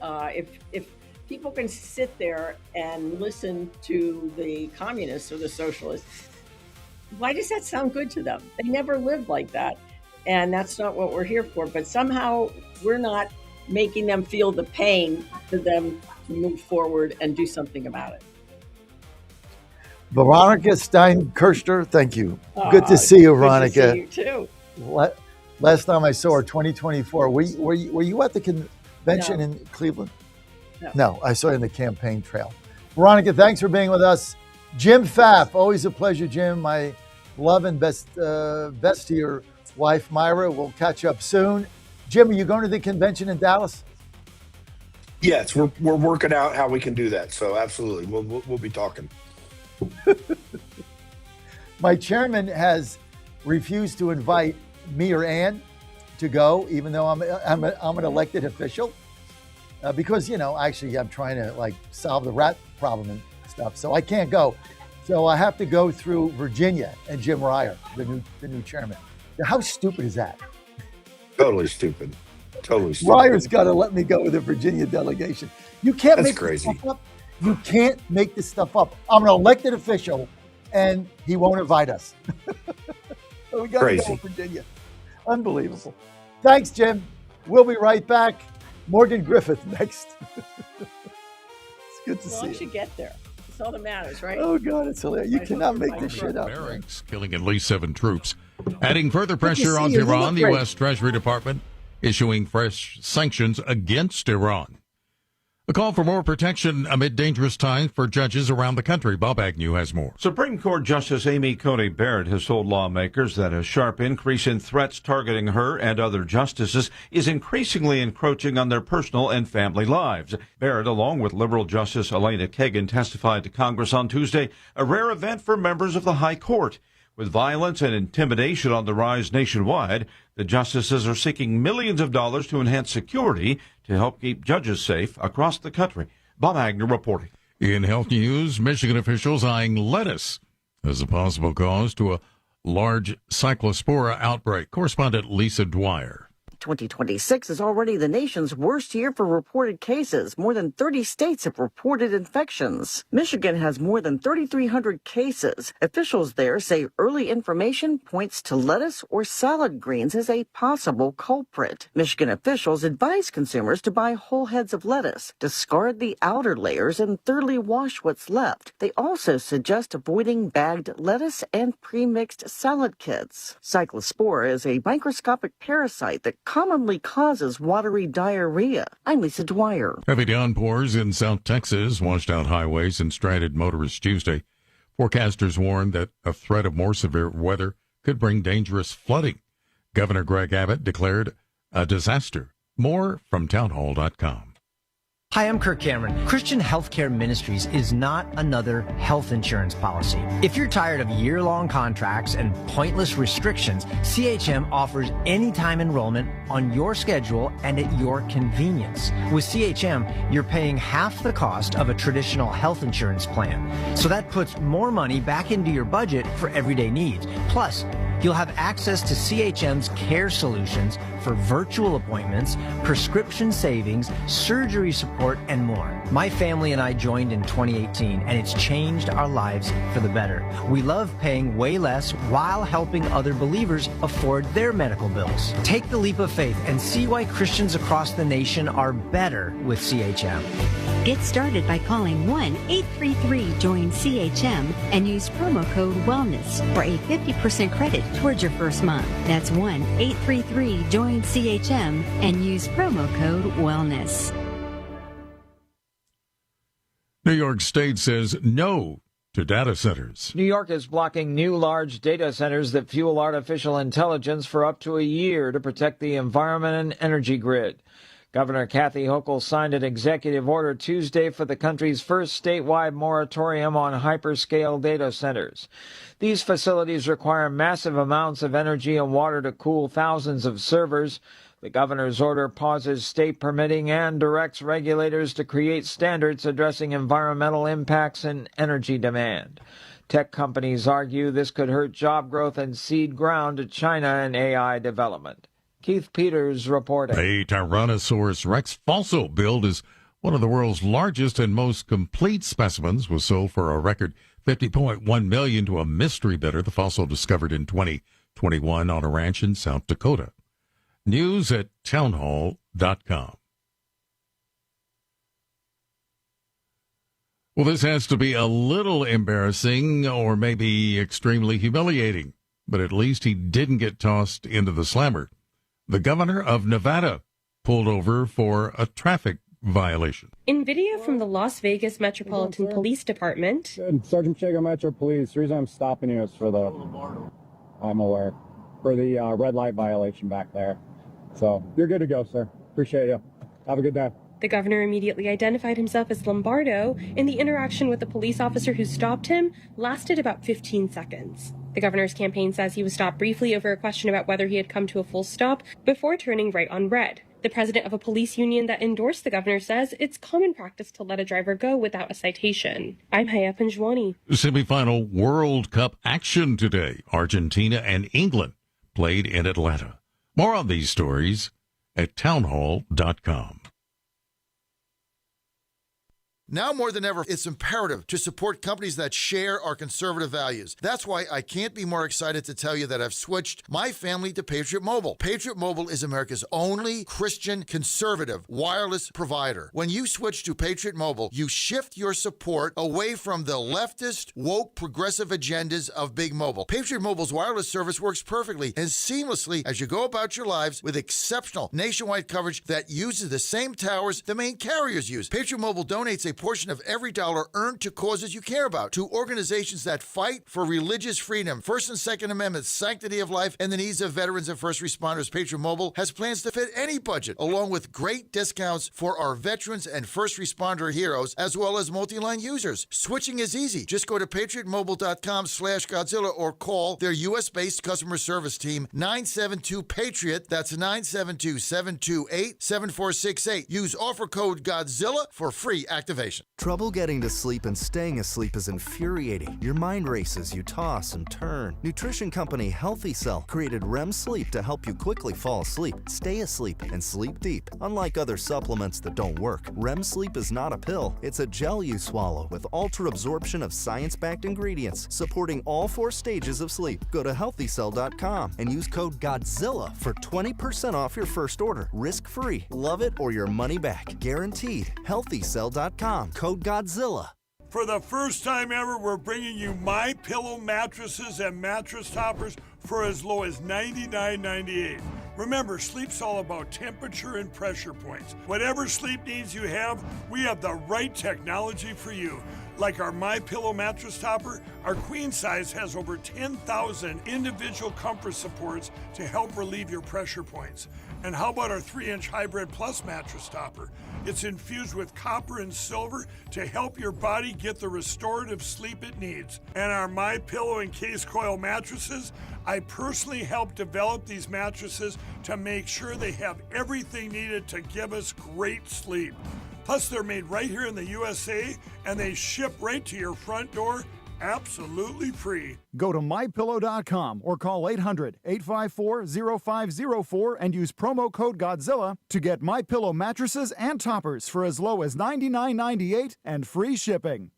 If people can sit there and listen to the communists or the socialists, why does that sound good to them? They never lived like that, and that's not what we're here for. But somehow we're not making them feel the pain for them to move forward and do something about it.
Veronica Stein-Kirster, thank you. Good to see you, Veronica.
Good to see you too.
Last time I saw her, 2024. Were you at the convention in Cleveland? No, I saw you in the campaign trail. Veronica, thanks for being with us. Jim Pfaff, always a pleasure, Jim. My love and best to your wife, Myra. We'll catch up soon. Jim, are you going to the convention in Dallas?
Yes, we're working out how we can do that. So absolutely, we'll be talking.
My chairman has refused to invite me or Ann to go, even though I'm an elected official, because actually I'm trying to solve the rat problem and stuff, so I can't go. So I have to go through Virginia and Jim Ryer, the new chairman. Now, how stupid is that?
Totally stupid. Totally stupid.
Ryer's got to let me go with the Virginia delegation. You can't
That's
make
crazy.
This stuff up. You can't make this stuff up. I'm an elected official, and he won't invite us. So we got to go with Virginia. Unbelievable. Thanks, Jim. We'll be right back. Morgan Griffith next. It's good to
As
see
long as
you.
you get there. That's all that matters, right?
Oh, God, it's hilarious. You cannot make this shit up.
Fredericks killing at least 7 troops. Adding further
Good to
pressure
see
on
you. You
Iran,
look
the
great.
U.S. Treasury Department issuing fresh sanctions against Iran. A call for more protection amid dangerous times for judges around the country. Bob Agnew has more.
Supreme Court Justice Amy Coney Barrett has told lawmakers that a sharp increase in threats targeting her and other justices is increasingly encroaching on their personal and family lives. Barrett, along with liberal Justice Elena Kagan, testified to Congress on Tuesday, a rare event for members of the High Court. With violence and intimidation on the rise nationwide, the justices are seeking millions of dollars to enhance security to help keep judges safe across the country. Bob Agnew reporting.
In health news, Michigan officials eyeing lettuce as a possible cause to a large cyclospora outbreak. Correspondent Lisa Dwyer.
2026 is already the nation's worst year for reported cases. More than 30 states have reported infections. Michigan has more than 3,300 cases. Officials there say early information points to lettuce or salad greens as a possible culprit. Michigan officials advise consumers to buy whole heads of lettuce, discard the outer layers, and thoroughly wash what's left. They also suggest avoiding bagged lettuce and pre-mixed salad kits. Cyclospora is a microscopic parasite that commonly causes watery diarrhea. I'm Lisa Dwyer.
Heavy downpours in South Texas washed out highways and stranded motorists Tuesday. Forecasters warned that a threat of more severe weather could bring dangerous flooding. Governor Greg Abbott declared a disaster. More from townhall.com.
Hi, I'm Kirk Cameron. Christian Healthcare Ministries is not another health insurance policy. If you're tired of year-long contracts and pointless restrictions, CHM offers anytime enrollment on your schedule and at your convenience. With CHM, you're paying half the cost of a traditional health insurance plan. So that puts more money back into your budget for everyday needs. Plus, you'll have access to CHM's care solutions for virtual appointments, prescription savings, surgery support, and more. My family and I joined in 2018, and it's changed our lives for the better. We love paying way less while helping other believers afford their medical bills. Take the leap of faith and see why Christians across the nation are better with CHM.
Get started by calling 1-833-JOIN-CHM and use promo code WELLNESS for a 50% credit towards your first month. That's 1-833-JOIN-CHM and use promo code WELLNESS.
New York State says no to data centers.
New York is blocking new large data centers that fuel artificial intelligence for up to a year to protect the environment and energy grid. Governor Kathy Hochul signed an executive order Tuesday for the country's first statewide moratorium on hyperscale data centers. These facilities require massive amounts of energy and water to cool thousands of servers. The governor's order pauses state permitting and directs regulators to create standards addressing environmental impacts and energy demand. Tech companies argue this could hurt job growth and cede ground to China and AI development. Keith Peters reporting.
A Tyrannosaurus Rex fossil build is one of the world's largest and most complete specimens, was sold for a record $50.1 million to a mystery bidder. The fossil discovered in 2021 on a ranch in South Dakota. News at townhall.com. Well, this has to be a little embarrassing or maybe extremely humiliating, but at least he didn't get tossed into the slammer. The governor of Nevada pulled over for a traffic violation.
In video from the Las Vegas Metropolitan Police Department.
Sergeant Chaga, Metro Police. The reason I'm stopping you is for I'm aware, for the red light violation back there. So you're good to go, sir. Appreciate you. Have a good day.
The governor immediately identified himself as Lombardo, and the interaction with the police officer who stopped him lasted about 15 seconds. The governor's campaign says he was stopped briefly over a question about whether he had come to a full stop before turning right on red. The president of a police union that endorsed the governor says it's common practice to let a driver go without a citation. I'm Haya Panjwani.
Semifinal World Cup action today. Argentina and England played in Atlanta. More on these stories at townhall.com.
Now more than ever, it's imperative to support companies that share our conservative values. That's why I can't be more excited to tell you that I've switched my family to Patriot Mobile. Patriot Mobile is America's only Christian conservative wireless provider. When you switch to Patriot Mobile, you shift your support away from the leftist, woke, progressive agendas of Big Mobile. Patriot Mobile's wireless service works perfectly and seamlessly as you go about your lives with exceptional nationwide coverage that uses the same towers the main carriers use. Patriot Mobile donates a portion of every dollar earned to causes you care about, to organizations that fight for religious freedom, First and Second Amendments, sanctity of life, and the needs of veterans and first responders. Patriot Mobile has plans to fit any budget, along with great discounts for our veterans and first responder heroes, as well as multi-line users. Switching is easy. Just go to patriotmobile.com/Godzilla or call their U.S.-based customer service team, 972-PATRIOT. That's 972-728-7468. Use offer code Godzilla for free activation.
Trouble getting to sleep and staying asleep is infuriating. Your mind races, you toss and turn. Nutrition company Healthy Cell created REM sleep to help you quickly fall asleep, stay asleep, and sleep deep. Unlike other supplements that don't work, REM sleep is not a pill. It's a gel you swallow with ultra-absorption of science-backed ingredients supporting all 4 stages of sleep. Go to healthycell.com and use code GODZILLA for 20% off your first order. Risk-free. Love it or your money back. Guaranteed. healthycell.com. Code Godzilla.
For the first time ever, we're bringing you My Pillow mattresses and mattress toppers for as low as $99.98. Remember, sleep's all about temperature and pressure points. Whatever sleep needs you have, we have the right technology for you. Like our My Pillow mattress topper, our queen size has over 10,000 individual comfort supports to help relieve your pressure points. And how about our 3-inch Hybrid Plus mattress topper? It's infused with copper and silver to help your body get the restorative sleep it needs. And our My Pillow and Case Coil mattresses, I personally helped develop these mattresses to make sure they have everything needed to give us great sleep. Plus, they're made right here in the USA, and they ship right to your front door, absolutely free.
Go to MyPillow.com or call 800-854-0504 and use promo code Godzilla to get MyPillow mattresses and toppers for as low as $99.98 and free shipping.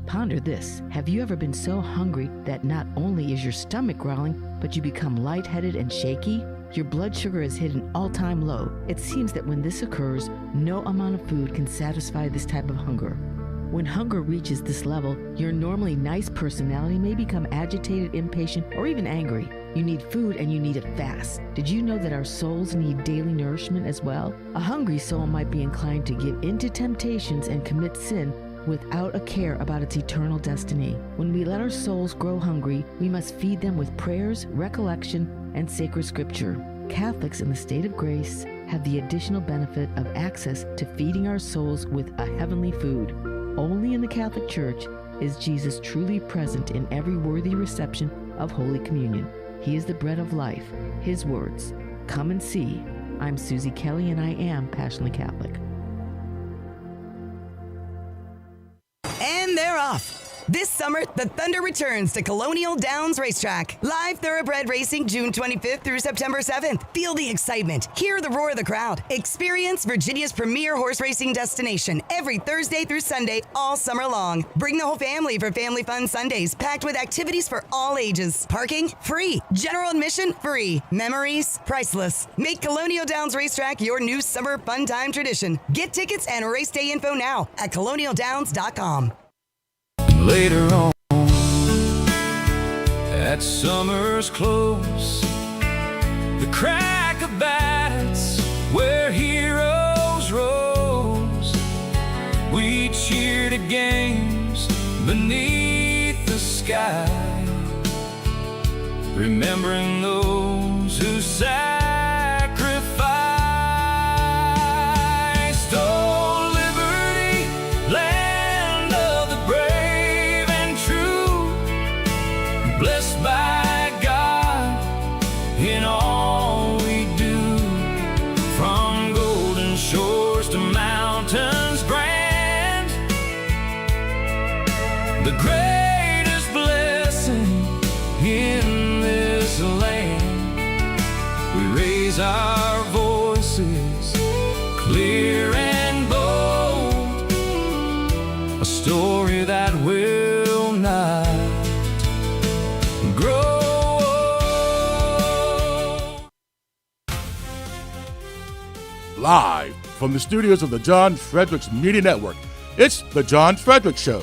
Ponder this. Have you ever been so hungry that not only is your stomach growling, but you become lightheaded and shaky? Your blood sugar has hit an all-time low. It seems that when this occurs, no amount of food can satisfy this type of hunger. When hunger reaches this level, your normally nice personality may become agitated, impatient, or even angry. You need food and you need it fast. Did you know that our souls need daily nourishment as well? A hungry soul might be inclined to give into temptations and commit sin without a care about its eternal destiny. When we let our souls grow hungry, we must feed them with prayers, recollection, and sacred scripture. Catholics in the state of grace have the additional benefit of access to feeding our souls with a heavenly food. Only in the Catholic Church is Jesus truly present in every worthy reception of Holy Communion. He is the bread of life. His words, come and see. I'm Susie Kelly and I am passionately Catholic.
And they're off. This summer, the Thunder returns to Colonial Downs Racetrack. Live thoroughbred racing June 25th through September 7th. Feel the excitement. Hear the roar of the crowd. Experience Virginia's premier horse racing destination every Thursday through Sunday all summer long. Bring the whole family for Family Fun Sundays, packed with activities for all ages. Parking? Free. General admission? Free. Memories? Priceless. Make Colonial Downs Racetrack your new summer fun time tradition. Get tickets and race day info now at colonialdowns.com.
Later on, at summer's close, the crack of bats where heroes rose. We cheered at games beneath the sky, remembering those who sacrificed. Oh,
Live from the studios of the John Fredericks Media Network, it's The John Fredericks Show.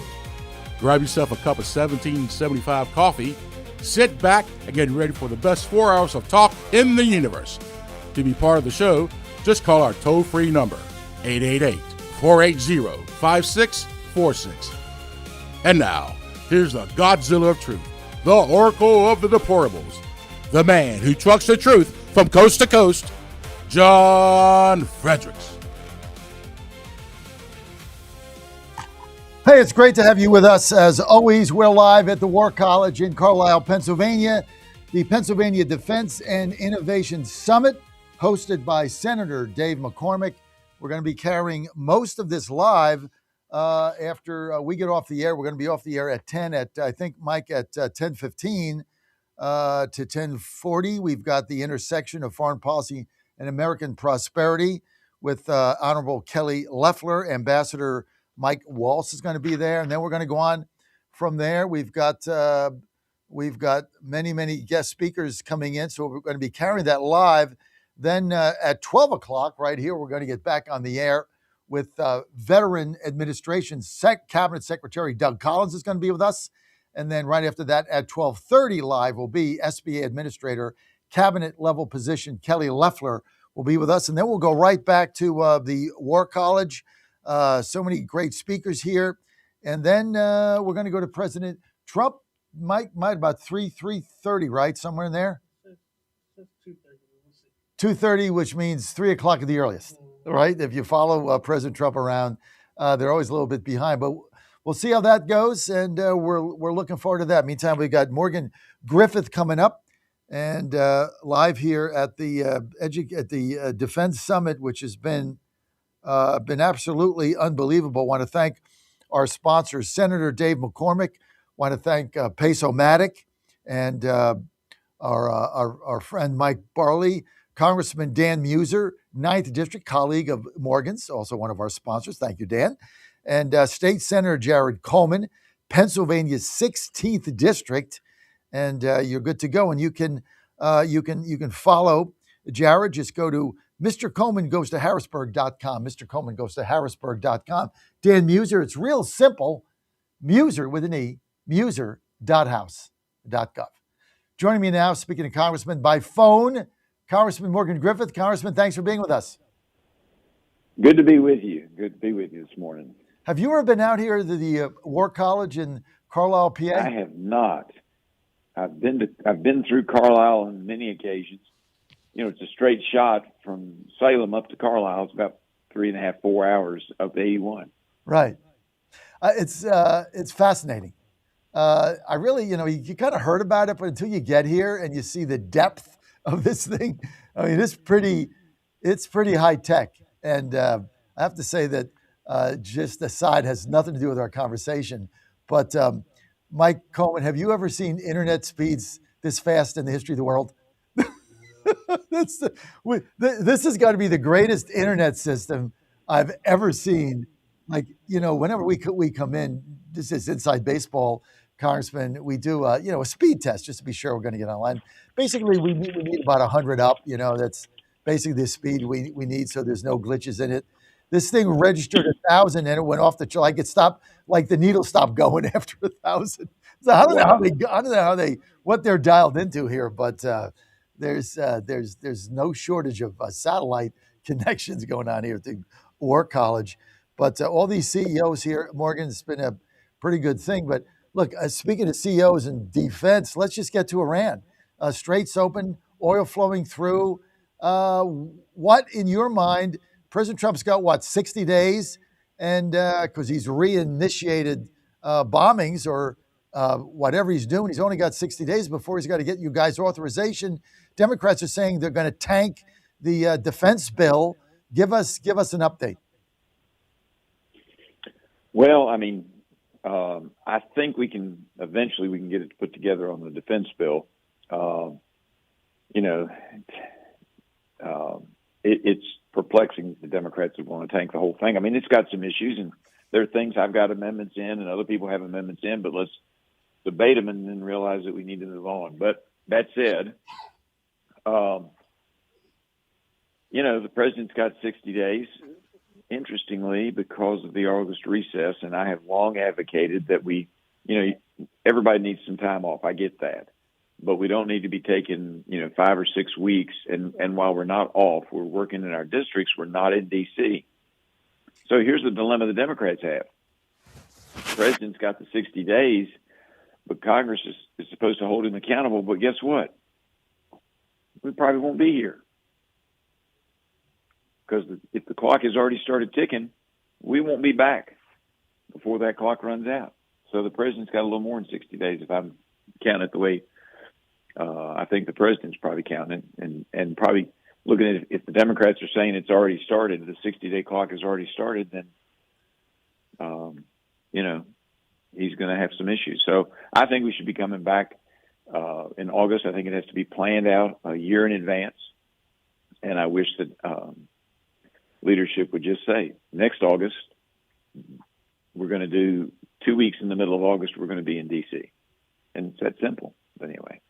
Grab yourself a cup of 1775 coffee, sit back, and get ready for the best 4 hours of talk in the universe. To be part of the show, just call our toll-free number, 888-480-5646. And now, here's the Godzilla of Truth, the Oracle of the Deplorables, the man who trucks the truth from coast to coast, John Fredericks.
Hey, it's great to have you with us. As always, we're live at the War College in Carlisle, Pennsylvania, the Pennsylvania Defense and Innovation Summit, hosted by Senator Dave McCormick. We're going to be carrying most of this live after we get off the air. We're going to be off the air at 10 at, I think, Mike, at 10:15 to 10:40. We've got the intersection of foreign policy and American prosperity with Honorable Kelly Loeffler. Ambassador Mike Waltz is going to be there, and then we're going to go on from there. We've got many guest speakers coming in, so we're going to be carrying that live. Then at 12 o'clock, right here, we're going to get back on the air with Veteran Administration Cabinet Secretary Doug Collins is going to be with us, and then right after that, at 12:30 live, will be SBA Administrator, Cabinet level position Kelly Loeffler will be with us, and then we'll go right back to the War College. So many great speakers here. And then we're going to go to President Trump. Mike, about 3:30, right? Somewhere in there? 2:30, which means 3 o'clock at the earliest, right? If you follow President Trump around, they're always a little bit behind. But we'll see how that goes, and we're looking forward to that. Meantime, we've got Morgan Griffith coming up, and live here at the Defense Summit, which has been absolutely unbelievable. Want to thank our sponsors, Senator Dave McCormick. Want to thank Peso-Matic and our friend Mike Barley, Congressman Dan Muser, 9th District, colleague of Morgan's, also one of our sponsors. Thank you, Dan. And State Senator Jared Coleman, Pennsylvania's 16th District. And you're good to go. And you can follow Jared. Just go to Mr. Coleman goes to Harrisburg.com. Mr. Coleman goes to Harrisburg.com. Dan Muser, it's real simple. Muser with an E, muser.house.gov. Joining me now, speaking to Congressman by phone, Congressman Morgan Griffith. Congressman, thanks for being with us.
Good to be with you. Good to be with you this morning.
Have you ever been out here to the War College in Carlisle, PA?
I have not. I've been through Carlisle on many occasions. You know, it's a straight shot from Salem up to Carlisle. It's about 3.5, 4 hours up 81.
Right. It's fascinating. I really, you kind of heard about it, but until you get here and you see the depth of this thing, I mean, it's pretty high tech. And I have to say that just aside, has nothing to do with our conversation. But Mike Coleman, have you ever seen internet speeds this fast in the history of the world? This has got to be the greatest internet system I've ever seen. Like, whenever we come in, this is Inside Baseball, Congressman, we do, a speed test just to be sure we're going to get online. Basically, we need about 100 up. That's basically the speed we need, so there's no glitches in it. This thing registered 1,000 and it went off the needle stopped going after 1,000. So I don't know what they're dialed into here, but there's no shortage of satellite connections going on here at the War College. But all these CEOs here, Morgan, it's been a pretty good thing. But look, speaking of CEOs and defense, let's just get to Iran. Straits open, oil flowing through. What, in your mind, President Trump's got, 60 days? And because he's reinitiated bombings or whatever he's doing, he's only got 60 days before he's got to get you guys authorization. Democrats are saying they're going to tank the defense bill. Give us an update.
Well, I mean, I think we can get it put together on the defense bill. It's perplexing that the Democrats would want to tank the whole thing. I mean, it's got some issues, and there are things I've got amendments in and other people have amendments in, but let's debate them and then realize that we need to move on. But that said, the president's got 60 days. Interestingly, because of the August recess, and I have long advocated that everybody needs some time off. I get that. But we don't need to be taking, 5 or 6 weeks. And while we're not off, we're working in our districts. We're not in D.C. So here's the dilemma the Democrats have. The president's got the 60 days, but Congress is supposed to hold him accountable. But guess what? We probably won't be here. Because if the clock has already started ticking, we won't be back before that clock runs out. So the president's got a little more than 60 days if I'm counting it the way I think the president's probably counting it. And probably looking at it, if the Democrats are saying it's already started, the 60-day clock has already started, then, he's going to have some issues. So I think we should be coming back in August. I think it has to be planned out a year in advance. And I wish that leadership would just say, next August, we're going to do 2 weeks in the middle of August, we're going to be in D.C. And it's that simple. But anyway,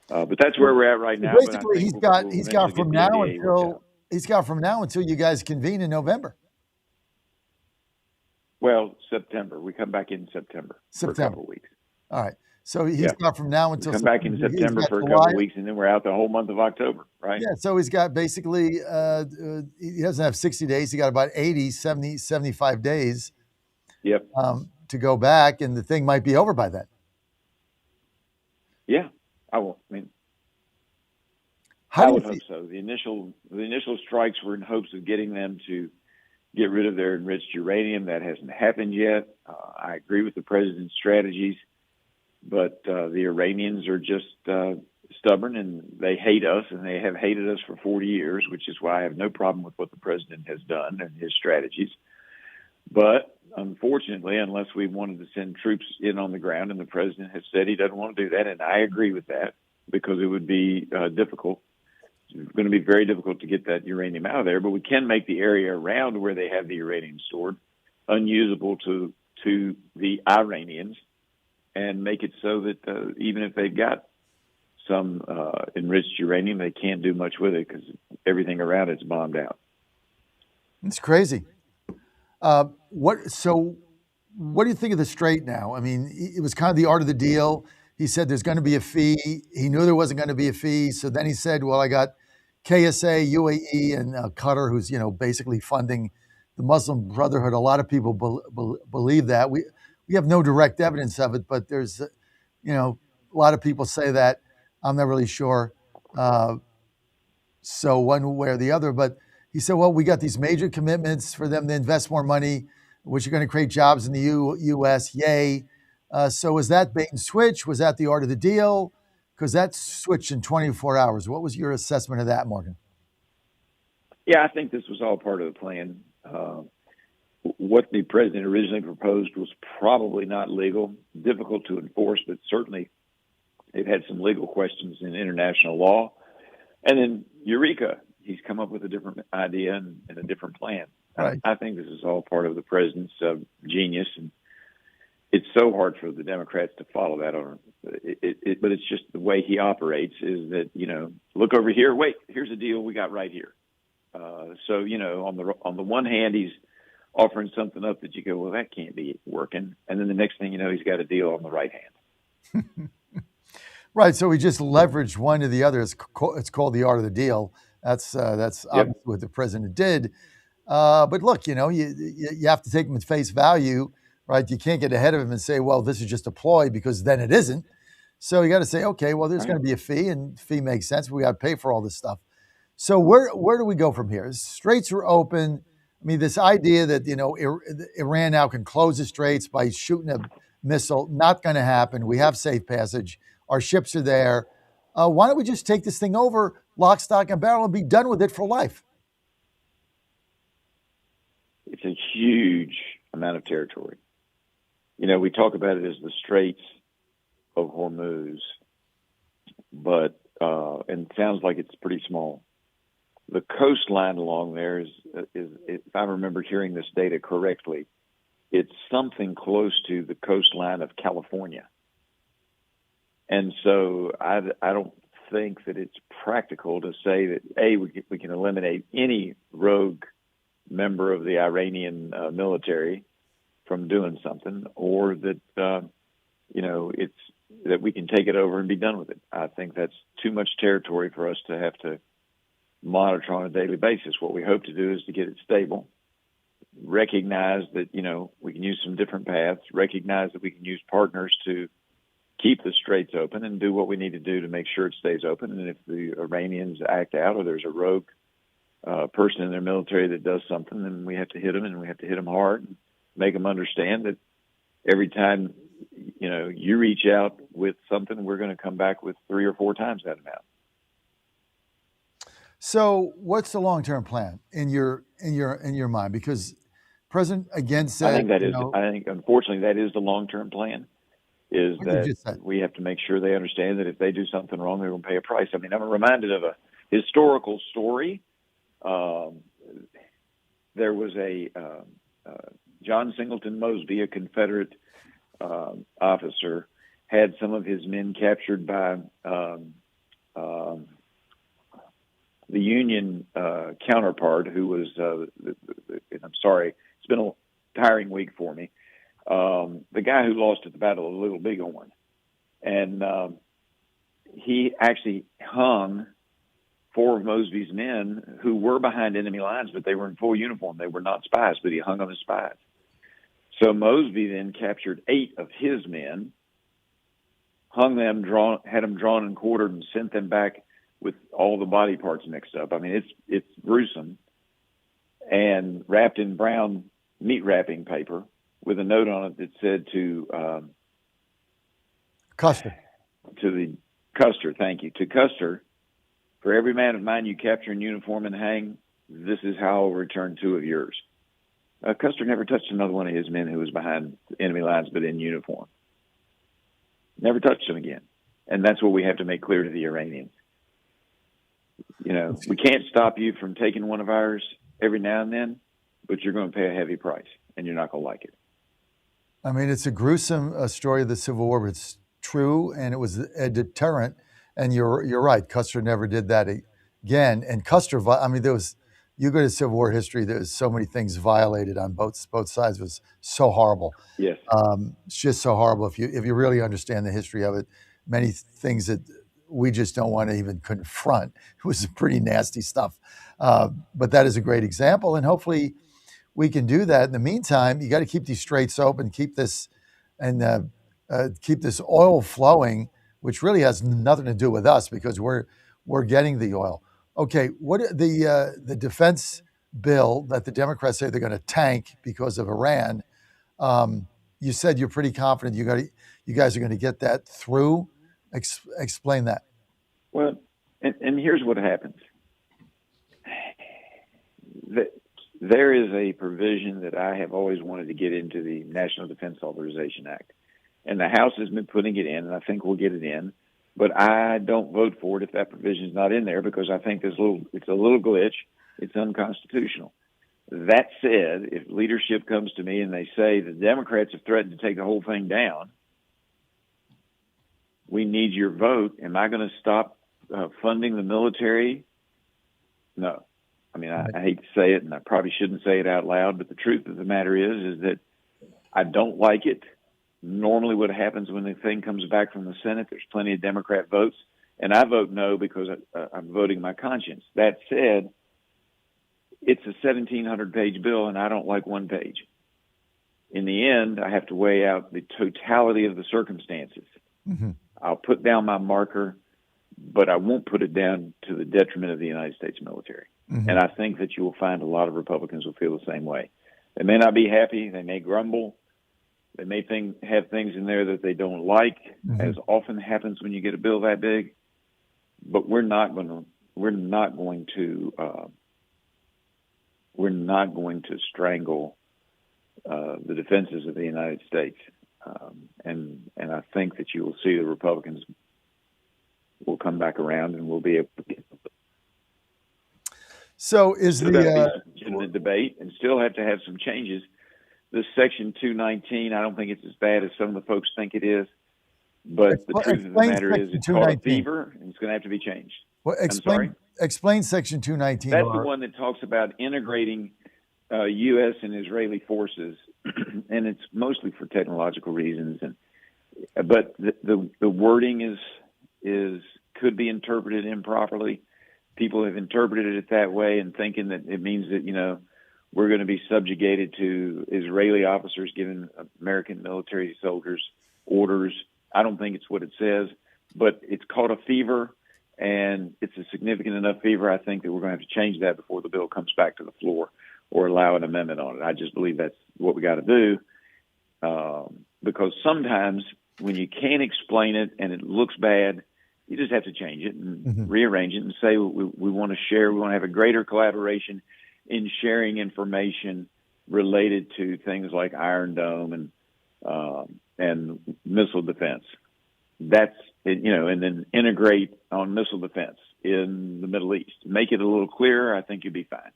but that's where we're at right now.
Basically, he's got from now until you guys convene in November.
Well, September. We come back in September. For a couple of weeks.
All right. So he's got from now until
we come back in September for a couple of weeks, and then we're out the whole month of October, right?
Yeah. So he's got basically he doesn't have 60 days. He got about 80, 70, 75 days.
Yep.
To go back, and the thing might be over by then.
Yeah, I would hope so. The initial strikes were in hopes of getting them to get rid of their enriched uranium. That hasn't happened yet. I agree with the president's strategies, but the Iranians are just stubborn, and they hate us, and they have hated us for 40 years, which is why I have no problem with what the president has done and his strategies. But unfortunately, unless we wanted to send troops in on the ground, and the president has said he doesn't want to do that, and I agree with that, because it would be difficult. It's going to be very difficult to get that uranium out of there, but we can make the area around where they have the uranium stored unusable to the Iranians, and make it so that even if they've got some enriched uranium, they can't do much with it because everything around it's bombed out.
It's crazy. What do you think of the Strait now? I mean, it was kind of the art of the deal. He said there's going to be a fee. He knew there wasn't going to be a fee. So then he said, well, I got KSA, UAE, and Qatar, who's, basically funding the Muslim Brotherhood. A lot of people believe that. We have no direct evidence of it, but there's, a lot of people say that. I'm not really sure. So one way or the other, but he said, well, we got these major commitments for them to invest more money, which are going to create jobs in the U.S. Yay. So was that bait and switch? Was that the art of the deal? Because that switched in 24 hours. What was your assessment of that, Morgan?
Yeah, I think this was all part of the plan. What the president originally proposed was probably not legal, difficult to enforce, but certainly it had some legal questions in international law. And then Eureka, he's come up with a different idea and a different plan. Right. I think this is all part of the president's genius, and it's so hard for the Democrats to follow that. But it's just the way he operates is that, look over here, wait, here's a deal we got right here. So, on the one hand, he's offering something up that you go, well, that can't be working. And then the next thing you know, he's got a deal on the right hand.
Right. So he just leveraged one to the other. It's called the art of the deal. That's obviously what the president did. But look, you have to take him at face value, right? You can't get ahead of him and say, well, this is just a ploy, because then it isn't. So you got to say, okay, well, there's going to be a fee, and fee makes sense. We got to pay for all this stuff. So where do we go from here? Straits are open. I mean, this idea that, Iran now can close the straits by shooting a missile, not going to happen. We have safe passage. Our ships are there. Why don't we just take this thing over, lock, stock, and barrel, and be done with it for life?
It's a huge amount of territory. We talk about it as the Straits of Hormuz, but and it sounds like it's pretty small. The coastline along there is, if I remember hearing this data correctly, it's something close to the coastline of California. And so I don't think that it's practical to say that we can eliminate any rogue member of the Iranian military from doing something, or that it's that we can take it over and be done with it. I think that's too much territory for us to have to monitor on a daily basis. What we hope to do is to get it stable, recognize that we can use some different paths, recognize that we can use partners to keep the straits open and do what we need to do to make sure it stays open. And if the Iranians act out, or there's a rogue person in their military that does something, then we have to hit them, and we have to hit them hard and make them understand that every time you reach out with something, we're going to come back with 3 or 4 times that amount.
So, what's the long-term plan in your mind? Because President again said,
I think unfortunately that is the long-term plan. Is that we have to make sure they understand that if they do something wrong, they're going to pay a price. I mean, I'm reminded of a historical story. There was a John Singleton Mosby, a Confederate officer, had some of his men captured by the Union counterpart, who was, I'm sorry, it's been a tiring week for me, the guy who lost at the Battle of Little Bighorn. And he actually hung 4 of Mosby's men who were behind enemy lines, but they were in full uniform. They were not spies, but he hung them as spies. So Mosby then captured 8 of his men, hung them, had them drawn and quartered, and sent them back with all the body parts mixed up. I mean, it's gruesome, and wrapped in brown meat wrapping paper with a note on it that said to
Custer.
Thank you. To Custer, for every man of mine you capture in uniform and hang, this is how I'll return 2 of yours. Custer never touched another one of his men who was behind enemy lines but in uniform. Never touched them again. And that's what we have to make clear to the Iranians. We can't stop you from taking one of ours every now and then, but you're going to pay a heavy price, and you're not going to like it.
I mean, it's a gruesome story of the Civil War, but it's true, and it was a deterrent. And you're right. Custer never did that again. And Custer, I mean, you go to Civil War history, there's so many things violated on both sides. It was so horrible.
Yes.
It's just so horrible. If you really understand the history of it, many things that we just don't want to even confront. It was pretty nasty stuff. But that is a great example. And hopefully we can do that. In the meantime, you got to keep these straits open, keep this oil flowing, which really has nothing to do with us because we're getting the oil. Okay, what the defense bill that the Democrats say they're going to tank because of Iran? You said you're pretty confident you guys are going to get that through. Explain that.
Well, and here's what happens. There is a provision that I have always wanted to get into the National Defense Authorization Act, and the House has been putting it in, and I think we'll get it in. But I don't vote for it if that provision is not in there because I think it's a little glitch. It's unconstitutional. That said, if leadership comes to me and they say the Democrats have threatened to take the whole thing down, we need your vote. Am I going to stop funding the military? No. I mean, I hate to say it, and I probably shouldn't say it out loud, but the truth of the matter is that I don't like it. Normally what happens when the thing comes back from the Senate, there's plenty of Democrat votes, and I vote no because I'm voting my conscience. That said, it's a 1,700-page bill, and I don't like one page. In the end, I have to weigh out the totality of the circumstances.
Mm-hmm.
I'll put down my marker, but I won't put it down to the detriment of the United States military.
Mm-hmm.
And I think that you will find a lot of Republicans will feel the same way. They may not be happy. They may grumble. They may have things in there that they don't like, as often happens when you get a bill that big. But we're not going to strangle the defenses of the United States. And I think that you will see the Republicans will come back around and we'll be able to get.
So is
still the legitimate debate and still have to have some changes. This Section 219, I don't think it's as bad as some of the folks think it is. But the truth of the
Explain
matter is
Section
it's called a
219.
fever, and it's going to have to be changed.
Well,
I'm sorry?
explain Section 219.
That's the
Laura.
one that talks about integrating U.S. and Israeli forces, and it's mostly for technological reasons. But the wording could be interpreted improperly. People have interpreted it that way and thinking that it means that, we're going to be subjugated to Israeli officers giving American military soldiers orders. I don't think it's what it says, but it's called a fever, and it's a significant enough fever, I think, that we're going to have to change that before the bill comes back to the floor or allow an amendment on it. I just believe that's what we got to do, because sometimes when you can't explain it and it looks bad, you just have to change it and rearrange it and say we want to share, we want to have a greater collaboration in sharing information related to things like Iron Dome and missile defense. That's it, and then integrate on missile defense in the Middle East. Make it a little clearer. I think you'll be fine.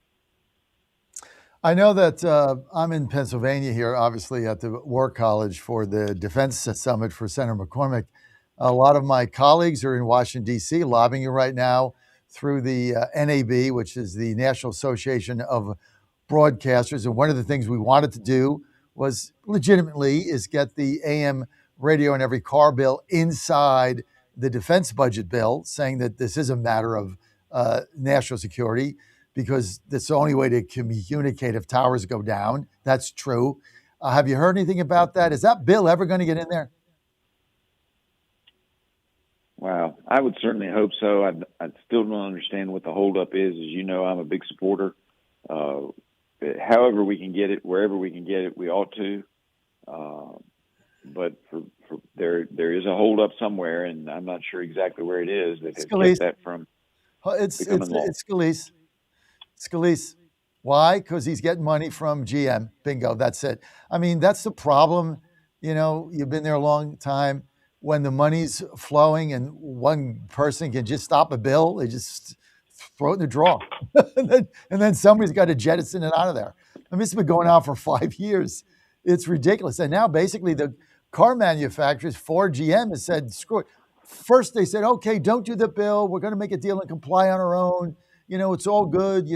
I know that I'm in Pennsylvania here, obviously at the War College for the Defense Summit for Senator McCormick. A lot of my colleagues are in Washington, D.C., lobbying you right now through the NAB, which is the National Association of Broadcasters. And one of the things we wanted to do was legitimately is get the AM radio in every car bill inside the defense budget bill, saying that this is a matter of national security, because that's the only way to communicate if towers go down. That's true. Have you heard anything about that? Is that bill ever going to get in there?
Wow, I would certainly hope so. I still don't understand what the holdup is. As you know, I'm a big supporter. However we can get it, wherever we can get it, we ought to. But there is a holdup somewhere, and I'm not sure exactly where it is that has kept that from becoming law.
It's Scalise. Scalise. Why? Because he's getting money from GM. Bingo. That's it. I mean, that's the problem. You've been there a long time. When the money's flowing and one person can just stop a bill, they just throw it in the drawer. and then somebody's got to jettison it out of there. I mean, it's been going on for 5 years. It's ridiculous. And now basically the car manufacturers, Ford, GM, has said, screw it. First they said, okay, don't do the bill. We're going to make a deal and comply on our own. It's all good.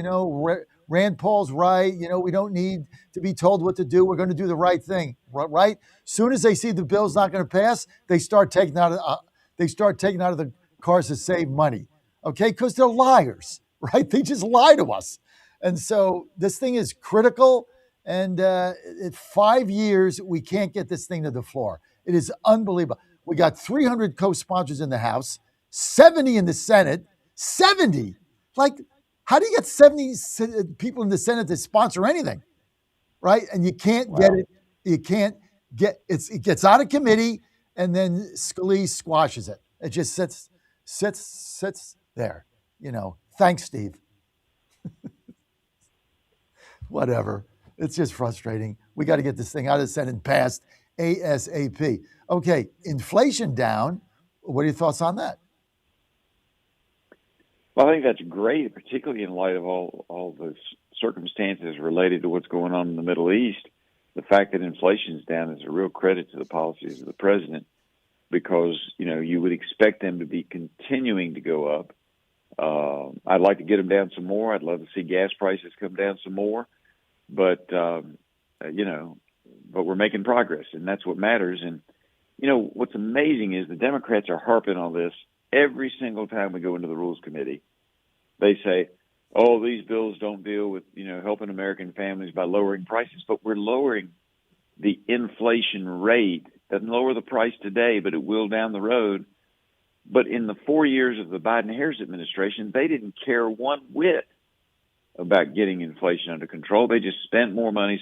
Rand Paul's right. We don't need to be told what to do. We're going to do the right thing, right? Soon as they see the bill's not going to pass, they start taking out of the cars to save money, okay? Because they're liars, right? They just lie to us. And so this thing is critical. And in 5 years, we can't get this thing to the floor. It is unbelievable. We got 300 co-sponsors in the House, 70 in the Senate, 70. How do you get 70 people in the Senate to sponsor anything, right? And you can't get it. You can't get it. It gets out of committee, and then Scalise squashes it. It just sits there. Thanks, Steve. Whatever. It's just frustrating. We got to get this thing out of the Senate and passed ASAP. Okay, inflation down. What are your thoughts on that?
Well, I think that's great, particularly in light of all the circumstances related to what's going on in the Middle East. The fact that inflation's down is a real credit to the policies of the president, because, you would expect them to be continuing to go up. I'd like to get them down some more. I'd love to see gas prices come down some more. But, but we're making progress, and that's what matters. And, what's amazing is the Democrats are harping on this every single time we go into the Rules Committee. They say, oh, these bills don't deal with, helping American families by lowering prices, but we're lowering the inflation rate. Doesn't lower the price today, but it will down the road. But in the 4 years of the Biden-Harris administration, they didn't care one whit about getting inflation under control. They just spent more money,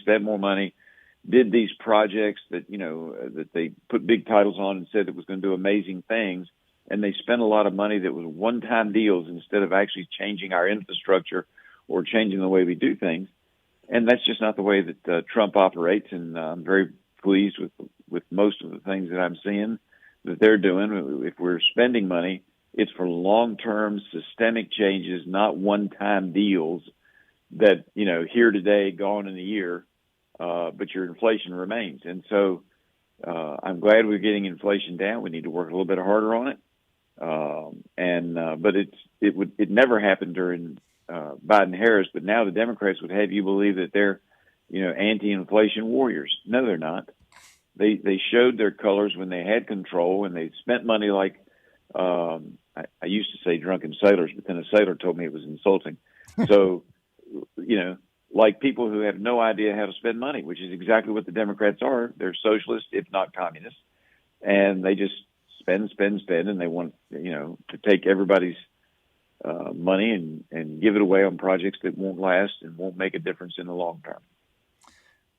did these projects that, that they put big titles on and said it was going to do amazing things. And they spent a lot of money that was one-time deals instead of actually changing our infrastructure or changing the way we do things. And that's just not the way that Trump operates. And I'm very pleased with most of the things that I'm seeing that they're doing. If we're spending money, it's for long-term systemic changes, not one-time deals that, here today, gone in a year, but your inflation remains. And so I'm glad we're getting inflation down. We need to work a little bit harder on it. But it never happened during Biden-Harris. But now the Democrats would have you believe that they're, anti-inflation warriors. No, they're not. They showed their colors when they had control, and they spent money like I used to say drunken sailors, but then a sailor told me it was insulting. So, like people who have no idea how to spend money, which is exactly what the Democrats are. They're socialists, if not communists, and they just spend, and they want, to take everybody's money and give it away on projects that won't last and won't make a difference in the long term.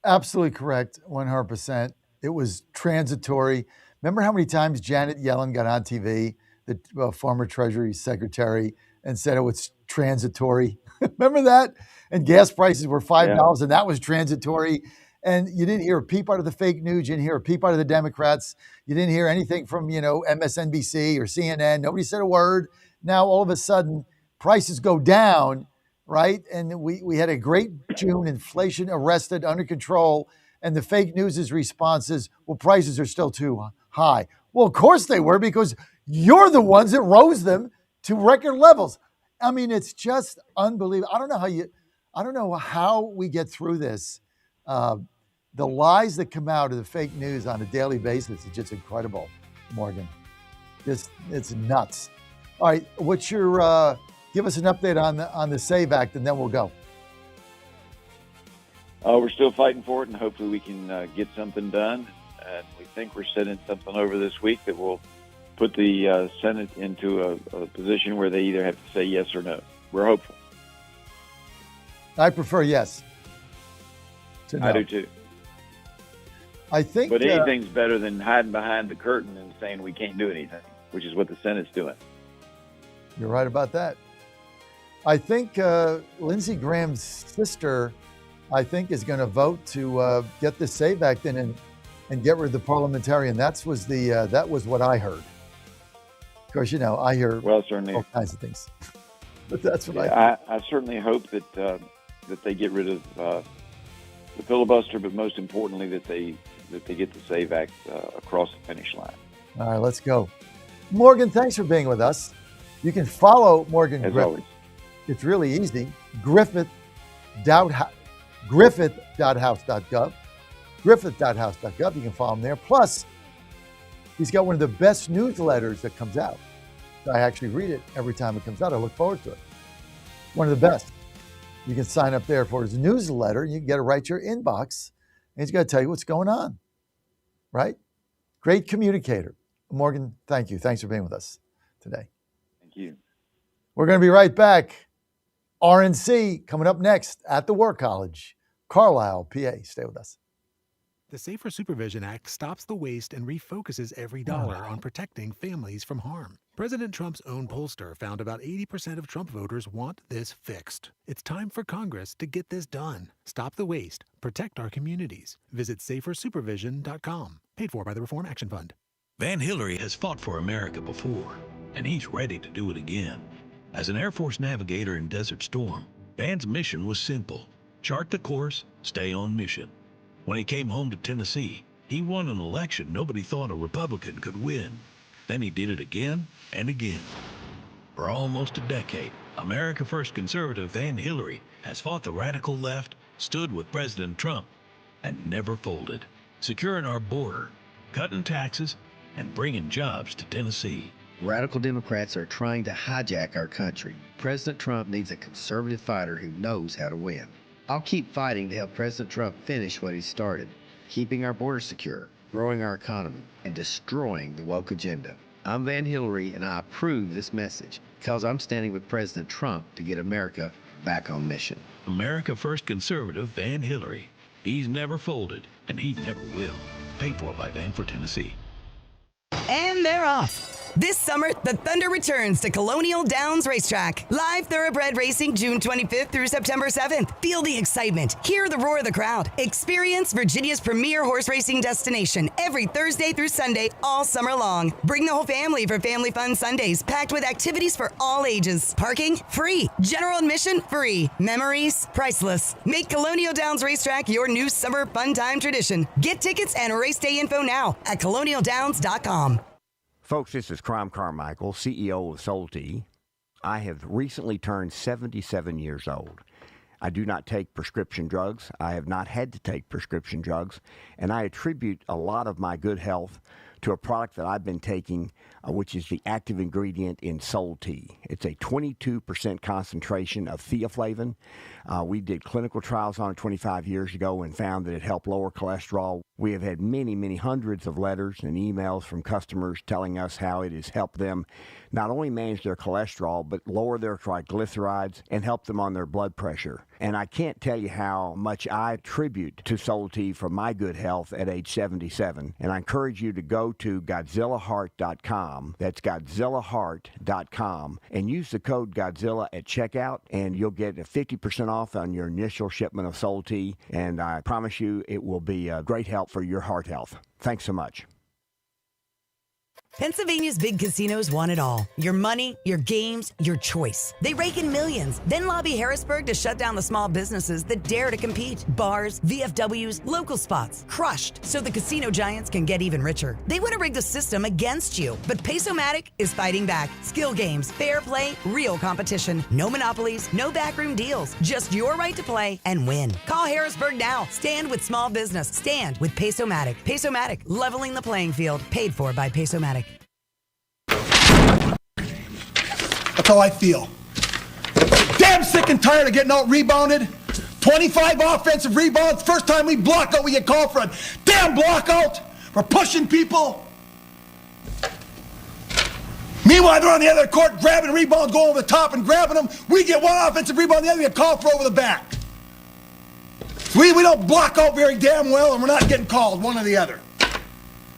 Absolutely correct, 100%. It was transitory. Remember how many times Janet Yellen got on TV, the former Treasury Secretary, and said it was transitory? Remember that? And gas prices were $5, and that was transitory. And you didn't hear a peep out of the fake news. You didn't hear a peep out of the Democrats. You didn't hear anything from, MSNBC or CNN. Nobody said a word. Now, all of a sudden, prices go down, right? And we had a great June, inflation arrested, under control. And the fake news' response is, well, prices are still too high. Well, of course they were, because you're the ones that rose them to record levels. I mean, it's just unbelievable. I don't know how we get through this. The lies that come out of the fake news on a daily basis is just incredible, Morgan. It's nuts. All right, what's your give us an update on the SAVE Act, and then we'll go.
We're still fighting for it, and hopefully we can get something done. And we think we're sending something over this week that will put the Senate into a position where they either have to say yes or no. We're hopeful.
I prefer yes. No.
I do too.
I think,
but anything's better than hiding behind the curtain and saying we can't do anything, which is what the Senate's doing.
You're right about that. I think Lindsey Graham's sister, is going to vote to get the SAVE Act in and get rid of the parliamentarian. That was what I heard. Of course, I hear all kinds of things, but that's what
I certainly hope that they get rid of the filibuster, but most importantly that they get the SAVE Act across the finish line.
All right, let's go. Morgan, thanks for being with us. You can follow Morgan
as
Griffith.
Always.
It's really easy. Griffith.house.gov. Griffith.house.gov. You can follow him there. Plus, he's got one of the best newsletters that comes out. I actually read it every time it comes out. I look forward to it. One of the best. You can sign up there for his newsletter. You can get it right to your inbox. And he's going to tell you what's going on. Right? Great communicator. Morgan, thank you. Thanks for being with us today.
Thank you.
We're going to be right back. RNC coming up next at the War College, Carlisle, PA. Stay with us.
The Safer Supervision Act stops the waste and refocuses every dollar on protecting families from harm. President Trump's own pollster found about 80% of Trump voters want this fixed. It's time for Congress to get this done. Stop the waste. Protect our communities. Visit safersupervision.com. Paid for by the Reform Action Fund.
Van Hillary has fought for America before, and he's ready to do it again. As an Air Force navigator in Desert Storm, Van's mission was simple: chart the course, stay on mission. When he came home to Tennessee, he won an election nobody thought a Republican could win. Then he did it again and again. For almost a decade, America First conservative Van Hillary has fought the radical left, stood with President Trump, and never folded, securing our border, cutting taxes, and bringing jobs to Tennessee.
Radical Democrats are trying to hijack our country. President Trump needs a conservative fighter who knows how to win. I'll keep fighting to help President Trump finish what he started, keeping our border secure, growing our economy, and destroying the woke agenda. I'm Van Hillary, and I approve this message because I'm standing with President Trump to get America back on mission.
America First conservative Van Hillary. He's never folded, and he never will. Paid for by Van for Tennessee.
And they're off. This summer, the Thunder returns to Colonial Downs Racetrack. Live thoroughbred racing June 25th through September 7th. Feel the excitement. Hear the roar of the crowd. Experience Virginia's premier horse racing destination every Thursday through Sunday all summer long. Bring the whole family for Family Fun Sundays, packed with activities for all ages. Parking? Free. General admission? Free. Memories? Priceless. Make Colonial Downs Racetrack your new summer fun time tradition. Get tickets and race day info now at colonialdowns.com.
Folks, this is Crom Carmichael, CEO of Solti. I have recently turned 77 years old. I do not take prescription drugs. I have not had to take prescription drugs, and I attribute a lot of my good health to a product that I've been taking, which is the active ingredient in Solti. It's a 22% concentration of theaflavin. We did clinical trials on it 25 years ago and found that it helped lower cholesterol. We have had many, many hundreds of letters and emails from customers telling us how it has helped them not only manage their cholesterol, but lower their triglycerides and help them on their blood pressure. And I can't tell you how much I attribute to Solti for my good health at age 77. And I encourage you to go to GodzillaHeart.com. That's GodzillaHeart.com. And use the code Godzilla at checkout, and you'll get a 50% off on your initial shipment of Solti. And I promise you it will be a great help for your heart health. Thanks so much.
Pennsylvania's big casinos want it all. Your money, your games, your choice. They rake in millions, then lobby Harrisburg to shut down the small businesses that dare to compete. Bars, VFWs, local spots, crushed so the casino giants can get even richer. They want to rig the system against you, but Pesomatic is fighting back. Skill games, fair play, real competition. No monopolies, no backroom deals. Just your right to play and win. Call Harrisburg now. Stand with small business. Stand with Pesomatic. Pesomatic, leveling the playing field. Paid for by Pesomatic.
That's how I feel. Damn sick and tired of getting out rebounded. 25 offensive rebounds. First time we block out, we get called for a damn block out. We're pushing people. Meanwhile, they're on the other court grabbing rebounds, going over the top and grabbing them. We get one offensive rebound, the other get called for over the back. We don't block out very damn well, and we're not getting called, one or the other.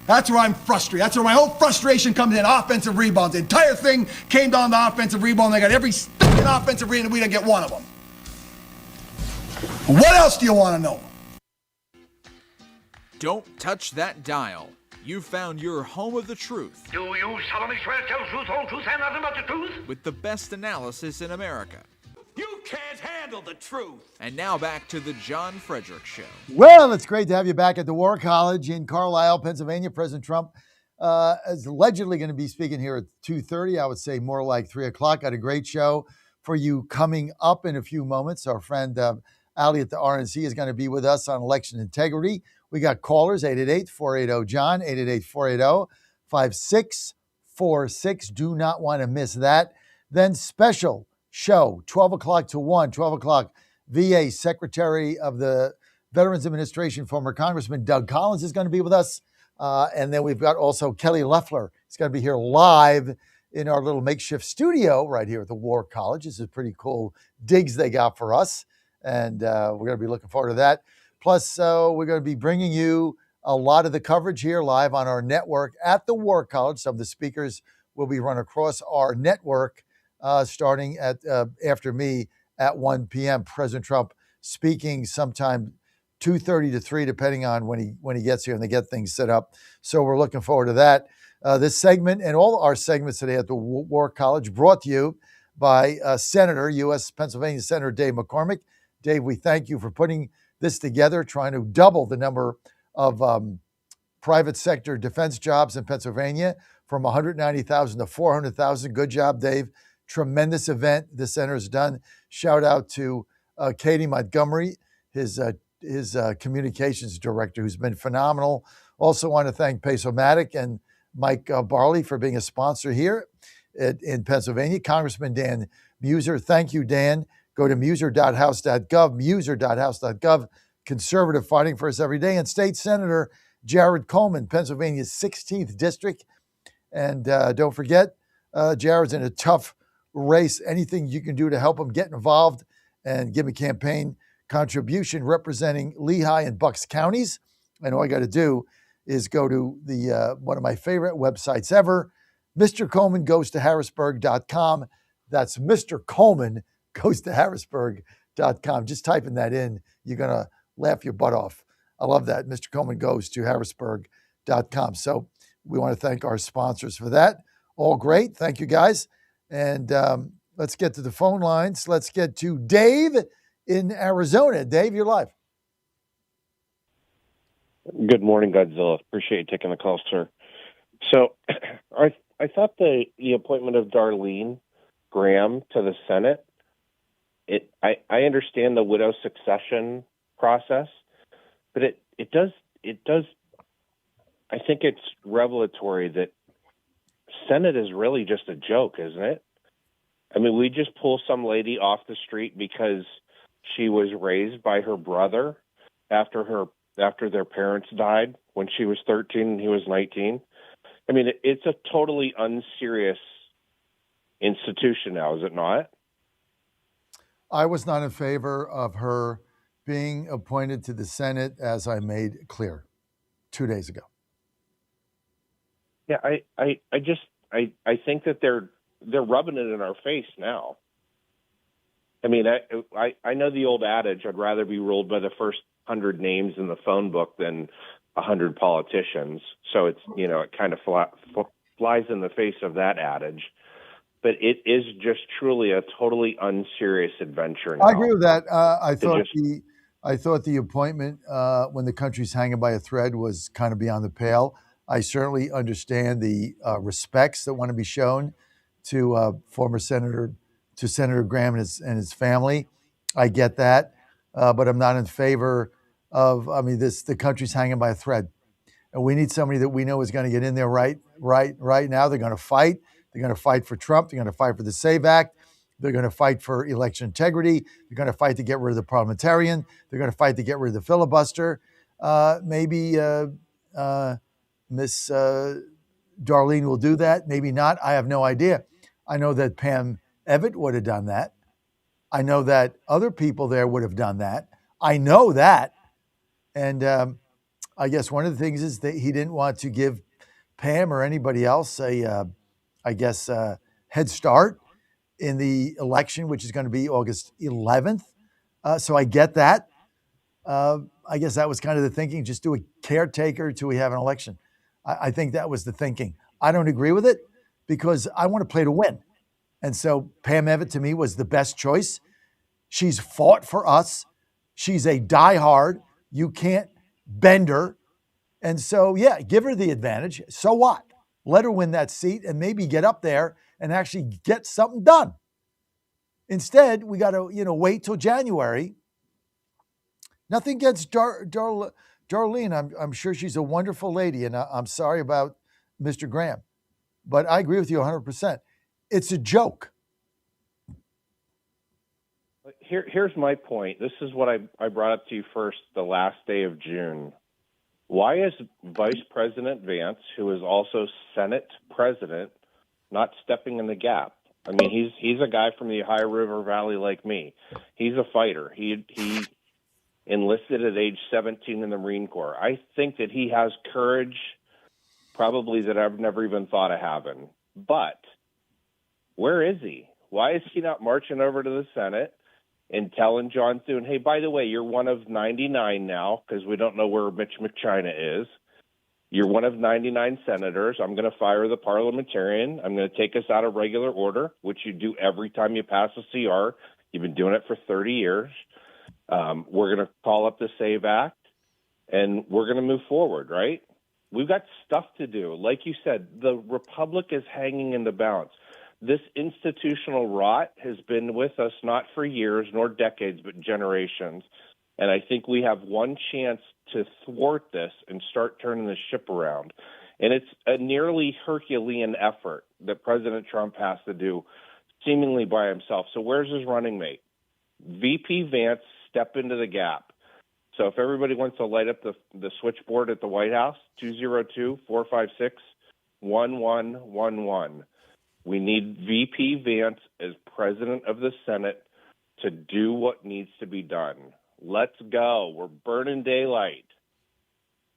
That's where I'm frustrated. That's where my whole frustration comes in, offensive rebounds. The entire thing came down to offensive rebound. They got every stinking offensive rebound, and we didn't get one of them. What else do you want to know?
Don't touch that dial. You've found your home of the truth.
Do you solemnly swear to tell the truth, whole truth, and nothing but the truth?
With the best analysis in America.
You can't handle the truth.
And now back to the John Fredericks Show.
Well, it's great to have you back at the War College in Carlisle, Pennsylvania. President Trump is allegedly going to be speaking here at 2:30. I would say more like 3 o'clock. Got a great show for you coming up in a few moments. Our friend Ali at the RNC is going to be with us on election integrity. We got callers, 888-480-JOHN, 888-480-5646. Do not want to miss that. Then special show, 12 o'clock to 1, 12 o'clock, VA Secretary of the Veterans Administration, former Congressman Doug Collins is going to be with us. And then we've got also Kelly Loeffler. He's going to be here live in our little makeshift studio right here at the War College. This is pretty cool digs they got for us. And we're going to be looking forward to that. Plus, we're going to be bringing you a lot of the coverage here live on our network at the War College. Some of the speakers will be run across our network starting at after me at 1 p.m. President Trump speaking sometime 2:30 to 3, depending on when he gets here and they get things set up. So we're looking forward to that. This segment and all our segments today at the War College brought to you by Senator, U.S. Pennsylvania Senator Dave McCormick. Dave, we thank you for putting this together, trying to double the number of private sector defense jobs in Pennsylvania from 190,000 to 400,000. Good job, Dave. Tremendous event the center has done. Shout out to Katie Montgomery, his communications director, who's been phenomenal. Also want to thank Pesomatic and Mike Barley for being a sponsor here in Pennsylvania. Congressman Dan Muser, thank you, Dan. Go to muser.house.gov, muser.house.gov. Conservative fighting for us every day. And State Senator Jared Coleman, Pennsylvania's 16th district. And don't forget, Jared's in a tough race. Anything you can do to help him get involved and give a campaign contribution representing Lehigh and Bucks counties. And all you got to do is go to the one of my favorite websites ever, Mr. Coleman goes to Harrisburg.com. That's Mr. Coleman goes to Harrisburg.com. Just typing that in, you're going to laugh your butt off. I love that. Mr. Coleman goes to Harrisburg.com. So we want to thank our sponsors for that. All great. Thank you, guys. And let's get to the phone lines. Let's get to Dave in Arizona. Dave, you're live.
Good morning, Godzilla. Appreciate you taking the call, sir. So I thought the appointment of Darlene Graham to the Senate, I understand the widow succession process, but it does I think it's revelatory that Senate is really just a joke, isn't it? I mean, we just pull some lady off the street because she was raised by her brother after their parents died when she was 13 and he was 19. I mean, it's a totally unserious institution now, is it not?
I was not in favor of her being appointed to the Senate, as I made clear 2 days ago.
Yeah, I think that they're rubbing it in our face now. I mean, I know the old adage, I'd rather be ruled by the first 100 names in the phone book than 100 politicians. So it's, it kind of flies in the face of that adage. But it is just truly a totally unserious adventure now.
I agree with that. I thought the appointment when the country's hanging by a thread was kind of beyond the pale. I certainly understand the respects that want to be shown to Senator Graham and his family. I get that, but I'm not in favor of. I mean, the country's hanging by a thread, and we need somebody that we know is going to get in there right now. They're going to fight. They're going to fight for Trump. They're going to fight for the SAVE Act. They're going to fight for election integrity. They're going to fight to get rid of the parliamentarian. They're going to fight to get rid of the filibuster. Maybe Miss Darlene will do that. Maybe not. I have no idea. I know that Pam Evitt would have done that. I know that other people there would have done that. I know that. And I guess one of the things is that he didn't want to give Pam or anybody else a head start in the election, which is going to be August 11th. So I get that. I guess that was kind of the thinking, just do a caretaker till we have an election. I think that was the thinking. I don't agree with it because I want to play to win. And so Pam Evitt to me was the best choice. She's fought for us. She's a diehard. You can't bend her. And so, yeah, give her the advantage. So what? Let her win that seat and maybe get up there and actually get something done. Instead, we got to, wait till January. Nothing against Darlene. I'm sure she's a wonderful lady, and I'm sorry about Mr. Graham. But I agree with you 100%. It's a joke.
Here's my point. This is what I brought up to you first the last day of June. Why is Vice President Vance, who is also Senate President, not stepping in the gap? I mean, he's a guy from the Ohio River Valley like me. He's a fighter. He enlisted at age 17 in the Marine Corps. I think that he has courage, probably that I've never even thought of having. But where is he? Why is he not marching over to the Senate and telling John Thune, hey, by the way, you're one of 99 now, because we don't know where Mitch McChina is. You're one of 99 senators. I'm going to fire the parliamentarian. I'm going to take us out of regular order, which you do every time you pass a CR. You've been doing it for 30 years. We're going to call up the SAVE Act, and we're going to move forward, right? We've got stuff to do. Like you said, the republic is hanging in the balance. This institutional rot has been with us not for years nor decades, but generations. And I think we have one chance to thwart this and start turning the ship around. And it's a nearly Herculean effort that President Trump has to do seemingly by himself. So where's his running mate? VP Vance, step into the gap. So if everybody wants to light up the switchboard at the White House, 202-456-1111. We need VP Vance as president of the Senate to do what needs to be done. Let's go. We're burning daylight.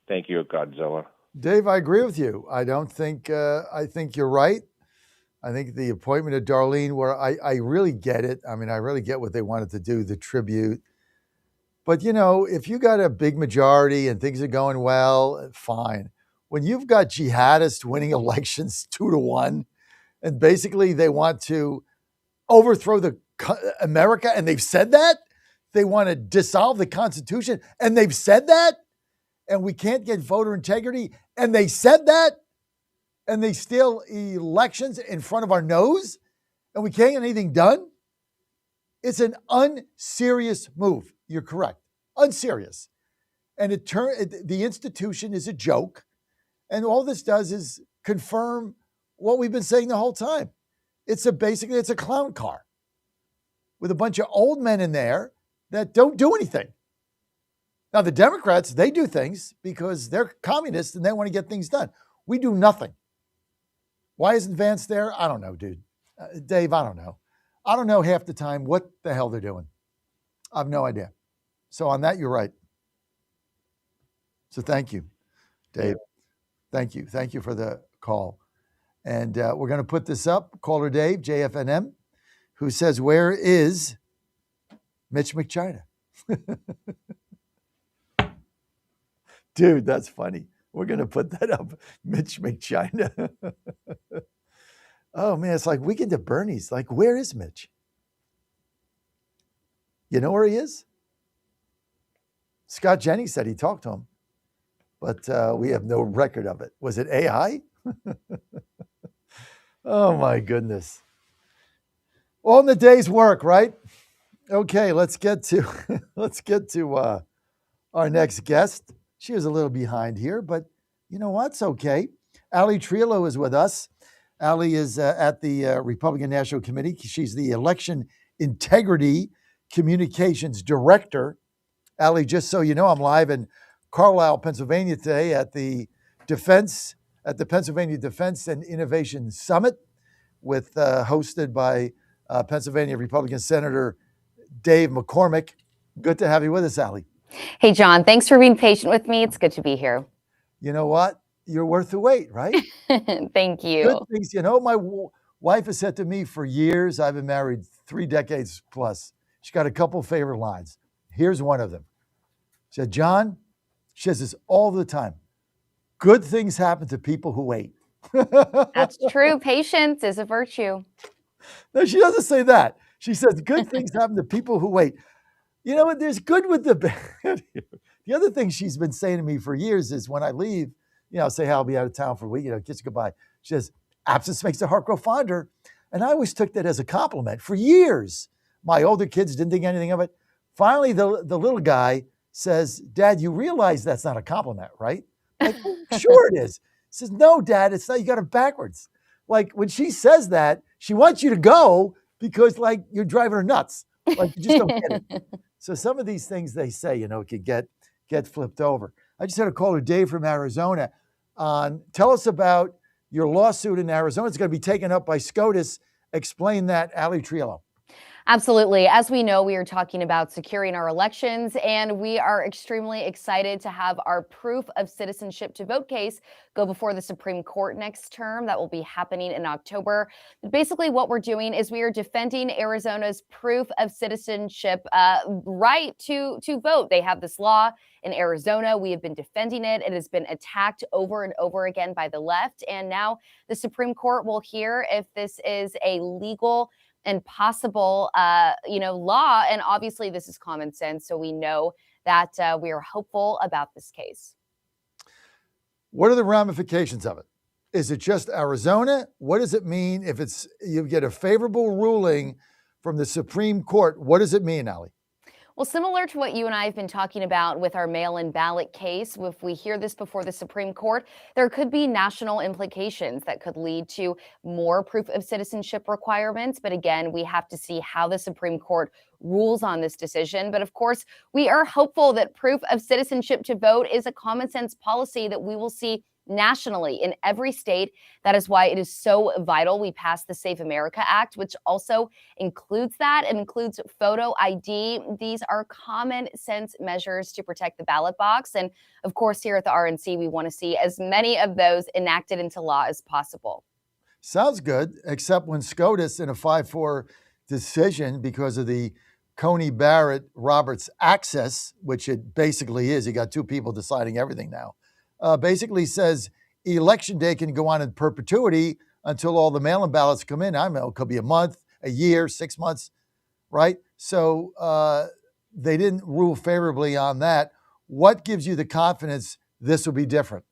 Thank you, Godzilla.
Dave, I agree with you. I don't think, I think you're right. I think the appointment of Darlene, where I really get it. I mean, I really get what they wanted to do, the tribute. But, you know, if you got a big majority and things are going well, fine. When you've got jihadists winning elections 2-1, and basically they want to overthrow America, and they've said that, they want to dissolve the Constitution, and they've said that, and we can't get voter integrity, and they said that, and they steal elections in front of our nose, and we can't get anything done. It's an unserious move. You're correct. Unserious. And the institution is a joke. And all this does is confirm what we've been saying the whole time. Basically it's a clown car with a bunch of old men in there that don't do anything. Now, the Democrats, they do things because they're communists and they want to get things done. We do nothing. Why isn't Vance there? I don't know, dude. Dave, I don't know. I don't know half the time what the hell they're doing. I have no idea. So on that, you're right. So thank you, Dave. Thank you. Thank you for the call. And we're going to put this up. Caller Dave, JFNM, who says, where is Mitch McChina? Dude, that's funny. We're going to put that up. Mitch McChina. Oh, man, it's like Weekend at Bernie's. Like, where is Mitch? You know where he is? Scott Jennings said he talked to him, but we have no record of it. Was it AI? Oh, my goodness. All in the day's work, right? Okay, let's get to our next guest. She was a little behind here, but you know what? It's okay. Ali Trillo is with us. Ali is at the Republican National Committee. She's the Election Integrity Communications Director. Ali, just so you know, I'm live in Carlisle, Pennsylvania today at the Pennsylvania Defense and Innovation Summit, with hosted by Pennsylvania Republican Senator Dave McCormick. Good to have you with us, Ali.
Hey, John, thanks for being patient with me. It's good to be here.
You know what? You're worth the wait, right?
Thank you.
Good things. You know, my wife has said to me for years, I've been married 3 decades plus. She's got a couple favorite lines. Here's one of them. She said, John, she says this all the time. Good things happen to people who wait.
That's true. Patience is a virtue.
No, she doesn't say that. She says good things happen to people who wait. You know what? There's good with the bad. The other thing she's been saying to me for years is when I leave, you know, say, hey, I'll be out of town for a week, you know, kiss goodbye. She says, absence makes the heart grow fonder. And I always took that as a compliment for years. My older kids didn't think anything of it. Finally, the little guy says, Dad, you realize that's not a compliment, right? Like, sure it is. He says, no, Dad, it's not. You got it backwards. Like when she says that, she wants you to go because like you're driving her nuts. Like you just don't get it. So some of these things they say, you know, could get flipped over. I just had a caller, Dave from Arizona. Tell us about your lawsuit in Arizona. It's going to be taken up by SCOTUS. Explain that, Ali Trillo.
Absolutely. As we know, we are talking about securing our elections, and we are extremely excited to have our proof of citizenship to vote case go before the Supreme Court next term. That will be happening in October. Basically, what we're doing is we are defending Arizona's proof of citizenship right to vote. They have this law in Arizona. We have been defending it. It has been attacked over and over again by the left. And now the Supreme Court will hear if this is a legal and possible, law. And obviously this is common sense. So we know that we are hopeful about this case.
What are the ramifications of it? Is it just Arizona? What does it mean if you get a favorable ruling from the Supreme Court? What does it mean, Ali?
Well, similar to what you and I have been talking about with our mail-in ballot case, if we hear this before the Supreme Court, there could be national implications that could lead to more proof of citizenship requirements. But again, we have to see how the Supreme Court rules on this decision. But of course, we are hopeful that proof of citizenship to vote is a common sense policy that we will see nationally in every state. That is why it is so vital we passed the Safe America Act, which also includes that. It includes photo ID. These are common sense measures to protect the ballot box. And of course, here at the RNC, we want to see as many of those enacted into law as possible.
Sounds good, except when SCOTUS in a 5-4 decision because of the Coney Barrett Roberts access, which it basically is, you got two people deciding everything now, basically says election day can go on in perpetuity until all the mail-in ballots come in. I don't know, it could be a month, a year, 6 months, right? So they didn't rule favorably on that. What gives you the confidence this will be different?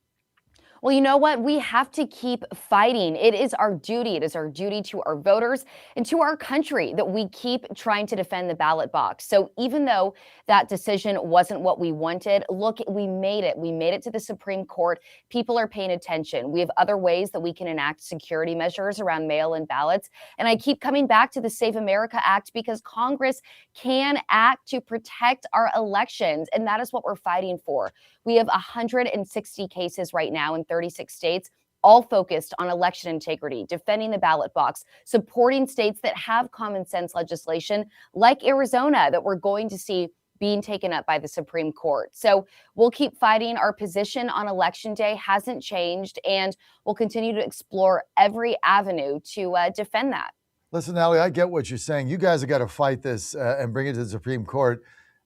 Well, you know what? We have to keep fighting. It is our duty. It is our duty to our voters and to our country that we keep trying to defend the ballot box. So even though that decision wasn't what we wanted, look, we made it. We made it to the Supreme Court. People are paying attention. We have other ways that we can enact security measures around mail-in ballots. And I keep coming back to the Save America Act because Congress can act to protect our elections. And that is what we're fighting for. We have 160 cases right now in 36 states, all focused on election integrity, defending the ballot box, supporting states that have common sense legislation like Arizona that we're going to see being taken up by the Supreme Court. So we'll keep fighting. Our position on Election Day hasn't changed, and we'll continue to explore every avenue to defend that.
Listen, Allie, I get what you're saying. You guys have got to fight this and bring it to the Supreme Court.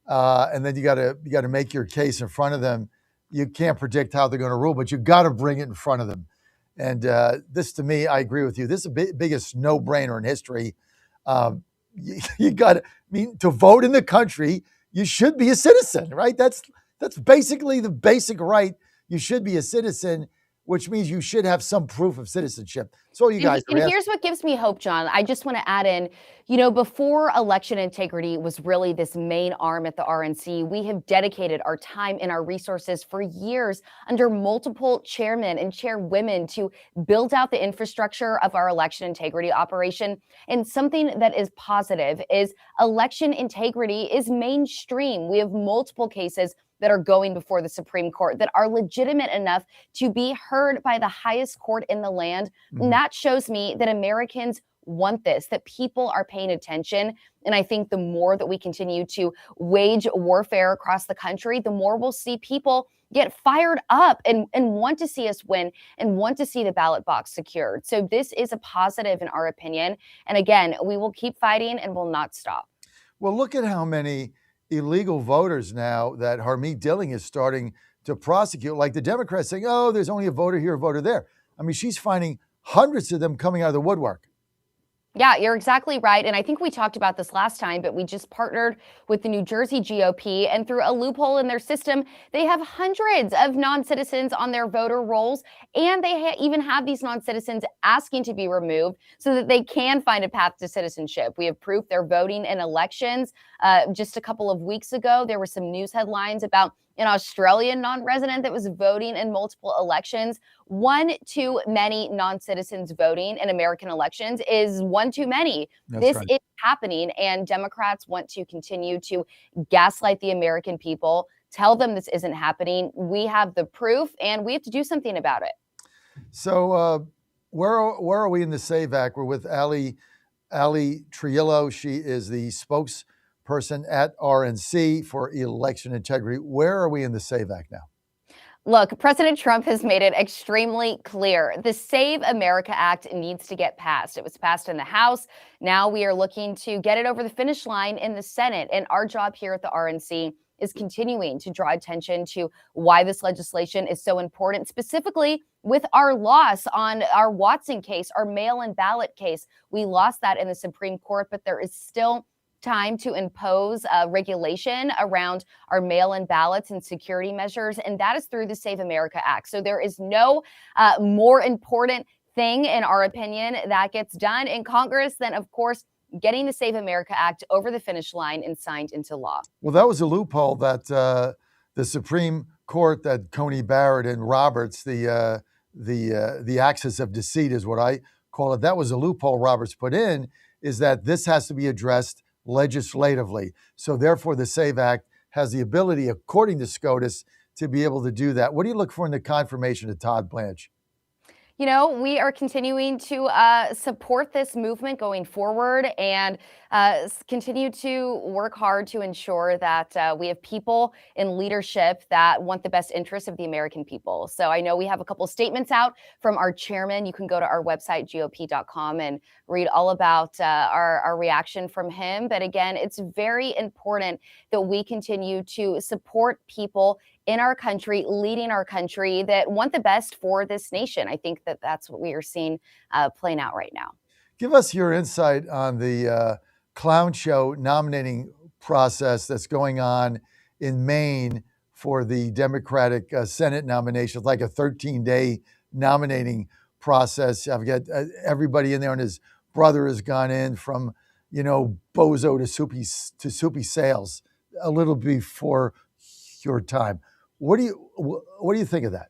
And then you got to make your case in front of them. You can't predict how they're going to rule, but you got to bring it in front of them. And this, to me, I agree with you. This is the biggest no-brainer in history. You got to, to vote in the country, you should be a citizen, right? That's basically the basic right. You should be a citizen, which means you should have some proof of citizenship. So you guys.
And here's what gives me hope, John. I just want to add in, before election integrity was really this main arm at the RNC, we have dedicated our time and our resources for years under multiple chairmen and chairwomen to build out the infrastructure of our election integrity operation. And something that is positive is election integrity is mainstream. We have multiple cases that are going before the Supreme Court that are legitimate enough to be heard by the highest court in the land. Mm-hmm. And that shows me that Americans want this, that people are paying attention. And I think the more that we continue to wage warfare across the country, the more we'll see people get fired up and want to see us win and want to see the ballot box secured. So this is a positive in our opinion. And again, we will keep fighting and will not stop.
Well, look at how many illegal voters now that Harmeet Dilling is starting to prosecute, like the Democrats saying, oh, there's only a voter here, a voter there. I mean, she's finding hundreds of them coming out of the woodwork.
Yeah, you're exactly right. And I think we talked about this last time, but we just partnered with the New Jersey GOP, and through a loophole in their system, they have hundreds of non-citizens on their voter rolls, and they even have these non-citizens asking to be removed so that they can find a path to citizenship. We have proof they're voting in elections. Just a couple of weeks ago, there were some news headlines about an Australian non-resident that was voting in multiple elections. One too many non-citizens voting in American elections is one too many. This is happening, and Democrats want to continue to gaslight the American people, tell them this isn't happening. We have the proof, and we have to do something about it.
So where are we in the SAVE Act? We're with Ali Trillo. She is the spokesperson at RNC for election integrity. Where are we in the SAVE Act now?
Look, President Trump has made it extremely clear. The Save America Act needs to get passed. It was passed in the House. Now we are looking to get it over the finish line in the Senate. And our job here at the RNC is continuing to draw attention to why this legislation is so important, specifically with our loss on our Watson case, our mail-in ballot case. We lost that in the Supreme Court, but there is still time to impose regulation around our mail-in ballots and security measures, and that is through the Save America Act. So there is no more important thing, in our opinion, that gets done in Congress than, of course, getting the Save America Act over the finish line and signed into law.
Well, that was a loophole that the Supreme Court, that Coney Barrett and Roberts, the axis of deceit is what I call it. That was a loophole Roberts put in, is that this has to be addressed legislatively. So therefore, the SAVE Act has the ability, according to SCOTUS, to be able to do that. What do you look for in the confirmation of Todd Blanche?
We are continuing to support this movement going forward and continue to work hard to ensure that we have people in leadership that want the best interests of the American people. So I know we have a couple statements out from our chairman. You can go to our website, GOP.com, and read all about our reaction from him. But again, it's very important that we continue to support people in our country, leading our country, that want the best for this nation. I think that that's what we are seeing playing out right now.
Give us your insight on the clown show nominating process that's going on in Maine for the Democratic Senate nominations, like a 13-day nominating process. I've got everybody in there, and his brother has gone in from, bozo to soupy sales a little before your time. What do you think of that?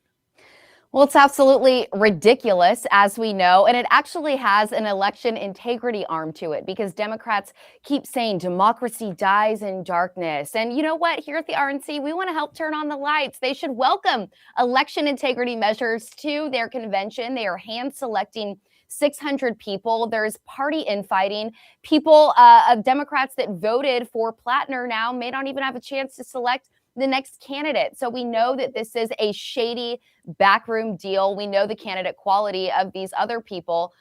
Well, it's absolutely ridiculous, as we know, and it actually has an election integrity arm to it, because Democrats keep saying democracy dies in darkness. And you know what? Here at the RNC, we want to help turn on the lights. They should welcome election integrity measures to their convention. They are hand-selecting 600 people. There's party infighting. People, Democrats that voted for Plattner now may not even have a chance to select the next candidate. So we know that this is a shady backroom deal. We know the candidate quality of these other people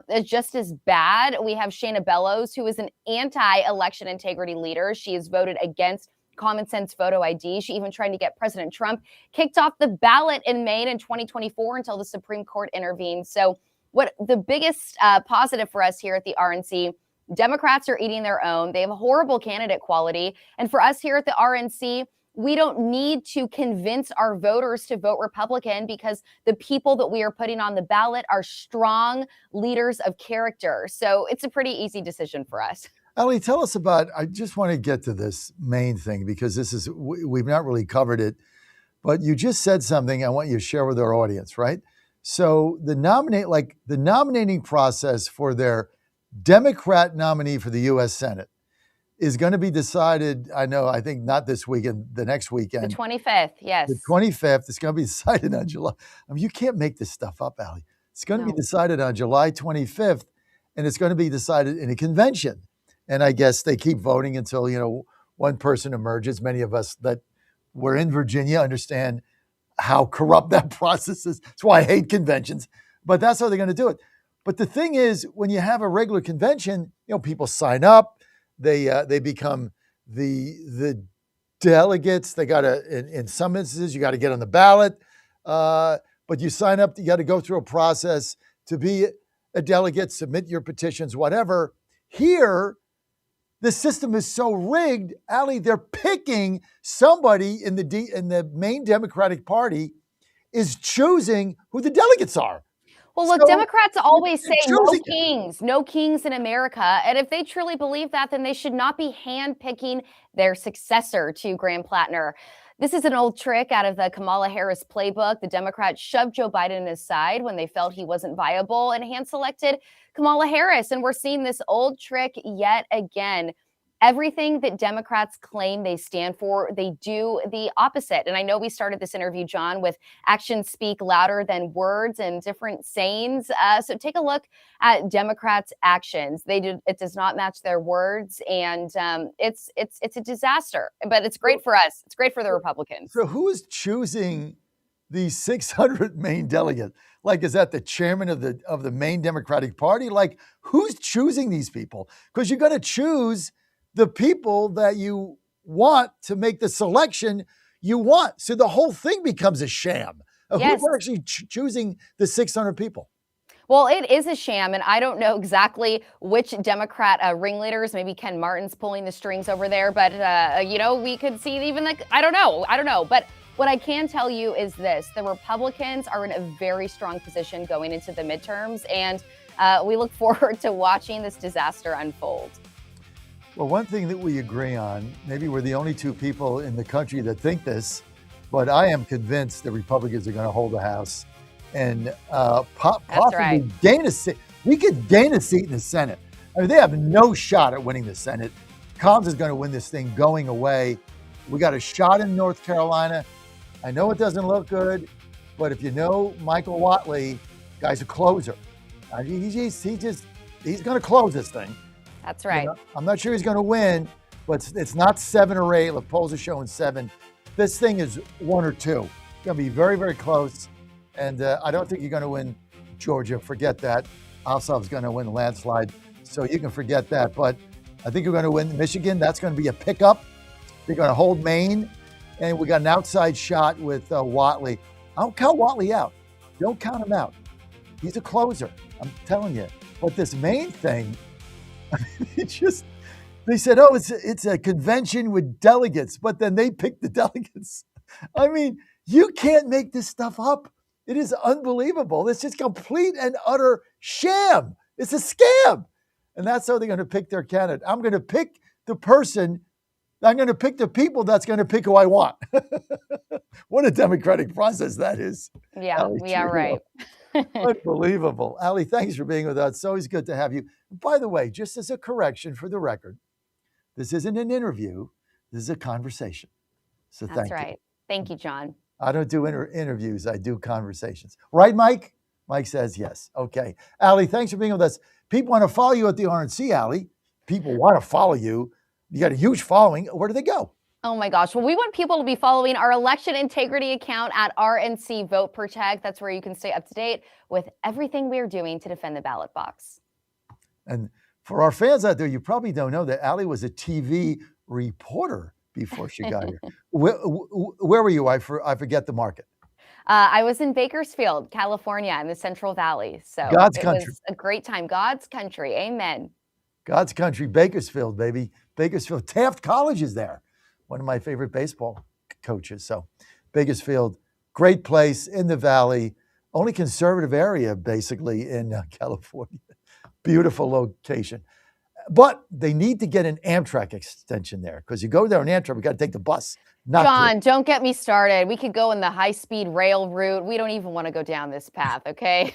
is just as bad. We have Shayna Bellows, who is an anti-election integrity leader. She has voted against common sense photo ID. She even tried to get President Trump kicked off the ballot in Maine in 2024 until the Supreme Court intervened. So what the biggest positive for us here at the RNC, Democrats are eating their own. They have horrible candidate quality. And for us here at the RNC, we don't need to convince our voters to vote Republican, because the people that we are putting on the ballot are strong leaders of character. So it's a pretty easy decision for us.
Ali, tell us about, I just want to get to this main thing, because we've not really covered it, but you just said something I want you to share with our audience, right? So the nominating process for their Democrat nominee for the U.S. Senate is going to be decided, I think not this weekend, the next weekend.
The 25th, yes.
The 25th. It's going to be decided on July. You can't make this stuff up, Ali. It's going to be decided on July 25th, and it's going to be decided in a convention. And I guess they keep voting until, one person emerges. Many of us that were in Virginia understand how corrupt that process is. That's why I hate conventions. But that's how they're going to do it. But the thing is, when you have a regular convention, people sign up. They become the delegates. They got to, in some instances, you got to get on the ballot. But you sign up, you got to go through a process to be a delegate, submit your petitions, whatever. Here, the system is so rigged, Ali, they're picking somebody in the main Democratic Party is choosing who the delegates are.
Well, look, Democrats always say no kings in America. And if they truly believe that, then they should not be handpicking their successor to Graham Plattner. This is an old trick out of the Kamala Harris playbook. The Democrats shoved Joe Biden aside when they felt he wasn't viable and hand-selected Kamala Harris. And we're seeing this old trick yet again. Everything that Democrats claim they stand for, they do the opposite. And I know we started this interview, John, with actions speak louder than words and different sayings. So take a look at Democrats' actions. It does not match their words, and it's a disaster. But it's great for us. It's great for the Republicans.
So who is choosing the 600 Maine delegates? Like, is that the chairman of the Maine Democratic Party? Like, who's choosing these people? Because you're going to choose the people that you want to make the selection you want. So the whole thing becomes a sham.
Yes.
Who's actually choosing the 600 people?
Well, it is a sham, and I don't know exactly which Democrat ringleaders. Maybe Ken Martin's pulling the strings over there, but we could see even I don't know. But what I can tell you is this: the Republicans are in a very strong position going into the midterms, and we look forward to watching this disaster unfold.
Well, one thing that we agree on, maybe we're the only two people in the country that think this, but I am convinced the Republicans are going to hold the House and possibly gain a seat. We could gain a seat in the Senate. I mean, they have no shot at winning the Senate. Collins is going to win this thing going away. We got a shot in North Carolina. I know it doesn't look good, but if you know Michael Watley, Guy's a closer. He's going to close this thing.
That's right.
You know, I'm not sure he's going to win, but it's not 7 or 8. The polls are showing 7. This thing is 1 or 2. It's going to be very, very close. And I don't think you're going to win Georgia. Forget that. Ossoff's going to win the landslide, so you can forget that. But I think you're going to win Michigan. That's going to be a pickup. They're going to hold Maine. And we got an outside shot with Watley. I don't count Watley out. Don't count him out. He's a closer. I'm telling you. But this Maine thing, they said, oh, it's a convention with delegates, but then they picked the delegates. I mean, you can't make this stuff up. It is unbelievable. It's just complete and utter sham. It's a scam. And that's how they're going to pick their candidate. I'm going to pick the people that's going to pick who I want. What a democratic process that is.
Yeah, we are right.
Unbelievable. Ali, thanks for being with us. It's always good to have you. By the way, just as a correction for the record, this isn't an interview. This is a conversation. So
That's
thank you.
right. Thank you, John.
I don't do interviews. I do conversations. Right, Mike? Mike says yes. Okay. Ali, thanks for being with us. People want to follow you at the RNC, Ali. People want to follow you. You got a huge following. Where do they go?
Oh my gosh. Well, we want people to be following our election integrity account at RNC Vote Protect. That's where you can stay up to date with everything we are doing to defend the ballot box.
And for our fans out there, you probably don't know that Ali was a TV reporter before she got here. Where were you? I forget the market.
I was in Bakersfield, California, in the Central Valley. So
God's
it
country.
was a great time. God's country. Amen.
God's country, Bakersfield, baby. Bakersfield. Taft College is there. One of my favorite baseball coaches. So Bakersfield, great place in the Valley. Only conservative area, basically, in California. Beautiful location. But they need to get an Amtrak extension there because you go there on Amtrak, we got to take the bus.
John, don't get me started. We could go in the high-speed rail route. We don't even want to go down this path, okay?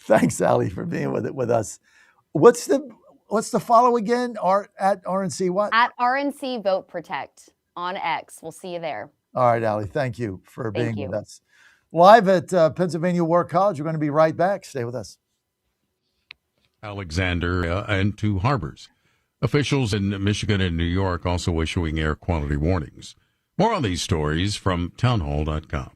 Thanks, Ali, for being with us. What's the follow again? At RNC what?
At RNC Vote Protect on X. We'll see you there.
All right, Ali. Thank you for being with us. Live at Pennsylvania War College. We're going to be right back. Stay with us.
Alexander and 2 harbors. Officials in Michigan and New York also issuing air quality warnings. More on these stories from townhall.com.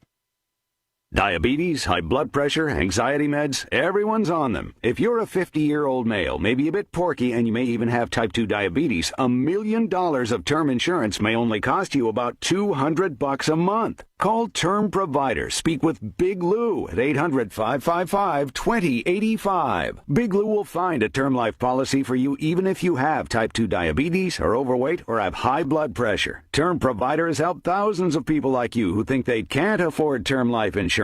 Diabetes, high blood pressure, anxiety meds, everyone's on them. If you're a 50-year-old male, maybe a bit porky, and you may even have type 2 diabetes, $1 million of term insurance may only cost you about $200 a month. Call Term Provider. Speak with Big Lou at 800-555-2085. Big Lou will find a term life policy for you even if you have type 2 diabetes, are overweight, or have high blood pressure. Term Provider has helped thousands of people like you who think they can't afford term life insurance.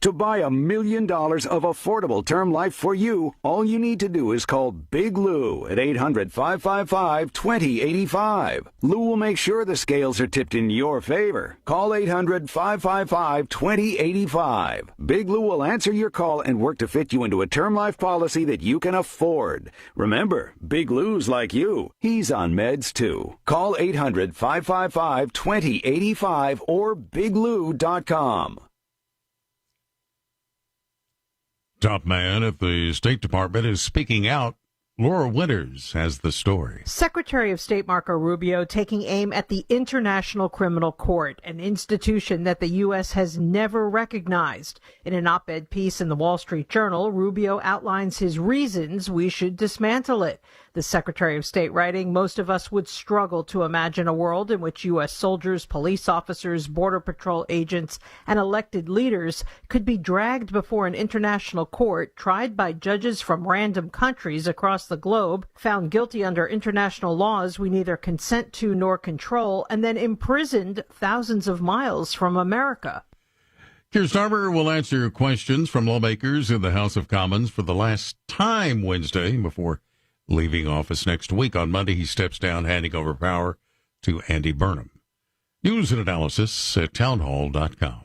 To buy $1 million of affordable term life for you, all you need to do is call Big Lou at 800-555-2085. Lou will make sure the scales are tipped in your favor. Call 800-555-2085. Big Lou will answer your call and work to fit you into a term life policy that you can afford. Remember, Big Lou's like you. He's on meds too. Call 800-555-2085 or biglou.com.
Top man at the State Department is speaking out. Laura Winters has the story.
Secretary of State Marco Rubio taking aim at the International Criminal Court, an institution that the U.S. has never recognized. In an op-ed piece in the Wall Street Journal, Rubio outlines his reasons we should dismantle it. The Secretary of State writing, most of us would struggle to imagine a world in which U.S. soldiers, police officers, Border Patrol agents, and elected leaders could be dragged before an international court, tried by judges from random countries across the globe, found guilty under international laws we neither consent to nor control, and then imprisoned thousands of miles from America.
Keir Starmer will answer questions from lawmakers in the House of Commons for the last time Wednesday before leaving office next week. On Monday, he steps down, handing over power to Andy Burnham. News and analysis at townhall.com.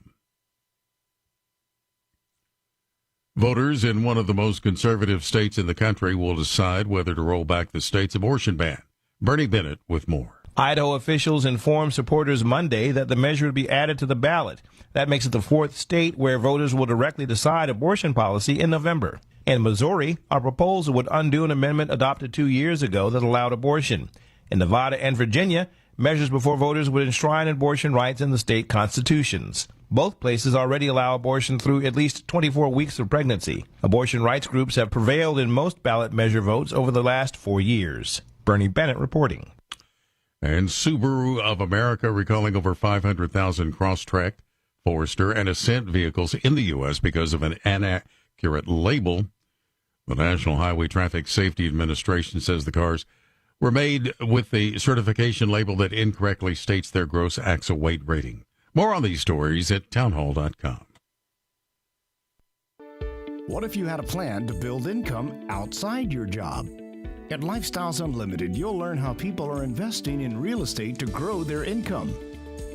Voters in one of the most conservative states in the country will decide whether to roll back the state's abortion ban. Bernie Bennett with more.
Idaho officials informed supporters Monday that the measure would be added to the ballot. That makes it the fourth state where voters will directly decide abortion policy in November. In Missouri, a proposal would undo an amendment adopted 2 years ago that allowed abortion. In Nevada and Virginia, measures before voters would enshrine abortion rights in the state constitutions. Both places already allow abortion through at least 24 weeks of pregnancy. Abortion rights groups have prevailed in most ballot measure votes over the last 4 years. Bernie Bennett reporting.
And Subaru of America recalling over 500,000 Crosstrek, Forester, and Ascent vehicles in the U.S. because of an inaccurate label. The National Highway Traffic Safety Administration says the cars were made with the certification label that incorrectly states their gross axle weight rating. More on these stories at townhall.com.
What if you had a plan to build income outside your job? At Lifestyles Unlimited, you'll learn how people are investing in real estate to grow their income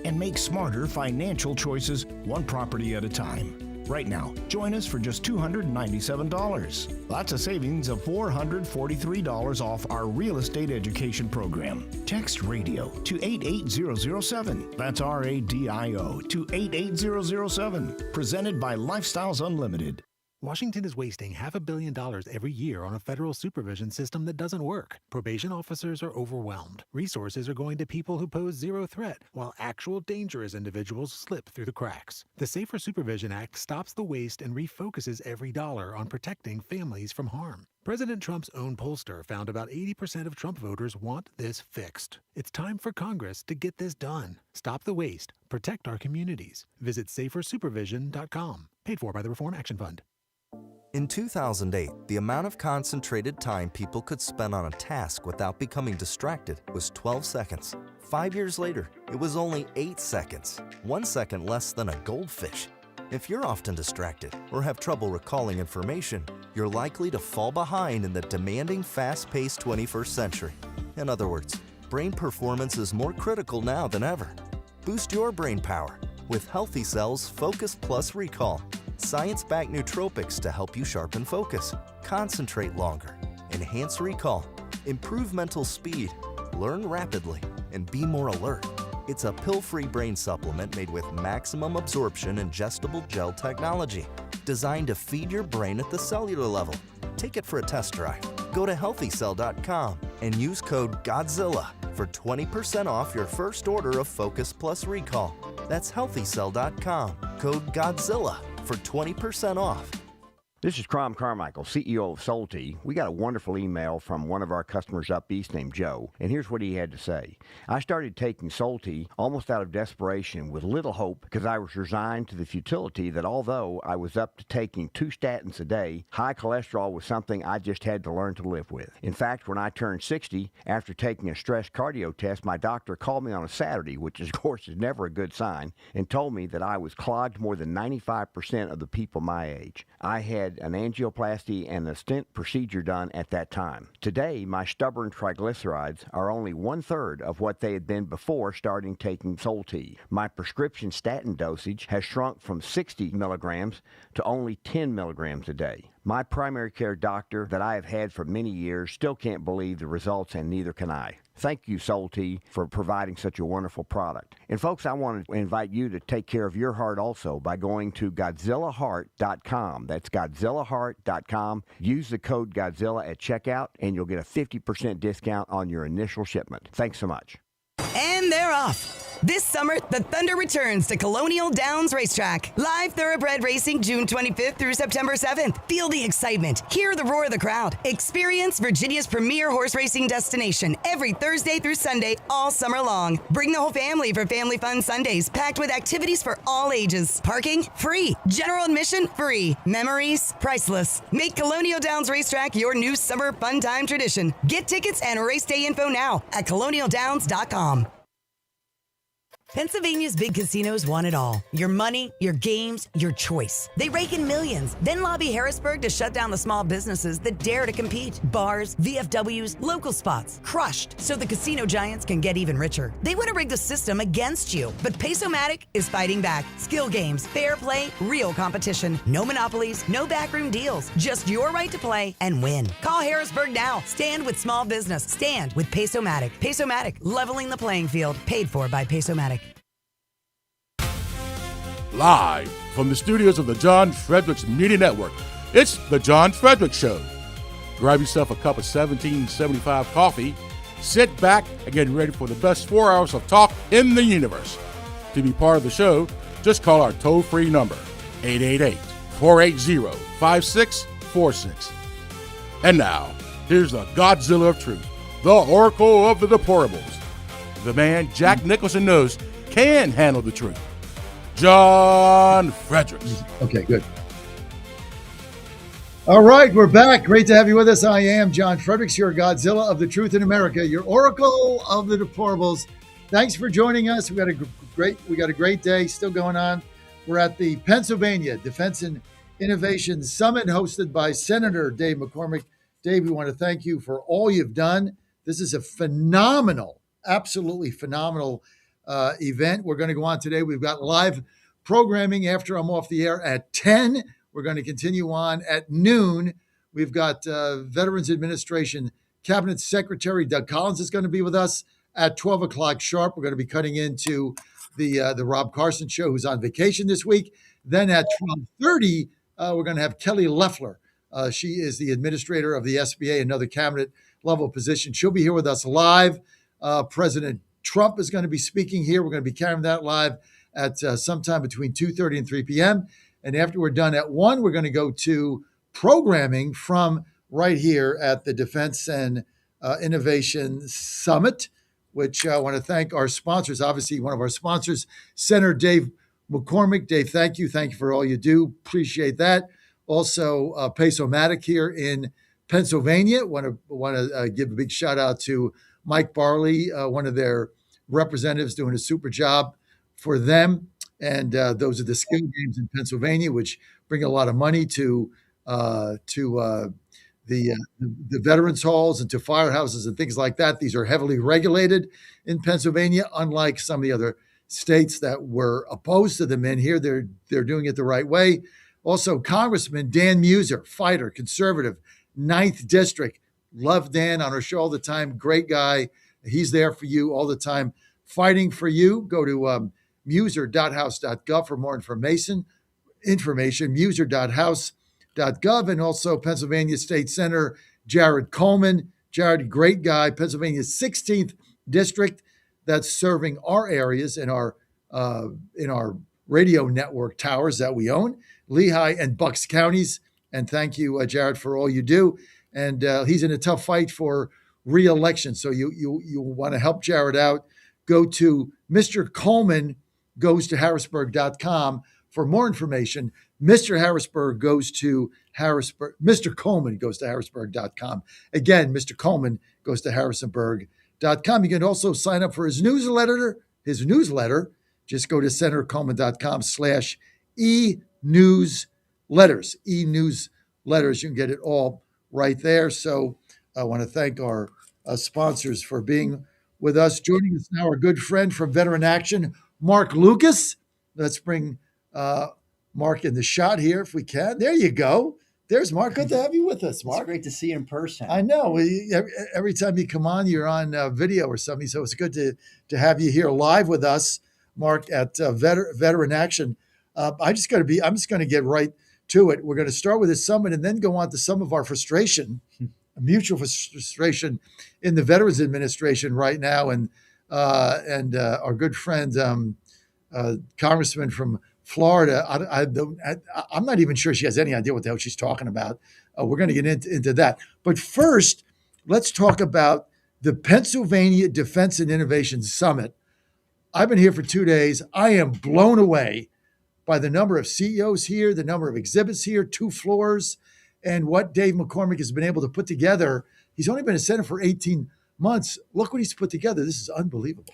and make smarter financial choices one property at a time. Right now, join us for just $297. That's a savings of $443 off our real estate education program. Text RADIO to 88007. That's RADIO to 88007. Presented by Lifestyles Unlimited.
Washington is wasting $500 million every year on a federal supervision system that doesn't work. Probation officers are overwhelmed. Resources are going to people who pose zero threat, while actual dangerous individuals slip through the cracks. The Safer Supervision Act stops the waste and refocuses every dollar on protecting families from harm. President Trump's own pollster found about 80% of Trump voters want this fixed. It's time for Congress to get this done. Stop the waste. Protect our communities. Visit safersupervision.com. Paid for by the Reform Action Fund.
In 2008, the amount of concentrated time people could spend on a task without becoming distracted was 12 seconds. 5 years later, it was only 8 seconds, 1 second less than a goldfish. If you're often distracted or have trouble recalling information, you're likely to fall behind in the demanding, fast-paced 21st century. In other words, brain performance is more critical now than ever. Boost your brain power with Healthy Cells Focus Plus Recall. Science-backed nootropics to help you sharpen focus, concentrate longer, enhance recall, improve mental speed, learn rapidly, and be more alert. It's a pill-free brain supplement made with maximum absorption ingestible gel technology, designed to feed your brain at the cellular level. Take it for a test drive. Go to healthycell.com and use code GODZILLA for 20% off your first order of Focus Plus Recall. That's healthycell.com, code GODZILLA for 20% off.
This is Crom Carmichael, CEO of Solti. We got a wonderful email from one of our customers up east named Joe, and here's what he had to say. I started taking Solti almost out of desperation with little hope because I was resigned to the futility that although I was up to taking 2 statins a day, high cholesterol was something I just had to learn to live with. In fact, when I turned 60, after taking a stress cardio test, my doctor called me on a Saturday, which of course is never a good sign, and told me that I was clogged more than 95% of the people my age. I had an angioplasty and a stent procedure done at that time. Today, my stubborn triglycerides are only 1/3 of what they had been before starting taking Solti. My prescription statin dosage has shrunk from 60 milligrams to only 10 milligrams a day. My primary care doctor that I have had for many years still can't believe the results, and neither can I. Thank you, Solti, for providing such a wonderful product. And folks, I want to invite you to take care of your heart also by going to GodzillaHeart.com. That's GodzillaHeart.com. Use the code Godzilla at checkout, and you'll get a 50% discount on your initial shipment. Thanks so much.
And they're off. This summer, the Thunder returns to Colonial Downs Racetrack. Live thoroughbred racing June 25th through September 7th. Feel the excitement. Hear the roar of the crowd. Experience Virginia's premier horse racing destination every Thursday through Sunday all summer long. Bring the whole family for Family Fun Sundays, packed with activities for all ages. Parking? Free. General admission? Free. Memories? Priceless. Make Colonial Downs Racetrack your new summer fun time tradition. Get tickets and race day info now at colonialdowns.com. Pennsylvania's big casinos want it all. Your money, your games, your choice. They rake in millions, then lobby Harrisburg to shut down the small businesses that dare to compete. Bars, VFWs, local spots, crushed so the casino giants can get even richer. They want to rig the system against you, but Pesomatic is fighting back. Skill games, fair play, real competition. No monopolies, no backroom deals. Just your right to play and win. Call Harrisburg now. Stand with small business. Stand with Pesomatic. Pesomatic, leveling the playing field. Paid for by Pesomatic.
Live from the studios of the John Fredericks Media Network, it's The John Fredericks Show. Grab yourself a cup of 1775 coffee, sit back, and get ready for the best 4 hours of talk in the universe. To be part of the show, just call our toll-free number, 888-480-5646. And now, here's the Godzilla of Truth, the Oracle of the Deplorables, the man Jack Nicholson knows can handle the truth, John Fredericks.
Okay, good. All right, we're back. Great to have you with us. I am John Fredericks, your Godzilla of the Truth in America, your Oracle of the Deplorables. Thanks for joining us. We got a great day still going on. We're at the Pennsylvania Defense and Innovation Summit hosted by Senator Dave McCormick. Dave, we want to thank you for all you've done. This is a phenomenal, absolutely phenomenal event. We're going to go on today. We've got live programming after I'm off the air at 10. We're going to continue on at noon. We've got Veterans Administration Cabinet Secretary Doug Collins is going to be with us at 12 o'clock sharp. We're going to be cutting into the Rob Carson show, who's on vacation this week. Then at 12:30, we're going to have Kelly Loeffler. She is the administrator of the SBA, another cabinet level position. She'll be here with us live. President Trump is going to be speaking here. We're going to be carrying that live at sometime between 2:30 and 3 p.m. And after we're done at 1, we're going to go to programming from right here at the Defense and Innovation Summit, which I want to thank our sponsors. Obviously, one of our sponsors, Senator Dave McCormick. Dave, thank you. Thank you for all you do. Appreciate that. Also, Pesomatic here in Pennsylvania. Want to give a big shout out to Mike Barley, one of their representatives, doing a super job for them. And those are the skill games in Pennsylvania, which bring a lot of money to the veterans halls and to firehouses and things like that. These are heavily regulated in Pennsylvania, unlike some of the other states that were opposed to them in here. They're doing it the right way. Also, Congressman Dan Muser, fighter, conservative, 9th District. Love Dan on our show all the time. Great guy. He's there for you all the time, fighting for you. Go to muser.house.gov for more information, muser.house.gov, and also Pennsylvania State Senator Jared Coleman. Jared, great guy, Pennsylvania's 16th district that's serving our areas in our radio network towers that we own, Lehigh and Bucks counties. And thank you, Jared, for all you do. And he's in a tough fight for re-election. So you want to help Jared out. Go to Mr. Coleman goes to Harrisburg.com for more information. Mr. Harrisburg goes to Harrisburg. Mr. Coleman goes to Harrisburg.com. Again, Mr. Coleman goes to Harrisburg.com. You can also sign up for his newsletter. Just go to senatorcoleman.com/e-newsletters. E-newsletters. You can get it all right there. So I want to thank our sponsors for being with us. Joining us now, our good friend from Veteran Action, Mark Lucas. Let's bring Mark in the shot here if we can. There you go. There's Mark. Good to have you with us, Mark.
It's great to see you in person.
I know. Every time you come on, you're on video or something. So it's good to have you here live with us, Mark, at Veteran Action. I'm just going to get right to it. We're going to start with this summit and then go on to some of our frustration, mutual frustration in the Veterans Administration right now. And our good friend, Congressman from Florida, I'm not even sure she has any idea what the hell she's talking about. We're going to get into that. But first, let's talk about the Pennsylvania Defense and Innovation Summit. I've been here for 2 days. I am blown away by the number of CEOs here, the number of exhibits here, 2 floors, and what Dave McCormick has been able to put together. He's only been a senator for 18 months. Look what he's put together. This is unbelievable.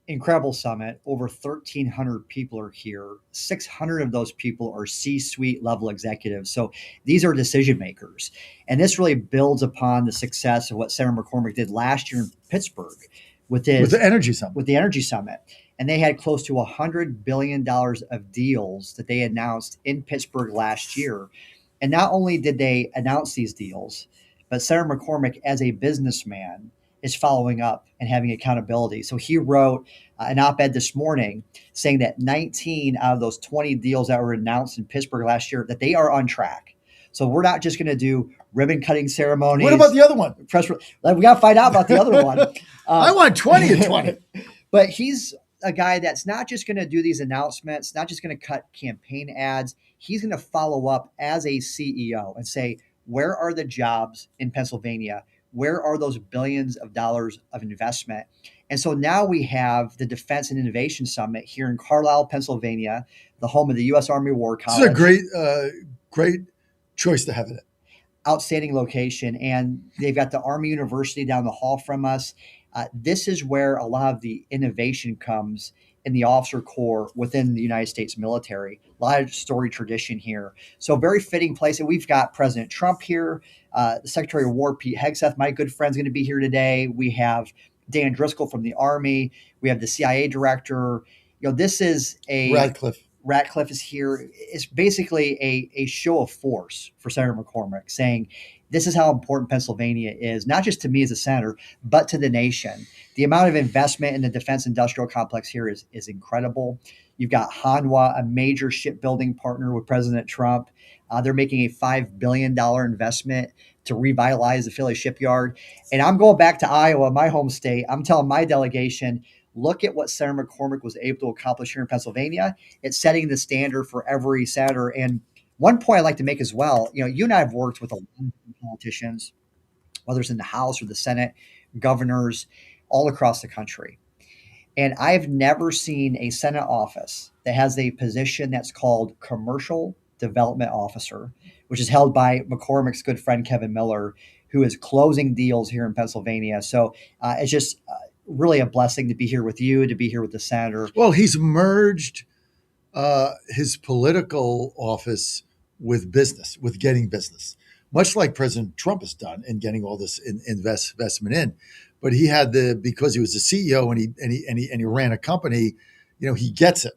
incredible summit. Over 1,300 people are here. 600 of those people are C-suite level executives. So these are decision makers. And this really builds upon the success of what Senator McCormick did last year in Pittsburgh with
the energy summit.
With the energy summit. And they had close to $100 billion of deals that they announced in Pittsburgh last year. And not only did they announce these deals, but Senator McCormick, as a businessman, is following up and having accountability. So he wrote an op-ed this morning saying that 19 out of those 20 deals that were announced in Pittsburgh last year, that they are on track. So we're not just going to do ribbon cutting ceremonies.
What about the other one?
We got to find out about the other one.
I want 20 and 20.
But he's a guy that's not just going to do these announcements, not just going to cut campaign ads. He's going to follow up as a CEO and say, where are the jobs in Pennsylvania? Where are those billions of dollars of investment? And so now we have the Defense and Innovation Summit here in Carlisle, Pennsylvania, the home of the U.S. Army War College.
This is a great choice to have it.
Outstanding location. And they've got the Army University down the hall from us. This is where a lot of the innovation comes in the officer corps within the United States military. A lot of story tradition here. So very fitting place. And we've got President Trump here, the Secretary of War, Pete Hegseth, my good friend's going to be here today. We have Dan Driscoll from the Army. We have the CIA director. This is Ratcliffe is here. It's basically a show of force for Senator McCormick, saying this is how important Pennsylvania is, not just to me as a senator, but to the nation. The amount of investment in the defense industrial complex here is incredible. You've got Hanwha, a major shipbuilding partner with President Trump. They're making a $5 billion investment to revitalize the Philly shipyard. And I'm going back to Iowa, my home state. I'm telling my delegation, look at what Senator McCormick was able to accomplish here in Pennsylvania. It's setting the standard for every senator. And one point I'd like to make as well, you and I have worked with a lot of politicians, whether it's in the House or the Senate, governors, all across the country. And I've never seen a Senate office that has a position that's called Commercial Development Officer, which is held by McCormick's good friend, Kevin Miller, who is closing deals here in Pennsylvania. So it's just really a blessing to be here with you, to be here with the senator.
Well, he's merged his political office with business, with getting business, much like President Trump has done in getting all this investment in. But he had because he was the CEO and he ran a company, he gets it.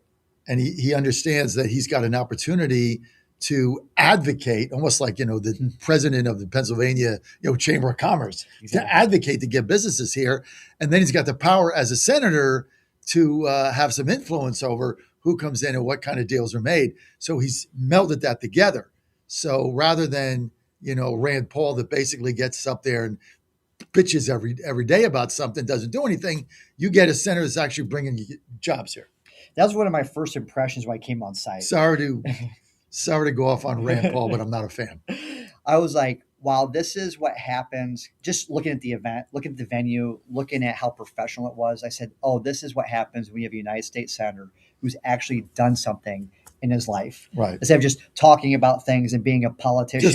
And he understands that he's got an opportunity to advocate, almost like, the president of the Pennsylvania, Chamber of Commerce, to advocate to get businesses here. And then he's got the power as a senator to have some influence over who comes in and what kind of deals are made. So he's melded that together. So rather than, Rand Paul that basically gets up there and bitches every day about something, doesn't do anything, you get a senator that's actually bringing jobs here.
That was one of my first impressions when I came on site.
Sorry to go off on Rand Paul, but I'm not a fan.
I was like, wow, this is what happens. Just looking at the event, looking at the venue, looking at how professional it was. I said, oh, this is what happens when you have a United States senator who's actually done something in his life.
Right.
Instead of just talking about things and being a politician.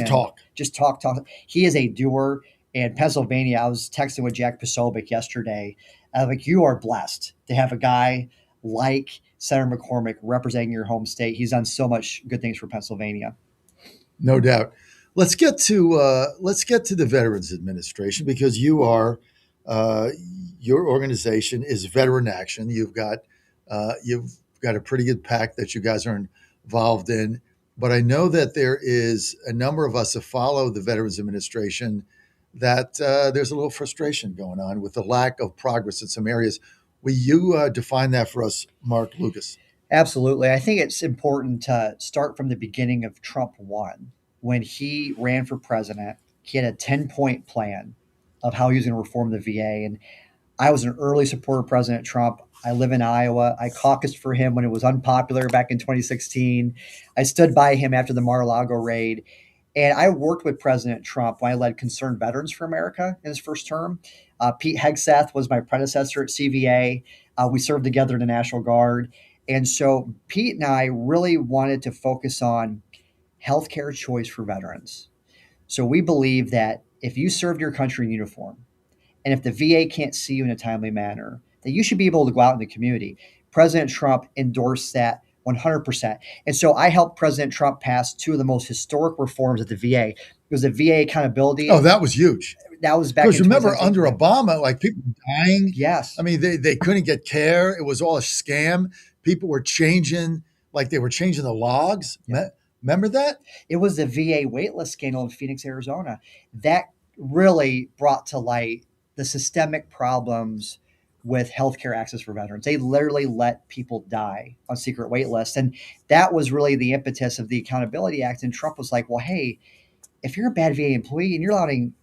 Just talk.
He is a doer. In Pennsylvania, I was texting with Jack Posobiec yesterday. I was like, you are blessed to have a guy like Senator McCormick representing your home state. He's done so much good things for Pennsylvania.
No doubt. Let's get to the Veterans Administration, because your organization is Veteran Action. You've got a pretty good pack that you guys are involved in, but I know that there is a number of us that follow the Veterans Administration that there's a little frustration going on with the lack of progress in some areas. Will you define that for us, Mark Lucas?
Absolutely. I think it's important to start from the beginning of Trump 1. When he ran for president, he had a 10-point plan of how he was going to reform the VA. And I was an early supporter of President Trump. I live in Iowa. I caucused for him when it was unpopular back in 2016. I stood by him after the Mar-a-Lago raid. And I worked with President Trump when I led Concerned Veterans for America in his first term. Pete Hegseth was my predecessor at CVA. We served together in the National Guard. And so Pete and I really wanted to focus on healthcare choice for veterans. So we believe that if you served your country in uniform, and if the VA can't see you in a timely manner, that you should be able to go out in the community. President Trump endorsed that 100%. And so I helped President Trump pass two of the most historic reforms at the VA. It was the VA accountability.
Oh, that was huge.
That was back in
Because remember,
2017.
under Obama, like people were dying.
Yes.
I mean, they couldn't get care. It was all a scam. People were changing, like they were changing the logs. Remember that?
It was the VA waitlist scandal in Phoenix, Arizona. That really brought to light the systemic problems with healthcare access for veterans. They literally let people die on secret wait lists. And that was really the impetus of the Accountability Act. And Trump was like, well, hey, if you're a bad VA employee and you're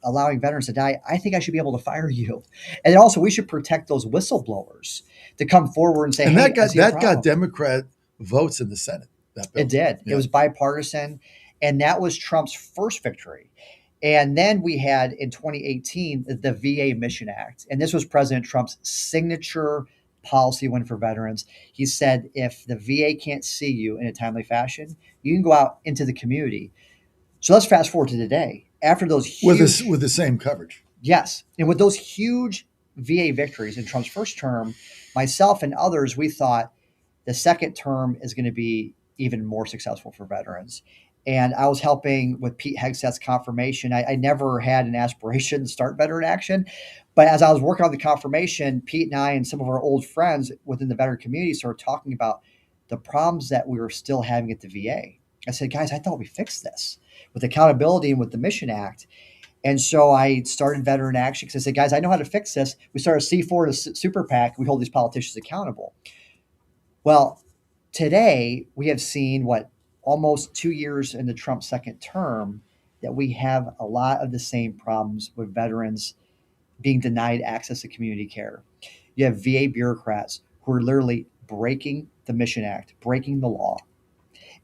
allowing veterans to die, I think I should be able to fire you. And also, we should protect those whistleblowers to come forward and say,
and
hey,
that got Democrat votes in the Senate. That bill.
It did.
Yeah.
It was bipartisan. And that was Trump's first victory. And then we had in 2018 the VA Mission Act. And this was President Trump's signature policy win for veterans. He said, if the VA can't see you in a timely fashion, you can go out into the community. So let's fast forward to today. After those huge,
with the same coverage.
Yes. And with those huge VA victories in Trump's first term, myself and others, we thought the second term is going to be even more successful for veterans. And I was helping with Pete Hegseth's confirmation. I never had an aspiration to start veteran action. But as I was working on the confirmation, Pete and I and some of our old friends within the veteran community started talking about the problems that we were still having at the VA. I said, guys, I thought we fixed this with accountability and with the Mission Act. And so I started Veteran Action because I said, guys, I know how to fix this. We started C4 to Super PAC. We hold these politicians accountable. Well, today we have seen almost 2 years into Trump's second term that we have a lot of the same problems with veterans being denied access to community care. You have VA bureaucrats who are literally breaking the Mission Act, breaking the law,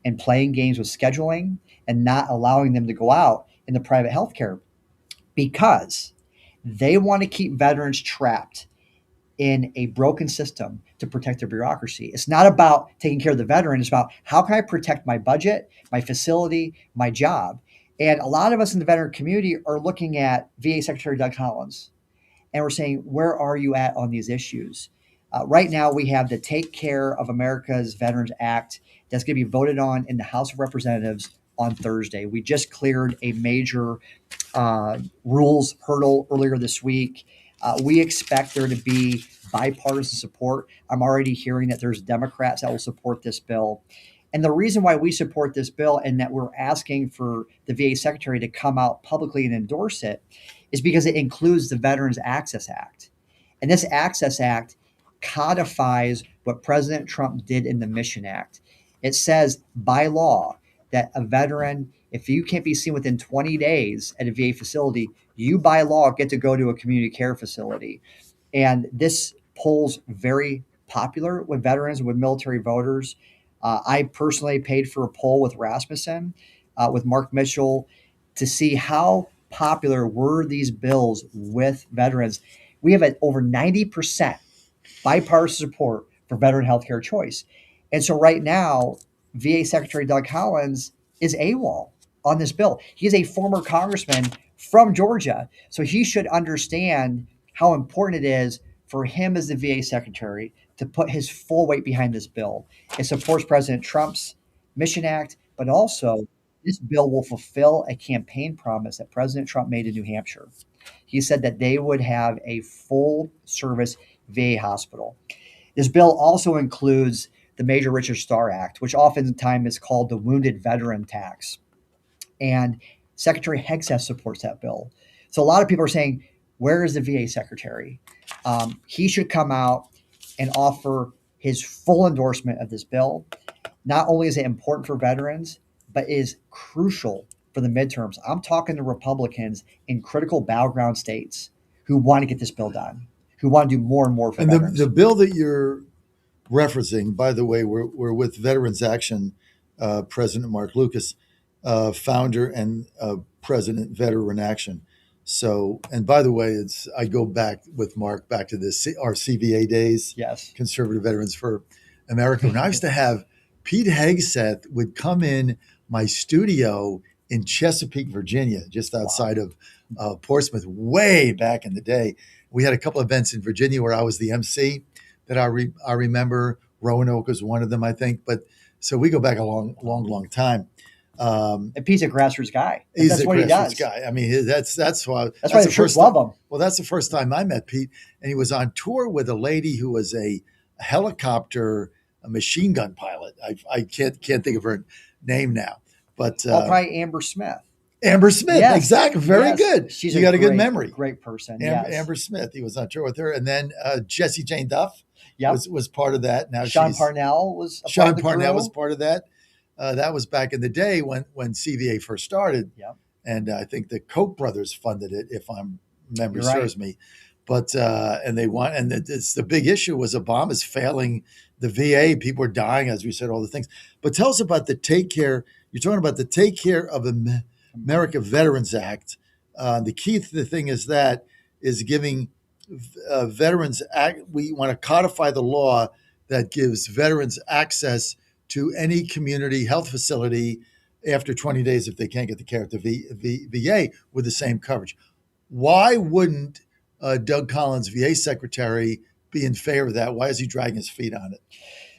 and playing games with scheduling and not allowing them to go out into private healthcare because they want to keep veterans trapped in a broken system to protect their bureaucracy. It's not about taking care of the veteran. It's about how can I protect my budget, my facility, my job. And a lot of us in the veteran community are looking at VA Secretary Doug Collins, and we're saying, where are you at on these issues? Right now, we have the Take Care of America's Veterans Act that's going to be voted on in the House of Representatives on Thursday. We just cleared a major rules hurdle earlier this week. We expect there to be bipartisan support. I'm already hearing that there's Democrats that will support this bill. And the reason why we support this bill and that we're asking for the VA Secretary to come out publicly and endorse it is because it includes the Veterans Access Act. And this Access Act codifies what President Trump did in the Mission Act. It says by law that a veteran, if you can't be seen within 20 days at a VA facility, you by law get to go to a community care facility. And this polls very popular with veterans and with military voters. I personally paid for a poll with Rasmussen, with Mark Mitchell, to see how popular were these bills with veterans. We have over 90% bipartisan support for veteran healthcare choice. And so right now, VA Secretary Doug Collins is AWOL on this bill. He's a former congressman from Georgia. So he should understand how important it is for him as the VA Secretary to put his full weight behind this bill. It supports President Trump's Mission Act, but also this bill will fulfill a campaign promise that President Trump made in New Hampshire. He said that they would have a full service VA hospital. This bill also includes the Major Richard Starr Act, which oftentimes is called the Wounded Veteran Tax. And Secretary Hegseth supports that bill. So a lot of people are saying, where is the VA Secretary? He should come out and offer his full endorsement of this bill. Not only is it important for veterans, but is crucial for the midterms. I'm talking to Republicans in critical battleground states who want to get this bill done, who want to do more and more for veterans.
The bill that you're referencing, by the way, we're with Veterans Action, President Mark Lucas, founder and President Veteran Action. So, and by the way, I go back with Mark back to our CVA days.
Yes.
Conservative Veterans for America. And I used to have Pete Hegseth would come in my studio in Chesapeake, Virginia, just outside of Portsmouth, way back in the day. We had a couple of events in Virginia where I was the MC that I remember. Roanoke was one of them, I think. But so we go back a long time.
And Pete's a grassroots guy.
He's
That's
a
what he does.
grassroots guy. I mean, that's why
the troops love him.
Well, that's the first time I met Pete, and he was on tour with a lady who was a helicopter, a machine gun pilot. I can't think of her name now, but
probably Amber Smith.
Amber Smith,
Yes.
Exactly, very
Yes.
good.
She's
you got a good memory.
Great person.
Amber Smith. He was on tour with her, and then Jessie Jane Duff
Yep.
was part of that. Now
Sean Parnell was a part
Sean
of the
Parnell
crew.
was part of that. That was back in the day when CVA first started.
Yep.
And I think the Koch brothers funded it, if memory
You're right.
serves me. But and it's the big issue was Obama's failing the VA. People are dying, as we said, all the things. But tell us about the Take Care. You're talking about the Take Care of America Veterans Act. The key to the thing is giving veterans. We want to codify the law that gives veterans access to any community health facility after 20 days if they can't get the care at the VA with the same coverage. Why wouldn't Doug Collins, VA secretary, be in favor of that? Why is he dragging his feet on it?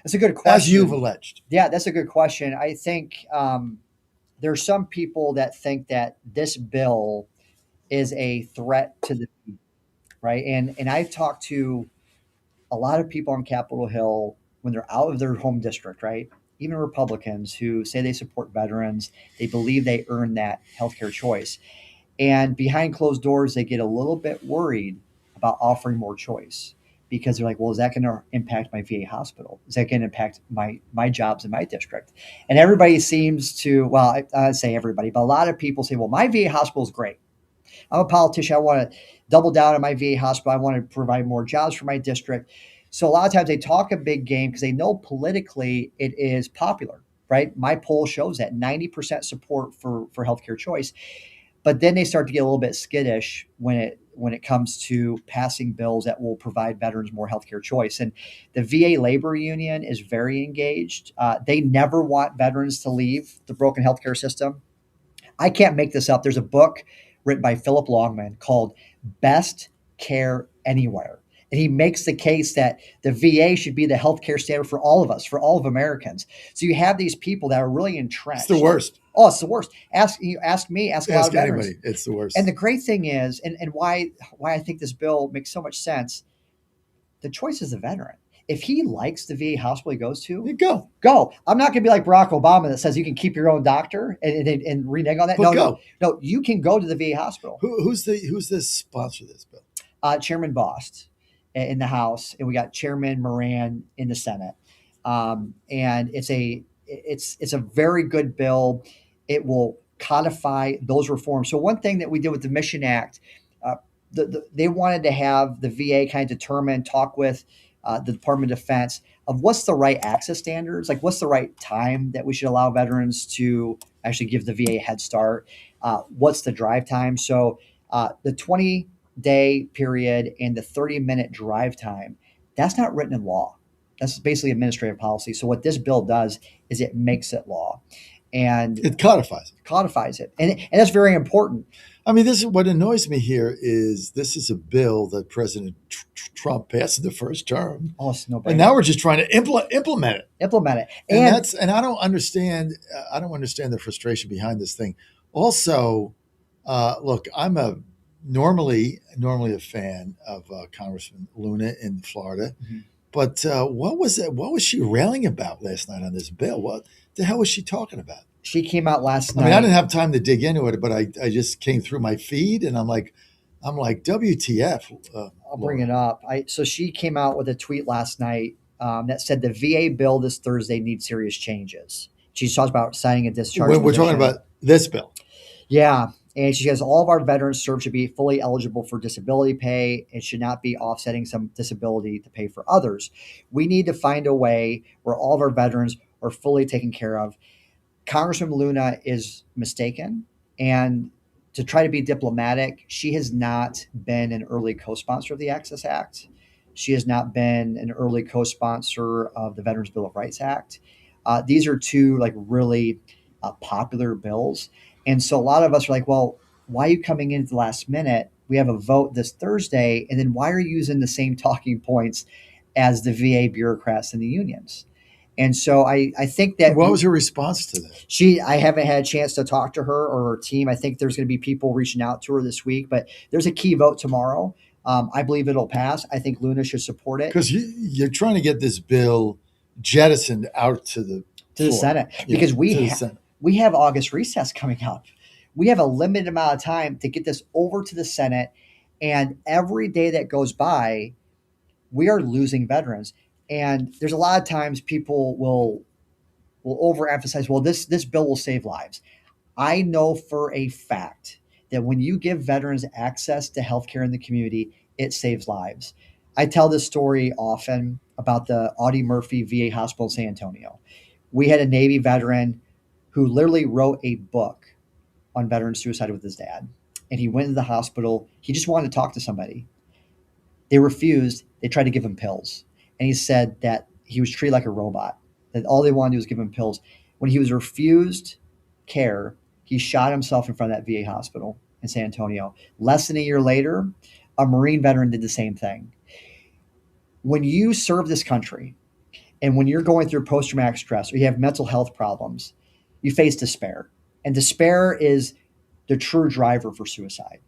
That's a good question.
As you've alleged.
Yeah, that's a good question. I think there's some people that think that this bill is a threat to the people, right? And I've talked to a lot of people on Capitol Hill when they're out of their home district, right? Even Republicans who say they support veterans, they believe they earn that healthcare choice. And behind closed doors, they get a little bit worried about offering more choice because they're like, well, is that going to impact my VA hospital? Is that going to impact my jobs in my district? And everybody seems to, well, I say everybody, but a lot of people say, well, my VA hospital is great. I'm a politician. I want to double down on my VA hospital. I want to provide more jobs for my district. So a lot of times they talk a big game because they know politically it is popular, right? My poll shows that 90% support for healthcare choice. But then they start to get a little bit skittish when it comes to passing bills that will provide veterans more healthcare choice. And the VA labor union is very engaged. They never want veterans to leave the broken healthcare system. I can't make this up. There's a book written by Philip Longman called Best Care Anywhere. And he makes the case that the VA should be the healthcare standard for all of us, for all of Americans. So you have these people that are really entrenched.
It's the worst.
Oh, it's the worst. Ask me, ask a lot of veterans.
Anybody. It's the worst.
And the great thing is, and why I think this bill makes so much sense, the choice is the veteran. If he likes the VA hospital he goes to, go. I'm not going to be like Barack Obama that says you can keep your own doctor and renege on that. No, you can go to the VA hospital.
Who's the sponsor of this bill?
Chairman Bost in the House, and we got Chairman Moran in the Senate. And it's a very good bill. It will codify those reforms. So one thing that we did with the Mission Act, they wanted to have the VA kind of talk with the Department of Defense of what's the right access standards, like what's the right time that we should allow veterans to actually give the VA a head start. What's the drive time? So the 20-day period and the 30-minute drive time, that's not written in law. That's basically administrative policy. So what this bill does is it makes it law. And
it
codifies it. And that's very important.
I mean, this is what annoys me here is this is a bill that President Trump passed in the first term.
Oh, it's no brainer.
And now we're just trying to implement it. And I don't understand. I don't understand the frustration behind this thing. Also, look, I'm normally a fan of Congressman Luna in Florida. Mm-hmm. But what was it? What was she railing about last night on this bill? What the hell was she talking about?
She came out last night.
I mean, I didn't have time to dig into it, but I just came through my feed, and I'm like, WTF?
I'll bring it up. So she came out with a tweet last night that said the VA bill this Thursday needs serious changes. She talks about signing a discharge.
We're talking about this bill.
Yeah. And she says all of our veterans served should be fully eligible for disability pay and should not be offsetting some disability to pay for others. We need to find a way where all of our veterans are fully taken care of. Congresswoman Luna is mistaken. And to try to be diplomatic, she has not been an early co-sponsor of the Access Act. She has not been an early co-sponsor of the Veterans Bill of Rights Act. These are two really popular bills. And so a lot of us are like, well, why are you coming in at the last minute? We have a vote this Thursday. And then why are you using the same talking points as the VA bureaucrats and the unions? And so I think that.
What was her response to that?
I haven't had a chance to talk to her or her team. I think there's going to be people reaching out to her this week, but there's a key vote tomorrow. I believe it'll pass. I think Luna should support it.
Because you're trying to get this bill jettisoned out to the
Senate, because we have August recess coming up. We have a limited amount of time to get this over to the Senate, and every day that goes by, we are losing veterans. And there's a lot of times people will overemphasize, well, this bill will save lives. I know for a fact that when you give veterans access to healthcare in the community, it saves lives. I tell this story often about the Audie Murphy VA Hospital in San Antonio. We had a Navy veteran who literally wrote a book on veteran suicide with his dad. And he went to the hospital. He just wanted to talk to somebody. They refused. They tried to give him pills. And he said that he was treated like a robot, that all they wanted to do was give him pills. When he was refused care, he shot himself in front of that VA hospital in San Antonio. Less than a year later, a Marine veteran did the same thing. When you serve this country, and when you're going through post-traumatic stress or you have mental health problems, you face despair. And despair is the true driver for suicide.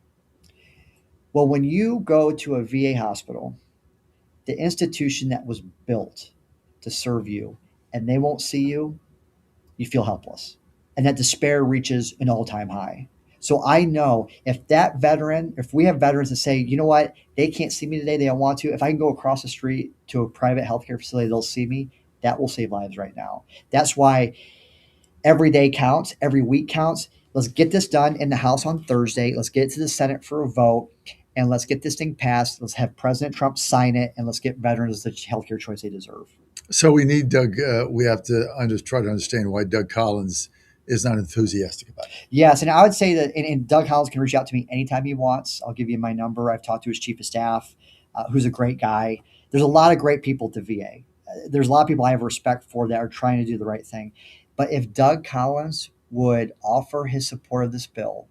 Well, when you go to a VA hospital, the institution that was built to serve you, and they won't see you, you feel helpless. And that despair reaches an all-time high. So I know if we have veterans that say, you know what, they can't see me today, they don't want to, if I can go across the street to a private healthcare facility, they'll see me, that will save lives right now. That's why every day counts, every week counts. Let's get this done in the House on Thursday. Let's get it to the Senate for a vote, and let's get this thing passed. Let's have President Trump sign it, and let's get veterans the healthcare choice they deserve.
So we need Doug. We have to try to understand why Doug Collins is not enthusiastic about it.
Yes, and I would say that, and Doug Collins can reach out to me anytime he wants. I'll give you my number. I've talked to his chief of staff, who's a great guy. There's a lot of great people at the VA. There's a lot of people I have respect for that are trying to do the right thing. But if Doug Collins would offer his support of this bill,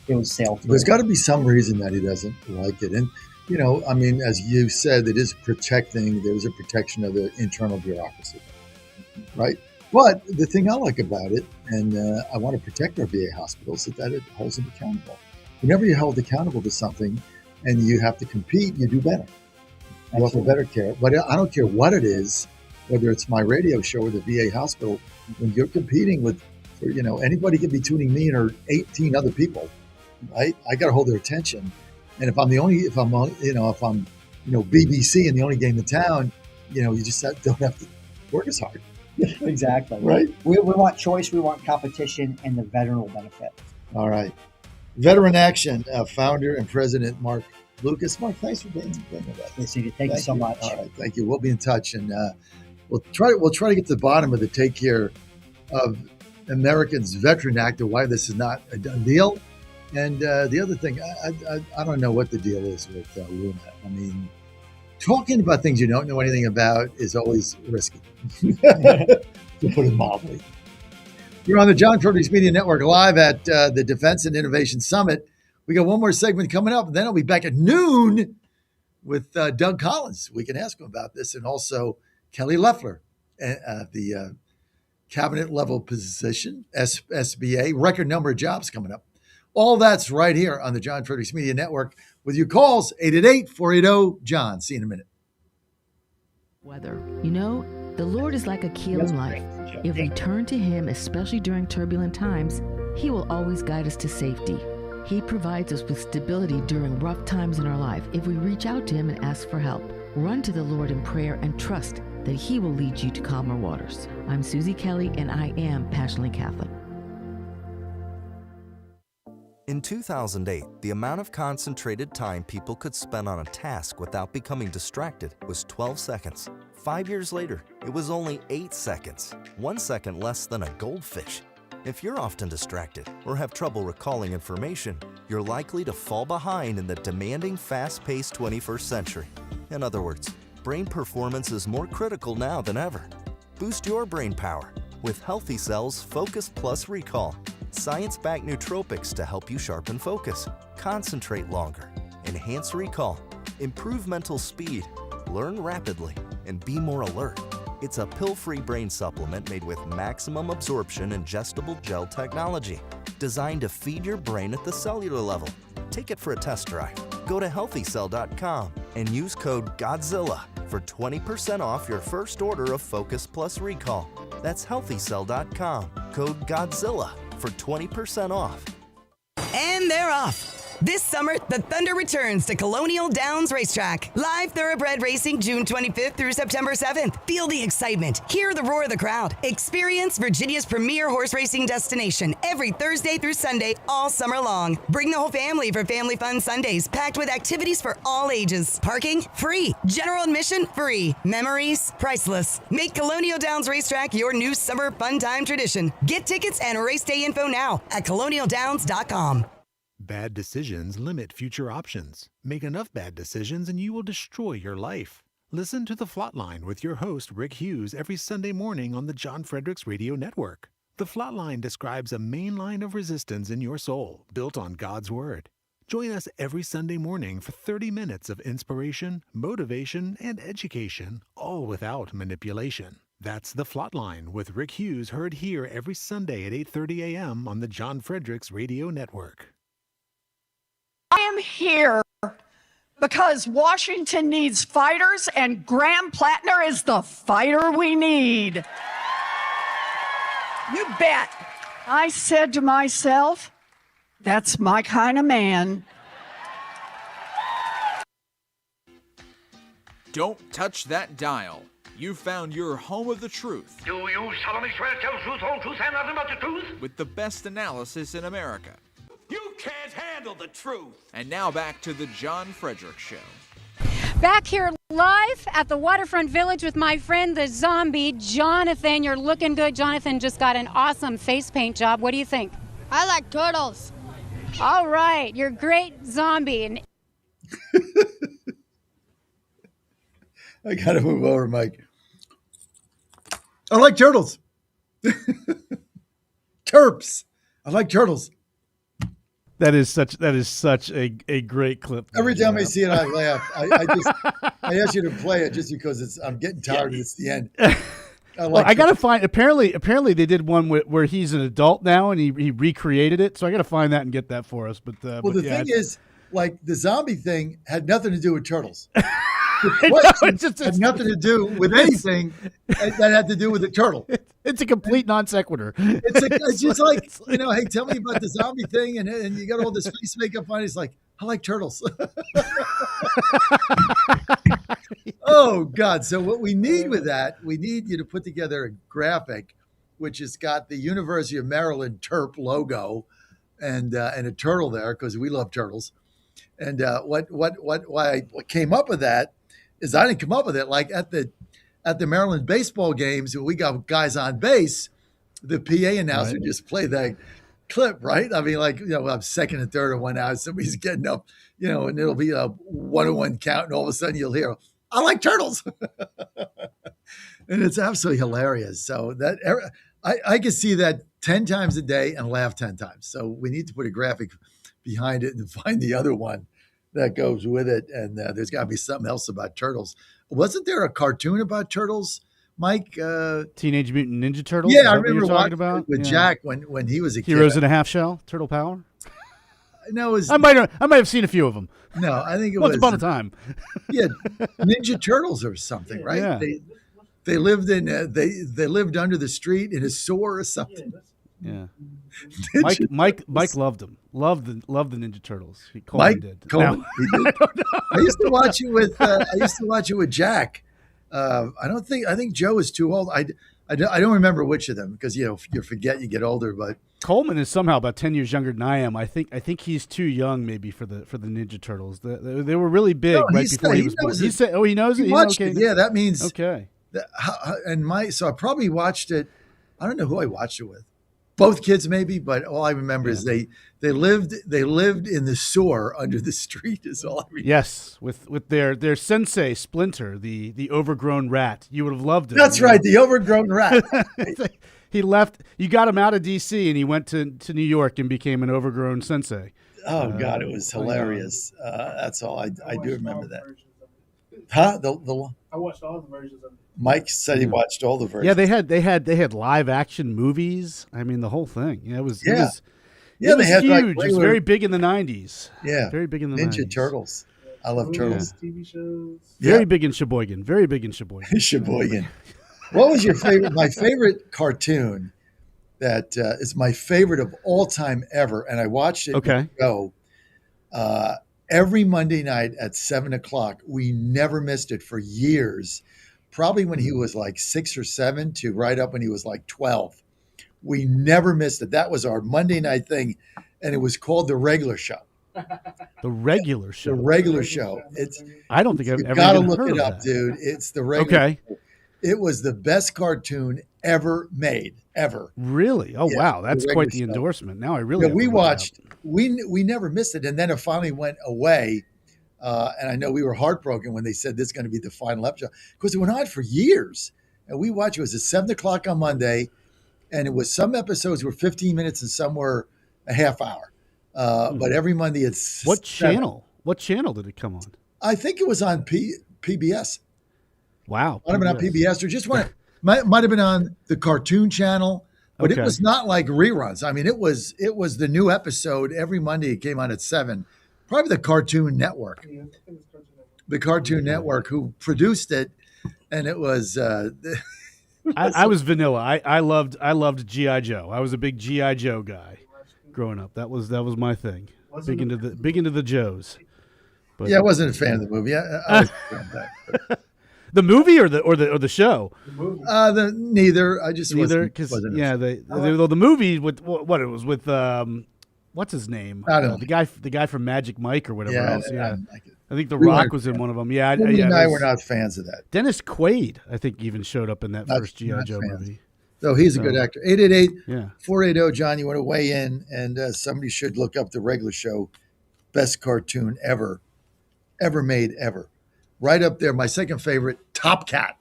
it would sail through.
There's got to be some reason that he doesn't like it. And, you know, I mean, as you said, there's a protection of the internal bureaucracy, right? But the thing I like about it, and I want to protect our VA hospitals, is that it holds them accountable. Whenever you're held accountable to something and you have to compete, you do better. You offer better care. But I don't care what it is, whether it's my radio show or the VA hospital, when you're competing with, you know, anybody could be tuning me or 18 other people, right? I got to hold their attention. And if I'm BBC and the only game in town, you know, you just don't have to work as hard.
Exactly.
Right.
We want choice, we want competition, and the veteran will benefit.
All right. Veteran Action founder and president Mark Lucas. Mark, thanks for being with us.
Thank you so much.
All right, thank you. We'll be in touch, and we'll try to get to the bottom of the take care of Americans Veteran Act and why this is not a done deal. And the other thing, I don't know what the deal is with Luna. I mean, talking about things you don't know anything about is always risky, to put it mildly. You're on the John Fredericks Media Network live at the Defense and Innovation Summit. We got one more segment coming up, and then I'll be back at noon with Doug Collins. We can ask him about this, and also Kelly Loeffler, the cabinet level position, SBA, record number of jobs coming up. All that's right here on the John Fredericks Media Network with your calls, 888-480-JOHN. See you in a minute.
Weather. You know, the Lord is like a keel in life. If we turn to Him, especially during turbulent times, He will always guide us to safety. He provides us with stability during rough times in our life if we reach out to Him and ask for help. Run to the Lord in prayer and trust that He will lead you to calmer waters. I'm Susie Kelly, and I am passionately Catholic.
In 2008, the amount of concentrated time people could spend on a task without becoming distracted was 12 seconds. 5 years later, it was only 8 seconds, 1 second less than a goldfish. If you're often distracted or have trouble recalling information, you're likely to fall behind in the demanding, fast-paced 21st century. In other words, brain performance is more critical now than ever. Boost your brain power with Healthy Cells Focus Plus Recall. Science-backed nootropics to help you sharpen focus, concentrate longer, enhance recall, improve mental speed, learn rapidly, and be more alert. It's a pill-free brain supplement made with maximum absorption ingestible gel technology, designed to feed your brain at the cellular level. Take it for a test drive. Go to healthycell.com and use code GODZILLA for 20% off your first order of Focus Plus Recall. That's healthycell.com, code GODZILLA for 20% off.
And they're off. This summer, the Thunder returns to Colonial Downs Racetrack. Live thoroughbred racing June 25th through September 7th. Feel the excitement. Hear the roar of the crowd. Experience Virginia's premier horse racing destination every Thursday through Sunday all summer long. Bring the whole family for Family Fun Sundays, packed with activities for all ages. Parking? Free. General admission? Free. Memories? Priceless. Make Colonial Downs Racetrack your new summer fun time tradition. Get tickets and race day info now at colonialdowns.com.
Bad decisions limit future options. Make enough bad decisions and you will destroy your life. Listen to The Flatline with your host, Rick Hughes, every Sunday morning on the John Fredericks Radio Network. The Flatline describes a main line of resistance in your soul, built on God's Word. Join us every Sunday morning for 30 minutes of inspiration, motivation, and education, all without manipulation. That's The Flatline with Rick Hughes, heard here every Sunday at 8:30 a.m. on the John Fredericks Radio Network.
I am here because Washington needs fighters, and Graham Plattner is the fighter we need. You bet. I said to myself, that's my kind of man.
Don't touch that dial. You found your home of the truth.
Do you solemnly swear to tell the truth, whole truth, and nothing but the truth?
With the best analysis in America.
You can't handle the truth.
And now back to the John Fredericks Show.
Back here live at the Waterfront Village with my friend, the zombie, Jonathan. You're looking good. Jonathan just got an awesome face paint job. What do you think?
I like turtles.
All right. You're great zombie. And
I got to move over, Mike. I like turtles. Terps. I like turtles.
That is such a great clip.
Every time I see it, I laugh. I ask you to play it just because I'm getting tired and it's the end.
I gotta find. Apparently they did one where he's an adult now and he recreated it. So I gotta find that and get that for us. But
the thing is, like the zombie thing had nothing to do with turtles.
It
had nothing to do with anything that had to do with the turtle.
It's a complete non sequitur.
It's just like, hey, tell me about the zombie thing, and you got all this face makeup on. It's like, I like turtles. Oh, God. So what we need with that, we need you to put together a graphic which has got the University of Maryland Terp logo and a turtle there, because we love turtles. And why I came up with that is I didn't come up with it. Like at the Maryland baseball games, when we got guys on base, the PA announcer just played that clip, right? I mean, like, I'm second and third or one out, somebody's getting up, and it'll be a 1-1 count, and all of a sudden you'll hear, I like turtles. And it's absolutely hilarious. So that I can see that 10 times a day and laugh 10 times. So we need to put a graphic behind it and find the other one that goes with it. And there's got to be something else about turtles. Wasn't there a cartoon about turtles, Mike?
Teenage Mutant Ninja Turtles?
Yeah, I remember
watching
about with Jack when he was a kid.
Heroes in a Half Shell, Turtle Power?
No, it was,
I might have seen a few of them.
No, I think it
Once
was
upon a time.
Yeah, Ninja Turtles or something, right?
Yeah.
They lived in they lived under the street in a sewer or something.
Yeah. Mike loved them. Loved the Ninja Turtles.
Mike
did.
Coleman, he did. I used to watch it with Jack. I think Joe is too old. I don't remember which of them, because you forget, you get older. But
Coleman is somehow about 10 years younger than I am. I think he's too young maybe for the Ninja Turtles. They were really big right before he was born. He said, "Oh, he knows it."
He watched it. Yeah, that means
okay.
So I probably watched it. I don't know who I watched it with. both kids maybe, but all I remember is they lived in the sewer under the street is all I remember.
Yes, with their sensei Splinter, the overgrown rat. You would have loved him.
That's right, the overgrown rat.
He left. You got him out of D.C. and he went to New York and became an overgrown sensei.
Oh God, it was hilarious. That's all I do remember that. Huh?
I watched all the versions of it.
Mike said he watched all the versions.
Yeah, they had live action movies. I mean, the whole thing. Yeah, it was
they
was
had
huge.
like
It was very big in the 90s.
Yeah,
very big in the
Ninja
90s.
Turtles. I love turtles.
TV shows.
Very big in Sheboygan. Very big in Sheboygan.
Sheboygan. What was your favorite? My favorite cartoon that is my favorite of all time ever, and I watched it.
Okay.
Every Monday night at 7:00. We never missed it for years. Probably when he was like 6 or 7 to right up when he was like 12. We never missed it. That was our Monday night thing, and it was called The Regular Show.
The Regular Show.
The Regular Show.
I don't think I've
You
ever
gotta
even
look
heard
it
of
up,
that.
dude. It's The Regular
Okay.
Show. It was the best cartoon ever made, ever.
Really? Oh,
Yeah,
wow. That's
The
quite
Regular
the
Show.
endorsement. Now I really
Yeah,
have
we
to look it up.
watched. We never missed it, and then it finally went away. And I know we were heartbroken when they said this is going to be the final episode because it went on for years. And we watched. It was at 7:00 on Monday, and it was some episodes were 15 minutes and some were a half hour. But every Monday it's
What
7.
channel? What channel did it come on?
I think it was on PBS.
Wow.
Might have been on PBS or just one. Might have been on the Cartoon Channel, but
Okay.
it was not like reruns. I mean, it was the new episode every Monday. It came on at 7. Probably the Cartoon Network. The Cartoon Network who produced it, and it was.
I was vanilla. I loved G.I. Joe. I was a big G.I. Joe guy growing up. That was my thing. Big into the Joes. But,
Yeah, I wasn't a fan of the movie. I was a fan of that.
the movie or the show?
Neither. I just
Neither
wasn't.
because
wasn't a
yeah,
fan.
the movie with what it was with what's his name?
I don't know.
The guy from Magic Mike or whatever
Yeah,
else. Yeah, I think The
We
Rock
weren't
was in
fans.
one of them. Yeah,
Wendy and
it
I
was-
were not fans of that.
Dennis Quaid, I think, even showed up in that
Not-
first G.I.
not
Joe
fans.
movie.
So he's a good actor. 888
Yeah.
480. John, you want to weigh in? And somebody should look up The Regular Show. Best cartoon ever made, ever. Right up there. My second favorite, Top Cat.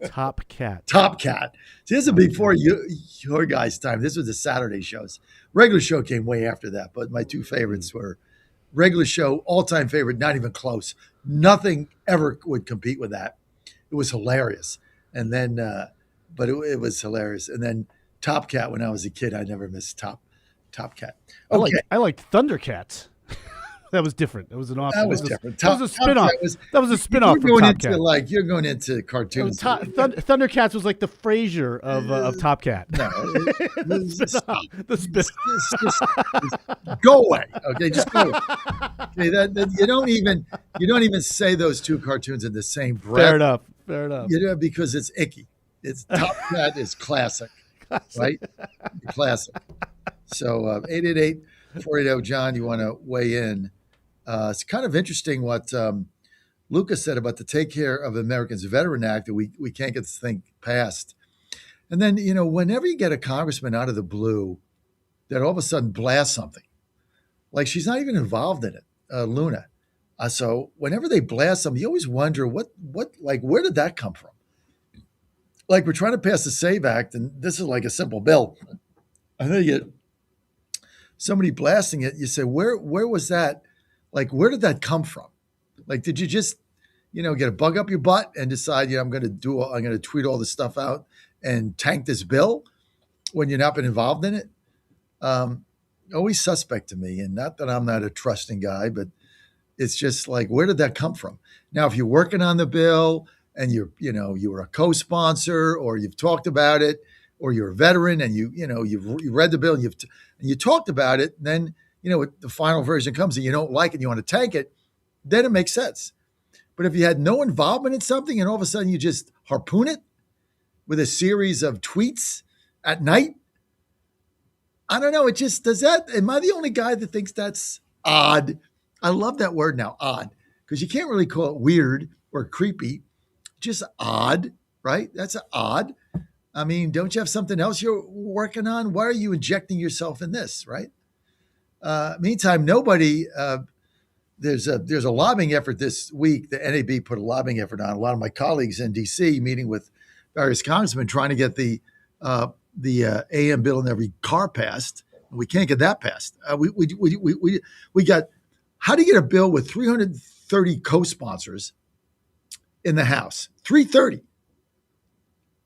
Top Cat.
Top Cat. See, this is before your guys' time. This was the Saturday shows. Regular Show came way after that, but my two favorites were Regular Show, all-time favorite, not even close. Nothing ever would compete with that. It was hilarious. And then, but it was hilarious. And then Top Cat, when I was a kid, I never missed Top Cat. Okay.
I liked Thundercats. That was different. That was an off.
That was
that
different.
That was a
Top
spinoff.
Cat
That was a spinoff
You're
from
going
Top
into
Cat.
you're going into cartoons.
Thundercats was like the Frasier of Top Cat.
No,
The spin-off.
Go away. Okay, just go away. Okay, you don't even say those two cartoons in the same breath.
Fair enough. Fair enough.
You know, because it's icky. It's Top Cat is classic, right? Classic. So 888-480, John, you want to weigh in? It's kind of interesting what Lucas said about the Take Care of Americans Veteran Act that we can't get this thing passed. And then, whenever you get a congressman out of the blue that all of a sudden blasts something, like she's not even involved in it, Luna. So whenever they blast something, you always wonder where did that come from? Like we're trying to pass the SAVE Act, and this is like a simple bill. And then you get somebody blasting it. You say, where was that? Like, where did that come from? Like, did you just, get a bug up your butt and decide, I'm going to tweet all this stuff out and tank this bill when you're not been involved in it? Always suspect to me. And not that I'm not a trusting guy, but it's just like, where did that come from? Now, if you're working on the bill and you were a co-sponsor or you've talked about it, or you're a veteran and you read the bill and you talked about it, then, the final version comes and you don't like it, you want to tank it, then it makes sense. But if you had no involvement in something and all of a sudden you just harpoon it with a series of tweets at night, I don't know. It just does that. Am I the only guy that thinks that's odd? I love that word now, odd, because you can't really call it weird or creepy, just odd, right? That's odd. I mean, don't you have something else you're working on? Why are you injecting yourself in this, right? Meantime, nobody. There's a lobbying effort this week. The NAB put a lobbying effort on. A lot of my colleagues in D.C. meeting with various congressmen trying to get the AM bill in every car passed. We can't get that passed. We got. How do you get a bill with 330 co-sponsors in the House? 330.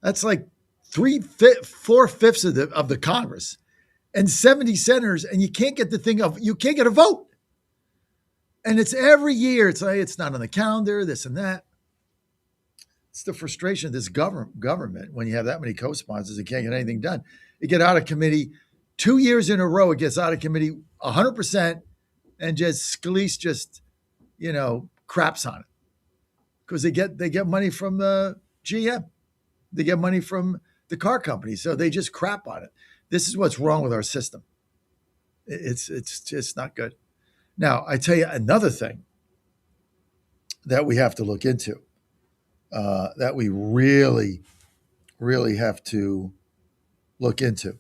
That's like 4/5 of the Congress and 70 senators, and you can't get you can't get a vote. And it's every year. It's like, it's not on the calendar, this and that. It's the frustration of this government when you have that many co-sponsors and can't get anything done. It get out of committee 2 years in a row. It gets out of committee 100%, and Scalise just, craps on it because they get money from the GM. They get money from the car company, so they just crap on it. This is what's wrong with our system. It's just not good. Now, I tell you another thing that we have to look into, that we really, really have to look into,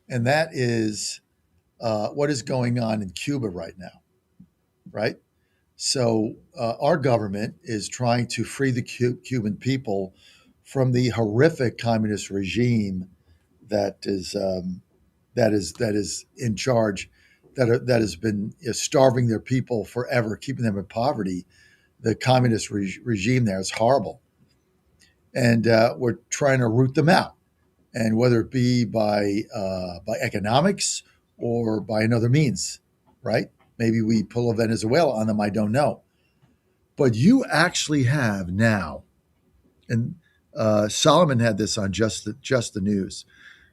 and that is what is going on in Cuba right now, right? So our government is trying to free the Cuban people from the horrific communist regime that is in charge, that has been starving their people forever, keeping them in poverty. The communist regime there is horrible, and we're trying to root them out. And whether it be by economics or by another means, right? Maybe we pull a Venezuela on them. I don't know, but you actually have now, and Solomon had this on just the news.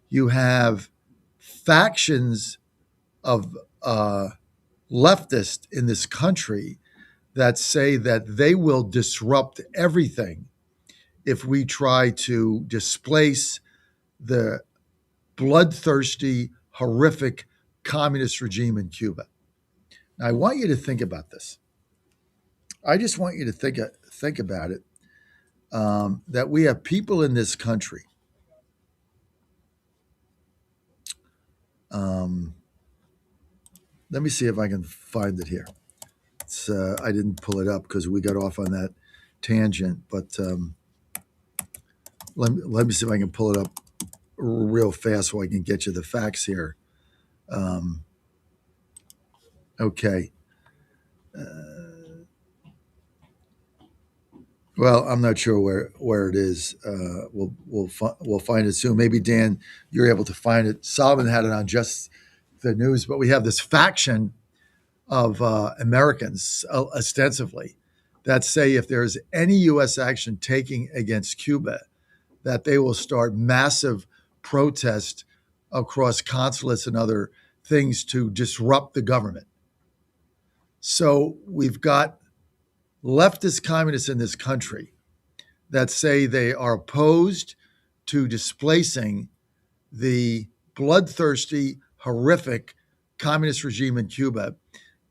You have factions of leftists in this country that say that they will disrupt everything if we try to displace the bloodthirsty, horrific communist regime in Cuba. Now, I want you to think about this. I just want you to think about it, that we have people in this country let me see if I can find it here. I didn't pull it up because we got off on that tangent, but let me see if I can pull it up real fast so I can get you the facts here. Okay. Well, I'm not sure where it is. We'll find it soon. Maybe Dan, you're able to find it. Solomon had it on just the news, but we have this faction of Americans, ostensibly, that say if there's any U.S. action taking against Cuba, that they will start massive protest across consulates and other things to disrupt the government. So we've got leftist communists in this country that say they are opposed to displacing the bloodthirsty, horrific communist regime in Cuba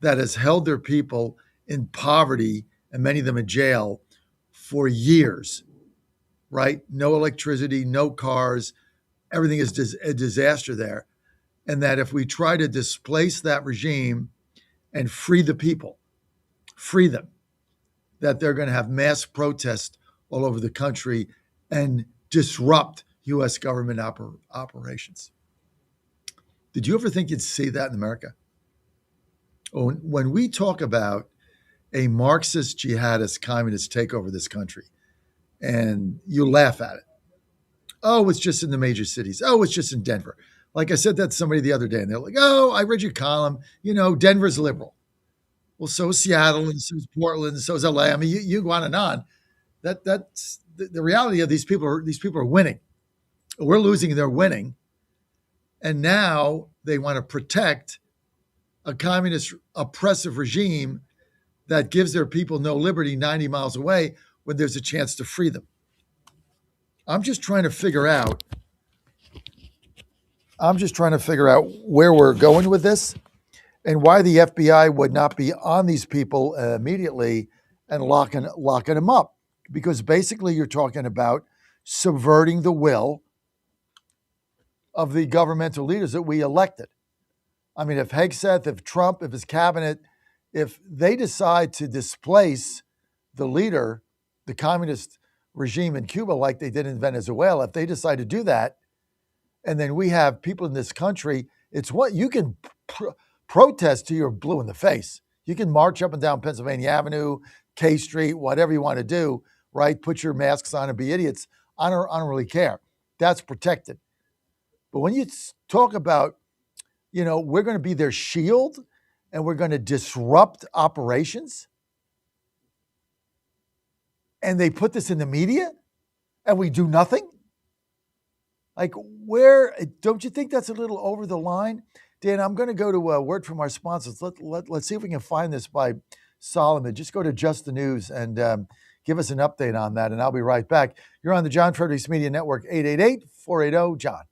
that has held their people in poverty and many of them in jail for years, right? No electricity, no cars, everything is a disaster there. And that if we try to displace that regime and free the people, free them, that they're going to have mass protests all over the country and disrupt U.S. government operations. Did you ever think you'd see that in America? When we talk about a Marxist, jihadist, communist takeover of this country, and you laugh at it. Oh, it's just in the major cities. Oh, it's just in Denver. Like I said that to somebody the other day, and they're like, oh, I read your column. Denver's liberal. Well, so is Seattle, and so is Portland, and so is LA. I mean, you go on and on. That's the reality of these people. These people are winning. We're losing, they're winning. And now they want to protect a communist oppressive regime that gives their people no liberty 90 miles away when there's a chance to free them. I'm just trying to figure out where we're going with this and why the FBI would not be on these people immediately and locking them up. Because basically you're talking about subverting the will of the governmental leaders that we elected. I mean, if Hegseth, if Trump, if his cabinet, if they decide to displace the leader, the communist regime in Cuba, like they did in Venezuela, if they decide to do that, and then we have people in this country, it's what you can protest till you're blue in the face. You can march up and down Pennsylvania Avenue, K Street, whatever you want to do, right? Put your masks on and be idiots. I don't really care. That's protected. But when you talk about, we're going to be their shield and we're going to disrupt operations, and they put this in the media and we do nothing? Like, don't you think that's a little over the line? Dan, I'm going to go to a word from our sponsors. Let's see if we can find this by Solomon. Just go to Just the News and give us an update on that, and I'll be right back. You're on the John Fredericks Media Network, 888-480-JOHN.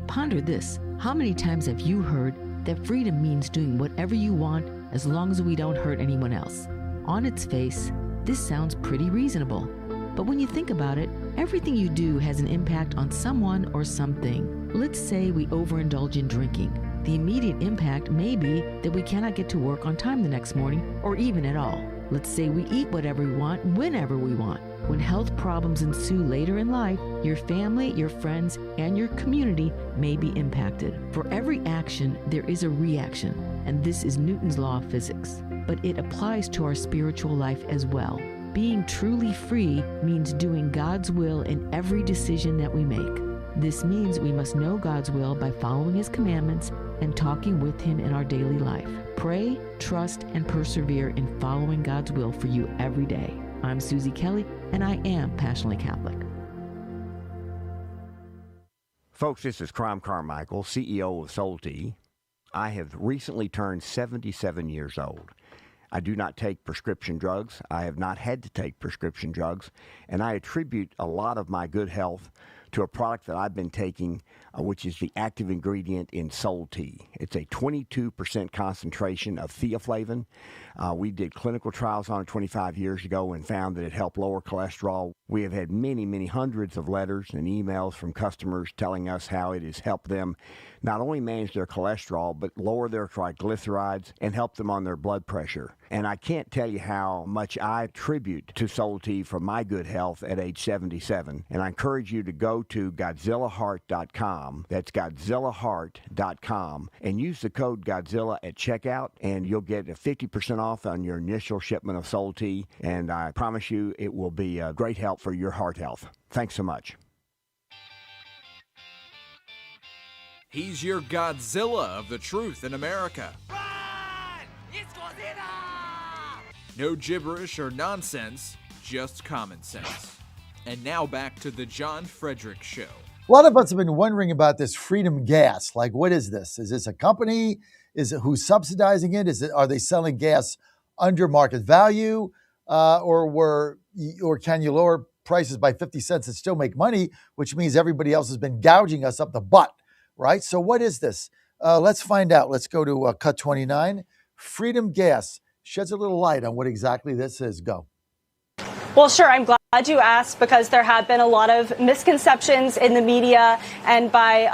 Ponder this. How many times have you heard that freedom means doing whatever you want as long as we don't hurt anyone else? On its face, this sounds pretty reasonable. But when you think about it, everything you do has an impact on someone or something. Let's say we overindulge in drinking. The immediate impact may be that we cannot get to work on time the next morning or even at all. Let's say we eat whatever we want, whenever we want. When health problems ensue later in life, your family, your friends, and your community may be impacted. For every action, there is a reaction, and this is Newton's law of physics. But it applies to our spiritual life as well. Being truly free means doing God's will in every decision that we make. This means we must know God's will by following His commandments and talking with Him in our daily life. Pray, trust, and persevere in following God's will for you every day. I'm Susie Kelly, and I am passionately Catholic.
Folks, this is Crom Carmichael, CEO of Soul Tea. I have recently turned 77 years old. I do not take prescription drugs. I have not had to take prescription drugs, and I attribute a lot of my good health to a product that I've been taking, which is the active ingredient in Soul Tea. It's a 22% concentration of theaflavin. We did clinical trials on it 25 years ago and found that it helped lower cholesterol. We have had many, many hundreds of letters and emails from customers telling us how it has helped them not only manage their cholesterol, but lower their triglycerides and help them on their blood pressure. And I can't tell you how much I attribute to Soul Tea for my good health at age 77. And I encourage you to go to GodzillaHeart.com. That's GodzillaHeart.com. And use the code Godzilla at checkout, and you'll get a 50% off on your initial shipment of Soul Tea. And I promise you it will be a great help for your heart health. Thanks so much.
He's your Godzilla of the truth in America.
Run! It's Godzilla!
No gibberish or nonsense, just common sense. And now back to the John Fredericks Show.
A lot of us have been wondering about this Freedom Gas. Like, what is this? Is this a company? Is it who's subsidizing it? Are they selling gas under market value? Or can you lower prices by 50 cents and still make money, which means everybody else has been gouging us up the butt, right? So what is this? Let's find out. Let's go to Cut 29. Freedom Gas sheds a little light on what exactly this is. Go.
Well, sure. I'm glad you asked, because there have been a lot of misconceptions in the media and by,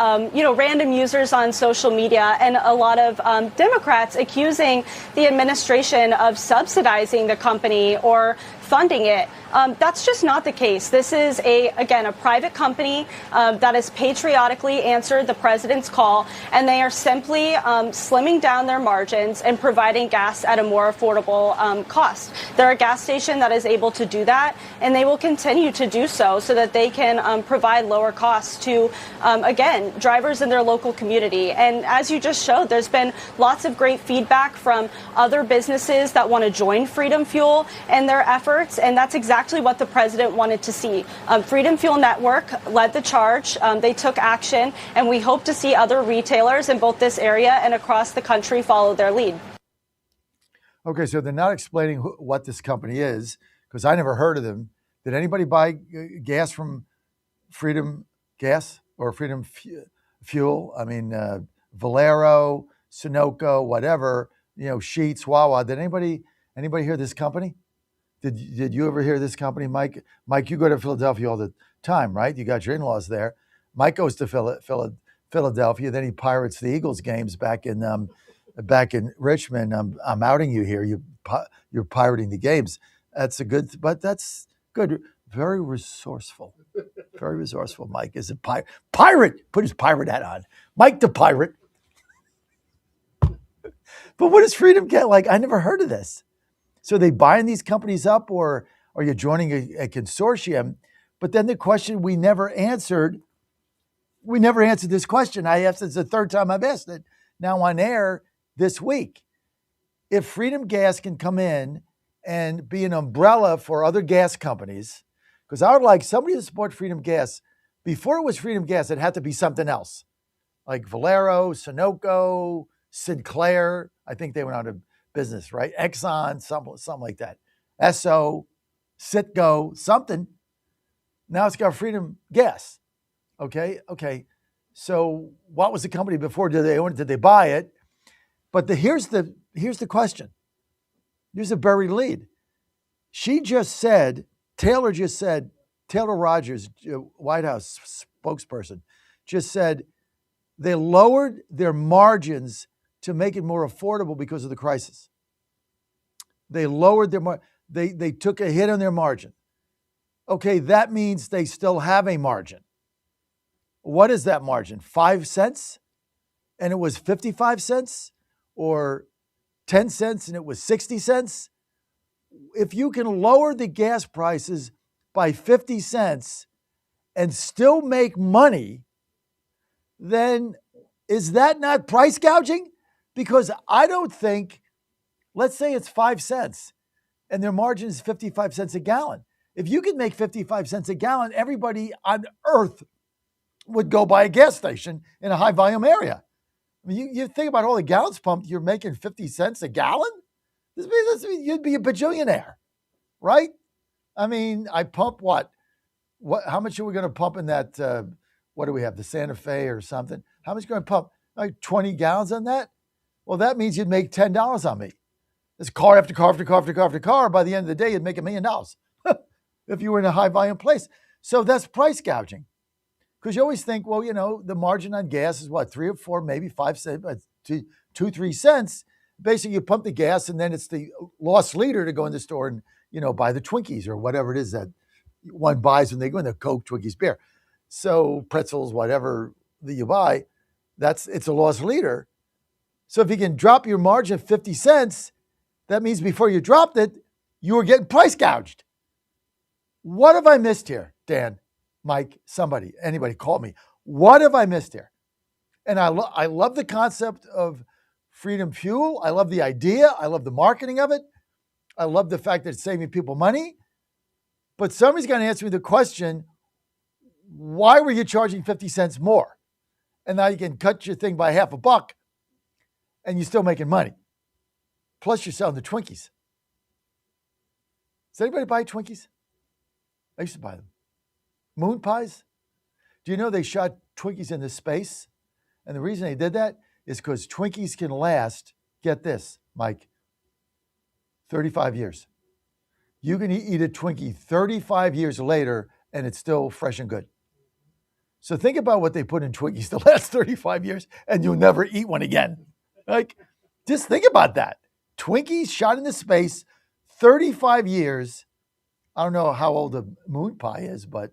random users on social media, and a lot of Democrats accusing the administration of subsidizing the company or funding it. That's just not the case. This is a private company that has patriotically answered the president's call, and they are simply slimming down their margins and providing gas at a more affordable cost. They're a gas station that is able to do that, and they will continue to do so that they can provide lower costs to, drivers in their local community. And as you just showed, there's been lots of great feedback from other businesses that want to join Freedom Fuel and their efforts, and that's exactly what the president wanted to see. Freedom Fuel Network led the charge. They took action, and we hope to see other retailers in both this area and across the country follow their lead.
Okay, so they're not explaining what this company is, because I never heard of them. Did anybody buy gas from Freedom Gas or Freedom Fuel? I mean, Valero, Sunoco, whatever, Sheetz, Wawa. Did anybody hear this company? Did you ever hear of this company, Mike? Mike, you go to Philadelphia all the time, right? You got your in-laws there. Mike goes to Philadelphia, then he pirates the Eagles games back in Richmond. I'm outing you here. You're pirating the games. That's that's good. Very resourceful. Very resourceful, Mike. Is a pirate. Put his pirate hat on. Mike the pirate. But what does Freedom get? Like, I never heard of this. So are they buying these companies up, or are you joining a consortium? But then the question we never answered this question. I asked, it's the third time I've asked it now on air this week. If Freedom Gas can come in and be an umbrella for other gas companies, because I would like somebody to support Freedom Gas. Before it was Freedom Gas, it had to be something else, like Valero, Sunoco, Sinclair. I think they went out of business, right? Exxon, something like that. Esso, Citgo, something. Now it's got Freedom Gas. Okay. So what was the company before? Did they own it? Did they buy it? But here's the question. Here's a buried lead. Taylor Rogers, White House spokesperson, just said they lowered their margins to make it more affordable because of the crisis. They lowered they took a hit on their margin. Okay, that means they still have a margin. What is that margin? 5 cents? And it was 55 cents? Or 10 cents and it was 60 cents? If you can lower the gas prices by 50 cents and still make money, then is that not price gouging? Because I don't think, let's say it's 5 cents and their margin is 55 cents a gallon. If you can make 55 cents a gallon, everybody on earth would go buy a gas station in a high volume area. I mean, you think about all the gallons pumped, you're making 50 cents a gallon? You'd be a bajillionaire, right? I mean, I pump what? How much are we going to pump in that, what do we have, the Santa Fe or something? How much are we going to pump? Like 20 gallons on that? Well, that means you'd make $10 on me. It's car after car after car after car after car. By the end of the day, you'd make $1 million if you were in a high volume place. So that's price gouging. Because you always think, well, the margin on gas is what, 3 or 4, maybe 5 cents, 2-3 cents. Basically, you pump the gas, and then it's the lost leader to go in the store and, buy the Twinkies or whatever it is that one buys when they go in, the Coke, Twinkies, beer. So pretzels, whatever that you buy, it's a lost leader. So if you can drop your margin 50 cents, that means before you dropped it, you were getting price gouged. What have I missed here, Dan, Mike, somebody, anybody, call me. What have I missed here? And I love the concept of Freedom Fuel. I love the idea. I love the marketing of it. I love the fact that it's saving people money. But somebody's got to answer me the question, why were you charging 50 cents more? And now you can cut your thing by half a buck and you're still making money. Plus you're selling the Twinkies. Does anybody buy Twinkies? I used to buy them. Moon pies? Do you know they shot Twinkies into space? And the reason they did that is because Twinkies can last, get this, Mike, 35 years. You can eat a Twinkie 35 years later and it's still fresh and good. So think about what they put in Twinkies the last 35 years and you'll never eat one again. Like, just think about that. Twinkies shot into space, 35 years. I don't know how old a moon pie is, but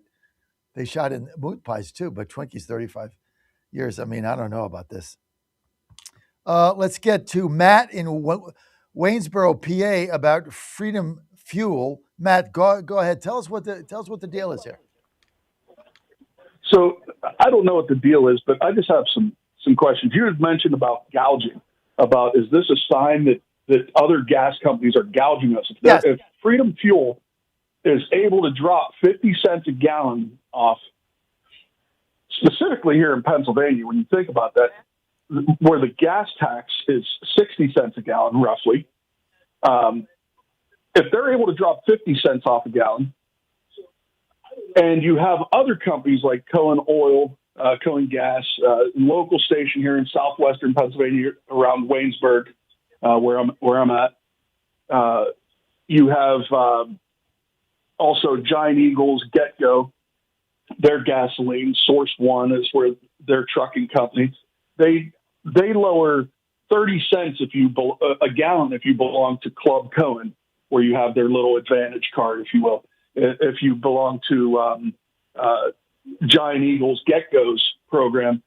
they shot in moon pies too, but Twinkies 35 years. I mean, I don't know about this. Let's get to Matt in Waynesboro, PA, about Freedom Fuel. Matt, go ahead. Tell us what the deal is here.
So I don't know what the deal is, but I just have some questions. You had mentioned about gouging. Is this a sign that other gas companies are gouging us?
Yes.
If Freedom Fuel is able to drop 50 cents a gallon off, specifically here in Pennsylvania, when you think about that, where the gas tax is 60 cents a gallon, roughly, if they're able to drop 50 cents off a gallon, and you have other companies like Cohen Oil, Cohen Gas, local station here in southwestern Pennsylvania around Waynesburg, where I'm at, You have also Giant Eagle's Get-Go, their gasoline. Source One is where their trucking company. They lower 30 cents a gallon if you belong to Club Cohen, where you have their little advantage card, if you will. If you belong to Giant Eagle's Get-Go's program,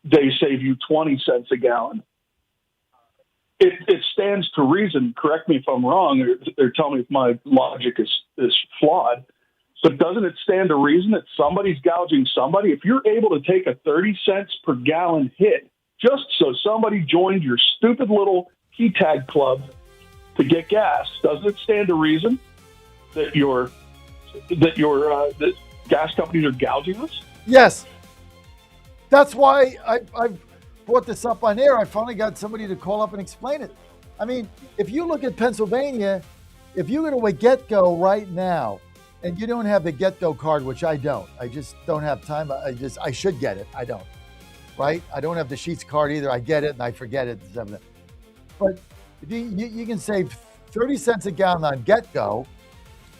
they save you 20 cents a gallon. It stands to reason, correct me if I'm wrong, or tell me if my logic is flawed, but doesn't it stand to reason that somebody's gouging somebody? If you're able to take a 30 cents per gallon hit just so somebody joined your stupid little key tag club to get gas, doesn't it stand to reason that that gas companies are gouging us?
Yes. That's why I've brought this up on air. I finally got somebody to call up and explain it. I mean, if you look at Pennsylvania, if you go to a Get-Go right now and you don't have the Get-Go card, which I don't, I just don't have time. I should get it. I don't, right? I don't have the Sheets card either. I get it and I forget it. But you can save 30 cents a gallon on Get-Go.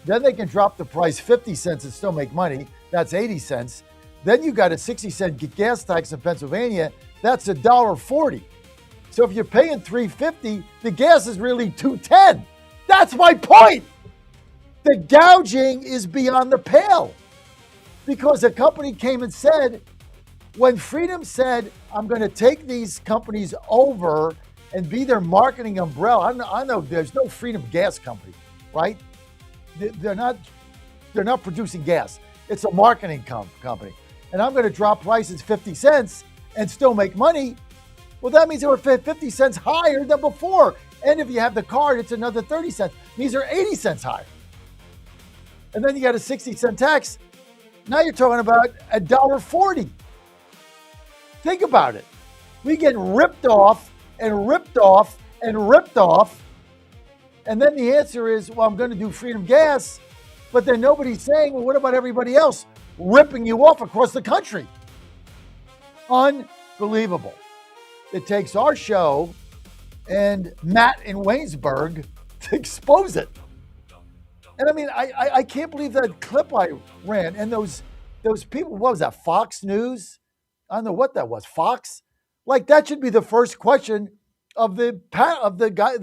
Then they can drop the price 50 cents and still make money. That's 80 cents. Then you got a 60-cent gas tax in Pennsylvania. That's $1.40. So if you're paying $3.50, the gas is really $2.10. That's my point. The gouging is beyond the pale, because a company came and said, when Freedom said, I'm going to take these companies over and be their marketing umbrella. I know there's no Freedom Gas Company, right? They're not producing gas. It's a marketing company. And I'm going to drop prices 50 cents and still make money. Well, that means they were 50 cents higher than before. And if you have the card, it's another 30 cents. These are 80 cents higher. And then you got a 60-cent tax. Now you're talking about $1.40. Think about it. We get ripped off and ripped off and ripped off. And then the answer is, well, I'm going to do Freedom Gas. But then nobody's saying, well, what about everybody else ripping you off across the country? Unbelievable. It takes our show and Matt in Waynesburg to expose it. And I mean, I can't believe that clip I ran. And those people, what was that, Fox News? I don't know what that was, Fox? Like, that should be the first question of the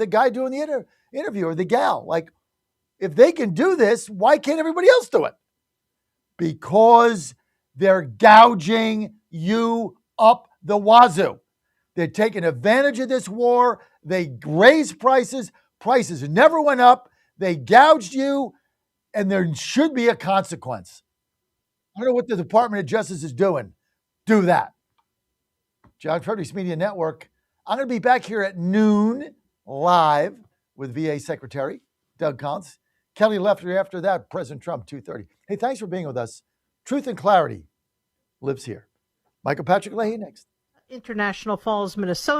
guy doing the interview, or the gal. Like, if they can do this, why can't everybody else do it? Because they're gouging you up the wazoo. They're taking advantage of this war. They raised prices. Prices never went up. They gouged you, and there should be a consequence. I don't know what the Department of Justice is doing. Do that. John Fredericks Media Network. I'm going to be back here at noon live with VA Secretary Doug Collins. Kelly Lefter after that, President Trump, 2:30. Hey, thanks for being with us. Truth and Clarity lives here. Michael Patrick Leahy next.
International Falls, Minnesota.